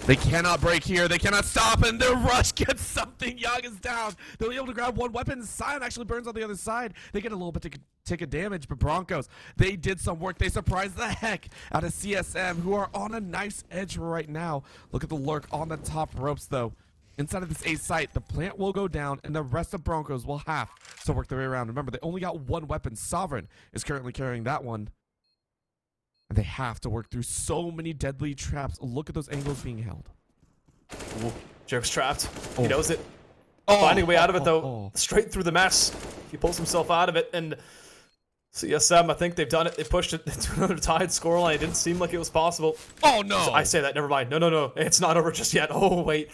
They cannot break here. They cannot stop, and their rush gets something. Yag is down. They'll be able to grab 1 weapon. Sion actually burns on the other side. They get a little bit tick of damage, but Broncos, they did some work. They surprised the heck out of CSM, who are on a nice edge right now. Look at the lurk on the top ropes, though. Inside of this A site, the plant will go down, and the rest of Broncos will have to work their way around. Remember, they only got 1 weapon. Sovereign is currently carrying that one. And they have to work through so many deadly traps. Look at those angles being held. Ooh, Jarek's trapped. He knows it. Finding a way out of it, though. Straight through the mess. He pulls himself out of it. And CSM, I think they've done it. They pushed it into another tied scoreline. It didn't seem like it was possible. Oh, no. So I say that. Never mind. No. It's not over just yet. Oh, wait.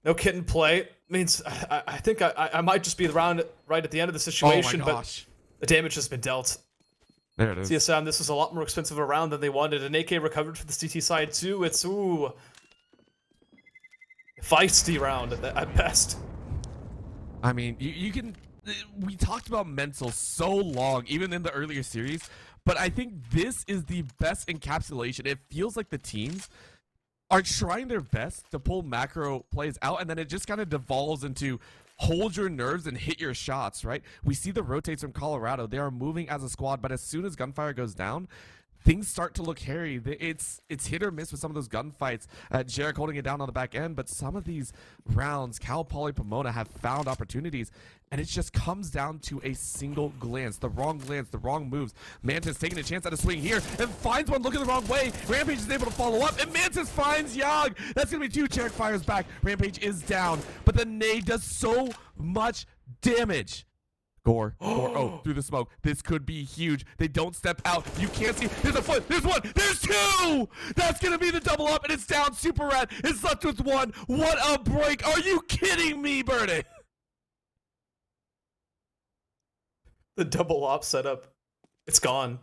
No kid in play. Means I think I might just be around right at the end of the situation. Oh, my gosh. But the damage has been dealt. There it is. CSM, this was a lot more expensive a round than they wanted. An AK recovered for the CT side too. It's feisty round at best. I mean, you can. We talked about mental so long, even in the earlier series, but I think this is the best encapsulation. It feels like the teams are trying their best to pull macro plays out, and then it just kind of devolves into hold your nerves and hit your shots, right? We see the rotates from Colorado. They are moving as a squad, but as soon as gunfire goes down, things start to look hairy. It's hit or miss with some of those gunfights. Jarek holding it down on the back end, but some of these rounds, Cal Poly Pomona have found opportunities, and it just comes down to a single glance, the wrong moves. Mantis taking a chance at a swing here and finds one looking the wrong way. Rampage is able to follow up, and Mantis finds Yag. That's going to be 2. Jarek fires back. Rampage is down, but the nade does so much damage. Gore, through the smoke. This could be huge. They don't step out. You can't see. There's a foot. There's 1. There's 2. That's going to be the double up, and it's down. Super Rat is left with 1. What a break. Are you kidding me, Birdie? The double op setup, it's gone.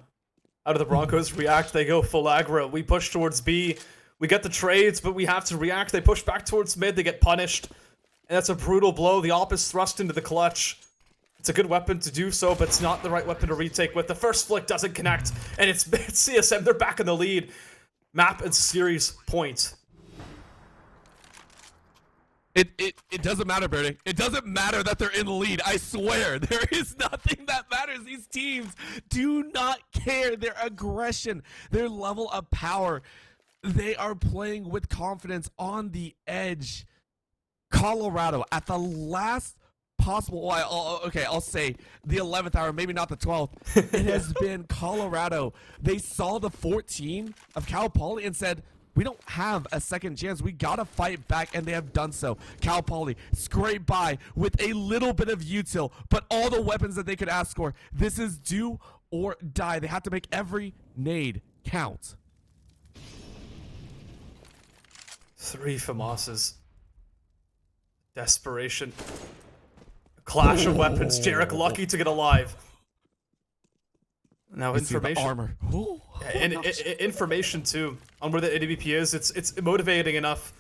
Out of the Broncos react, they go full aggro. We push towards B. We get the trades, but we have to react. They push back towards mid. They get punished. And that's a brutal blow. The op is thrust into the clutch. It's a good weapon to do so, but it's not the right weapon to retake with. The first flick doesn't connect, and it's CSM. They're back in the lead. Map and series point. It doesn't matter, Birdie. It doesn't matter that they're in the lead. I swear, there is nothing that matters. These teams do not care. Their aggression, their level of power, they are playing with confidence on the edge. Colorado at the last possible, I'll say the 11th hour, maybe not the 12th. It has been Colorado. They saw the 14 of Cal Poly and said, we don't have a second chance. We gotta fight back, and they have done so. Cal Poly scrape by with a little bit of util, but all the weapons that they could ask for. This is do or die. They have to make every nade count. 3 FAMASs. Desperation. Clash of weapons. Jarek lucky to get alive. Now information. Armor. And information too on where the AWP is. It's motivating enough.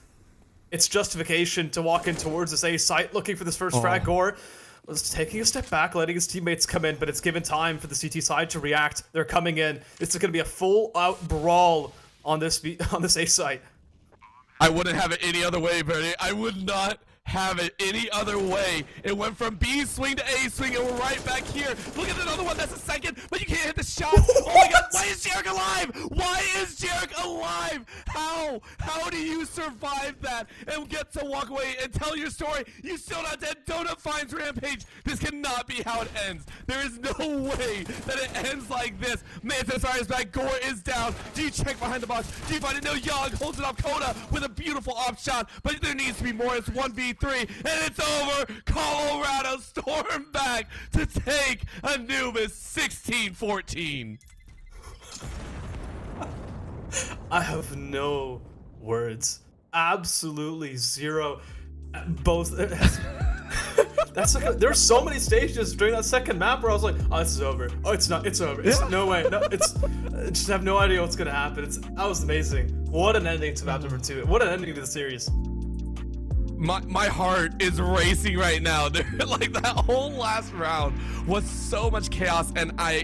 It's justification to walk in towards this A site looking for this first frag. Gore was taking a step back, letting his teammates come in, but it's given time for the CT side to react. They're coming in. This is going to be a full-out brawl on this A site. I wouldn't have it any other way, Bernie. I would not have it any other way. It went from B swing to A swing, and we're right back here. Look at another one. That's a second, but you can't hit the shot. Oh my God! Why is Jarek alive? Why is Jarek alive? How? How do you survive that and get to walk away and tell your story? You still not dead. Donut finds Rampage. This cannot be how it ends. There is no way that it ends like this. Mantis is back. Gore is down. Do you check behind the box? Do you find it? No, Young holds it off Coda with a beautiful off shot, but there needs to be more. It's 1v3, and it's over. Colorado storm back to take Anubis 16-14. I have no words. Absolutely zero. Both. That's like there's so many stages during that second map where I was like, oh, this is over. Oh, it's not. It's over. It's no way. No, it's. I just have no idea what's gonna happen. That was amazing. What an ending to map number 2. What an ending to the series. My heart is racing right now. Like that whole last round was so much chaos, and I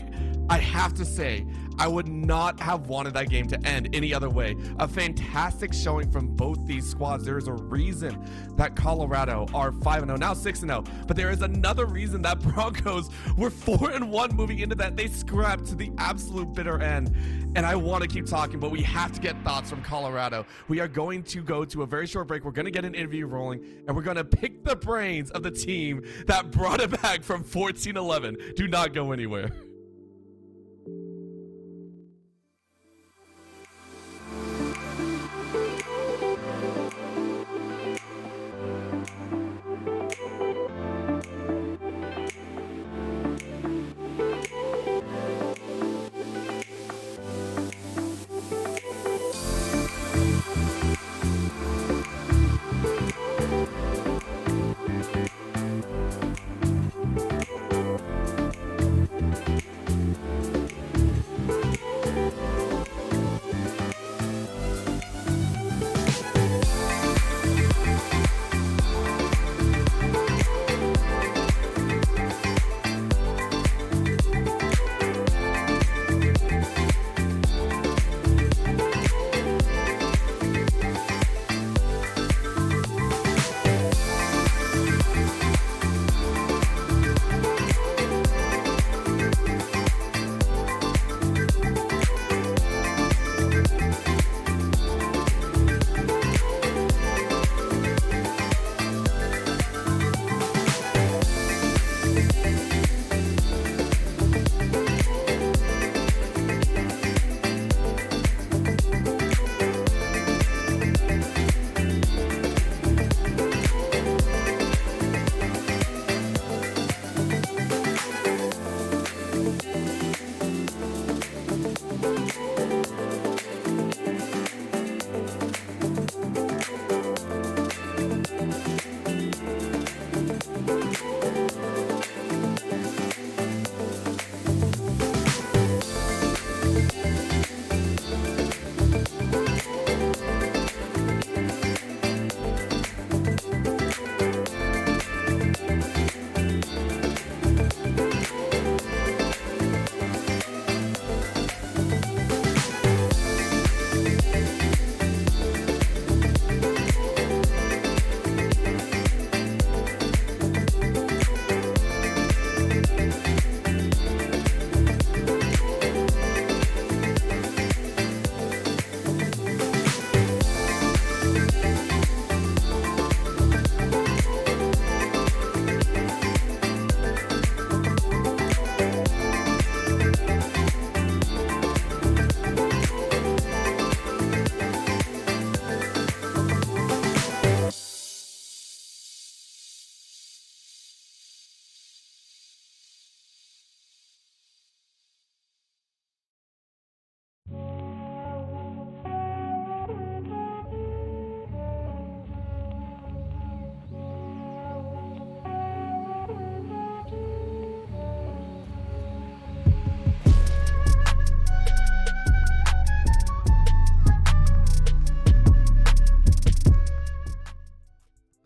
have to say, I would not have wanted that game to end any other way. A fantastic showing from both these squads. There is a reason that Colorado are 5-0, now 6-0. But there is another reason that Broncos were 4-1 moving into that. They scrapped to the absolute bitter end. And I want to keep talking, but we have to get thoughts from Colorado. We are going to go to a very short break. We're going to get an interview rolling, and we're going to pick the brains of the team that brought it back from 14-11. Do not go anywhere.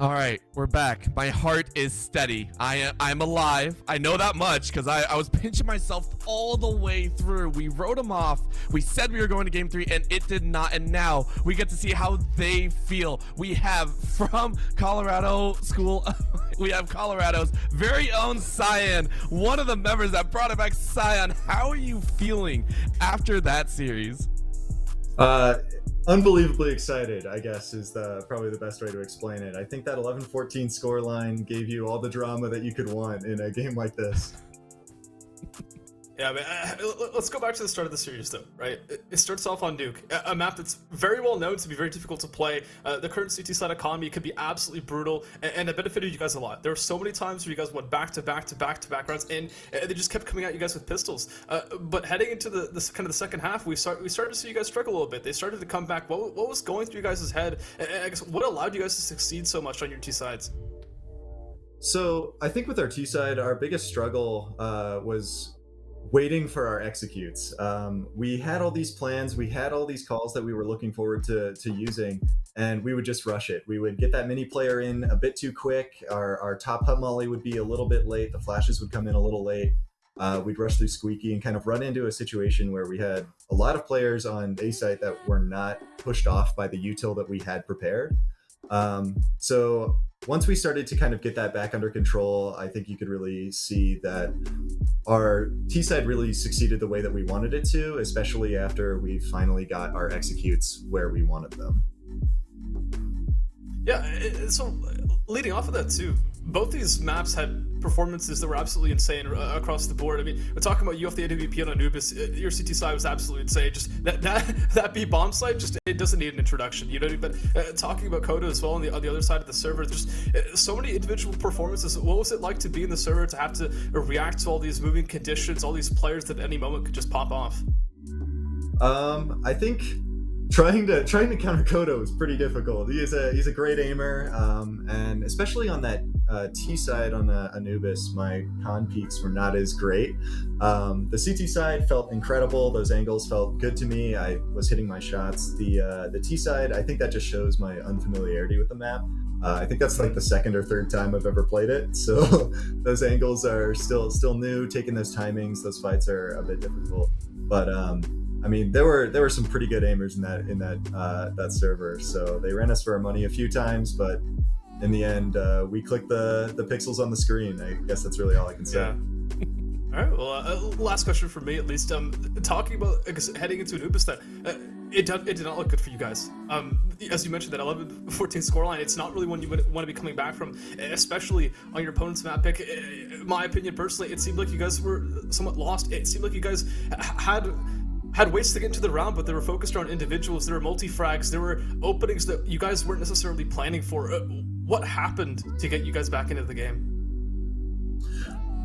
All right, we're back. My heart is steady. I'm alive. I know that much because I was pinching myself all the way through. We wrote them off. We said we were going to game 3, and it did not. And now we get to see how they feel. We have from Colorado School, we have Colorado's very own Cyan, one of the members that brought it back. Cyan, how are you feeling after that series? Unbelievably excited, I guess, is probably the best way to explain it. I think that 11-14 scoreline gave you all the drama that you could want in a game like this. Yeah, man, let's go back to the start of the series, though, right? It starts off on Nuke, a map that's very well known to be very difficult to play. The current CT side economy could be absolutely brutal, and it benefited you guys a lot. There were so many times where you guys went back-to-back rounds, and they just kept coming at you guys with pistols. But heading into the kind of the second half, we started to see you guys struggle a little bit. They started to come back. What was going through you guys' head? And I guess what allowed you guys to succeed so much on your two sides? So I think with our T side, our biggest struggle was waiting for our executes. We had all these plans, we had all these calls that we were looking forward to using, and we would just rush it. We would get that mini player in a bit too quick. Our top hub molly would be a little bit late. The flashes would come in a little late. We'd rush through Squeaky and kind of run into a situation where we had a lot of players on A site that were not pushed off by the util that we had prepared. So once we started to kind of get that back under control, I think you could really see that our T side really succeeded the way that we wanted it to, especially after we finally got our executes where we wanted them. Yeah, so leading off of that too, both these maps had performances that were absolutely insane across the board. I mean, we're talking about you off the AWP on Anubis. Your CT side was absolutely insane. Just that B bomb side, just it doesn't need an introduction. You know, but talking about Coda as well on the other side of the server, there's so many individual performances. What was it like to be in the server to have to react to all these moving conditions, all these players that at any moment could just pop off? I think trying to counter Kodo is pretty difficult. He's a great aimer, and especially on that T side on Anubis, my con peaks were not as great. The CT side felt incredible. Those angles felt good to me. I was hitting my shots. The T side, I think that just shows my unfamiliarity with the map. I think that's like the second or third time I've ever played it. So those angles are still new. Taking those timings, those fights are a bit difficult. But I mean, there were some pretty good aimers in that server. So they ran us for our money a few times, but in the end, we clicked the pixels on the screen. I guess that's really all I can say. Yeah. All right. Well, last question for me, at least. Talking about heading into Anubis, that it did not look good for you guys. As you mentioned, that 11-14 scoreline, it's not really one you would want to be coming back from, especially on your opponent's map pick. In my opinion, personally, it seemed like you guys were somewhat lost. It seemed like you guys had ways to get into the round, but they were focused on individuals. There were multi-frags. There were openings that you guys weren't necessarily planning for. What happened to get you guys back into the game?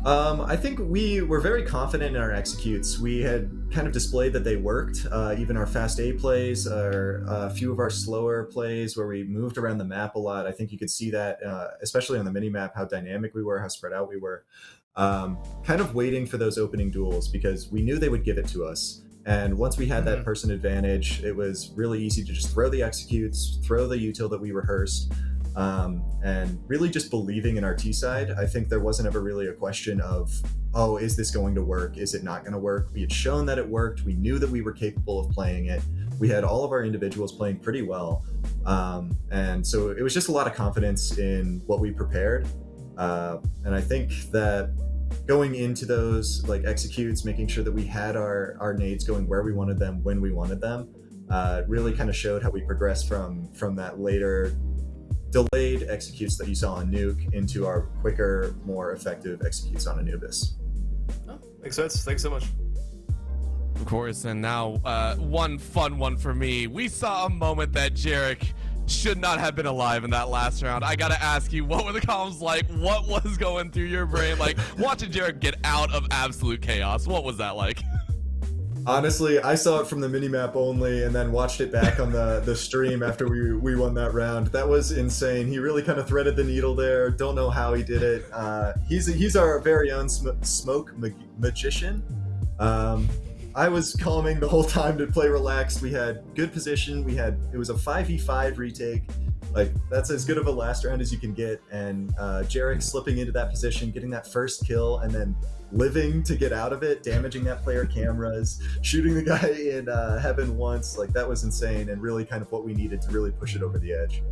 I think we were very confident in our executes. We had kind of displayed that they worked. Even our fast A plays, or a few of our slower plays where we moved around the map a lot. I think you could see that, especially on the mini map, how dynamic we were, how spread out we were. Kind of waiting for those opening duels because we knew they would give it to us. And once we had that person advantage, it was really easy to just throw the executes, throw the util that we rehearsed, and really just believing in our T side. I think there wasn't ever really a question of, oh, is this going to work? Is it not going to work? We had shown that it worked. We knew that we were capable of playing it. We had all of our individuals playing pretty well. And so it was just a lot of confidence in what we prepared. And I think that going into those like executes, making sure that we had our nades going where we wanted them, when we wanted them, really kind of showed how we progressed from that later delayed executes that you saw on Nuke into our quicker, more effective executes on Anubis. Oh, makes sense. Thanks so much. Of course, and now one fun one for me. We saw a moment that Jarek should not have been alive in that last round. I gotta ask you, what were the comms like? What was going through your brain? Like, watching Jarek get out of absolute chaos, what was that like? Honestly, I saw it from the minimap only and then watched it back on the stream after we won that round. That was insane. He really kind of threaded the needle there. Don't know how he did it. He's our very own smoke magician. I was calming the whole time to play relaxed. We had good position. It was a 5v5 retake. Like, that's as good of a last round as you can get. And Jarek slipping into that position, getting that first kill, and then living to get out of it, damaging that player cameras, shooting the guy in heaven once. Like, that was insane, and really kind of what we needed to really push it over the edge.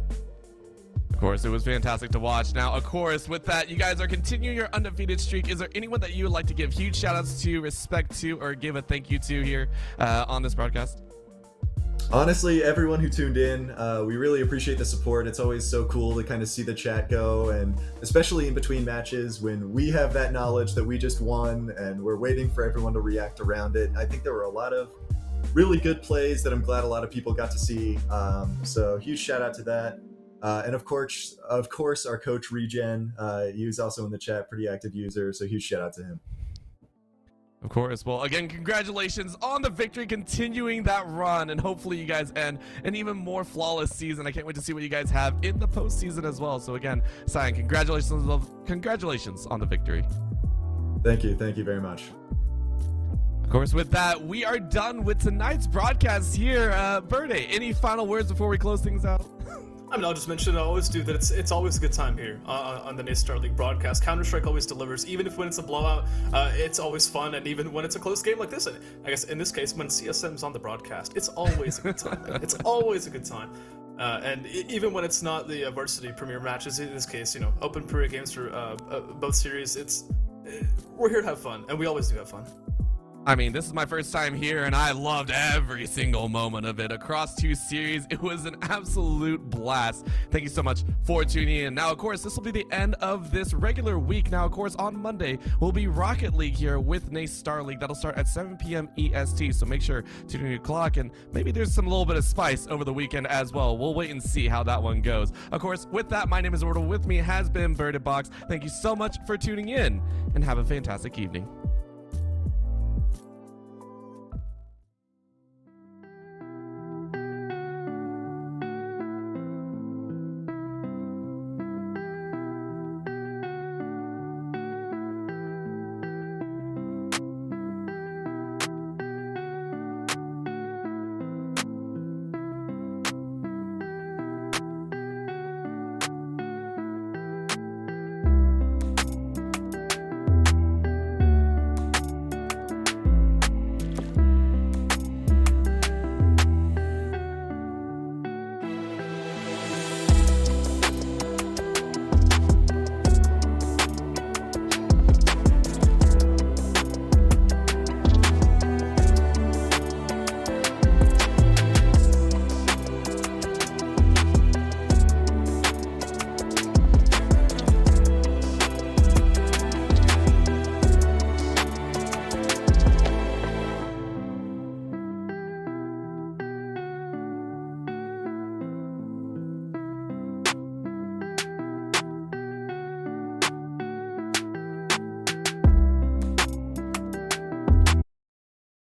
Of course, it was fantastic to watch. Now, of course, with that, you guys are continuing your undefeated streak. Is there anyone that you would like to give huge shout outs to, respect to, or give a thank you to here on this broadcast? Honestly, everyone who tuned in, we really appreciate the support. It's always so cool to kind of see the chat go, and especially in between matches when we have that knowledge that we just won and we're waiting for everyone to react around it. I think there were a lot of really good plays that I'm glad a lot of people got to see. So huge shout out to that. And of course, our coach Regen, he was also in the chat, pretty active user, so huge shout out to him. Of course. Well, again, congratulations on the victory, continuing that run, and hopefully you guys end an even more flawless season. I can't wait to see what you guys have in the postseason as well. So again, Cyan, congratulations on the victory. Thank you very much. Of course, with that, we are done with tonight's broadcast here. Birday, any final words before we close things out? I mean, I'll just mention, I always do, that it's always a good time here on the Naystar League broadcast. Counter-Strike always delivers, even if when it's a blowout, it's always fun, and even when it's a close game like this, I guess in this case, when CSM's on the broadcast, it's always a good time, man. It's always a good time. And even when it's not the Varsity Premier matches, in this case, you know, open Premier games for both series, we're here to have fun, and we always do have fun. I mean, this is my first time here, and I loved every single moment of it. Across 2 series, it was an absolute blast. Thank you so much for tuning in. Now, of course, this will be the end of this regular week. Now, of course, on Monday, we'll be Rocket League here with Naystar League. That'll start at 7 p.m. EST, so make sure to tune in your clock, and maybe there's some little bit of spice over the weekend as well. We'll wait and see how that one goes. Of course, with that, my name is Ortal. With me has been Birded Box. Thank you so much for tuning in, and have a fantastic evening.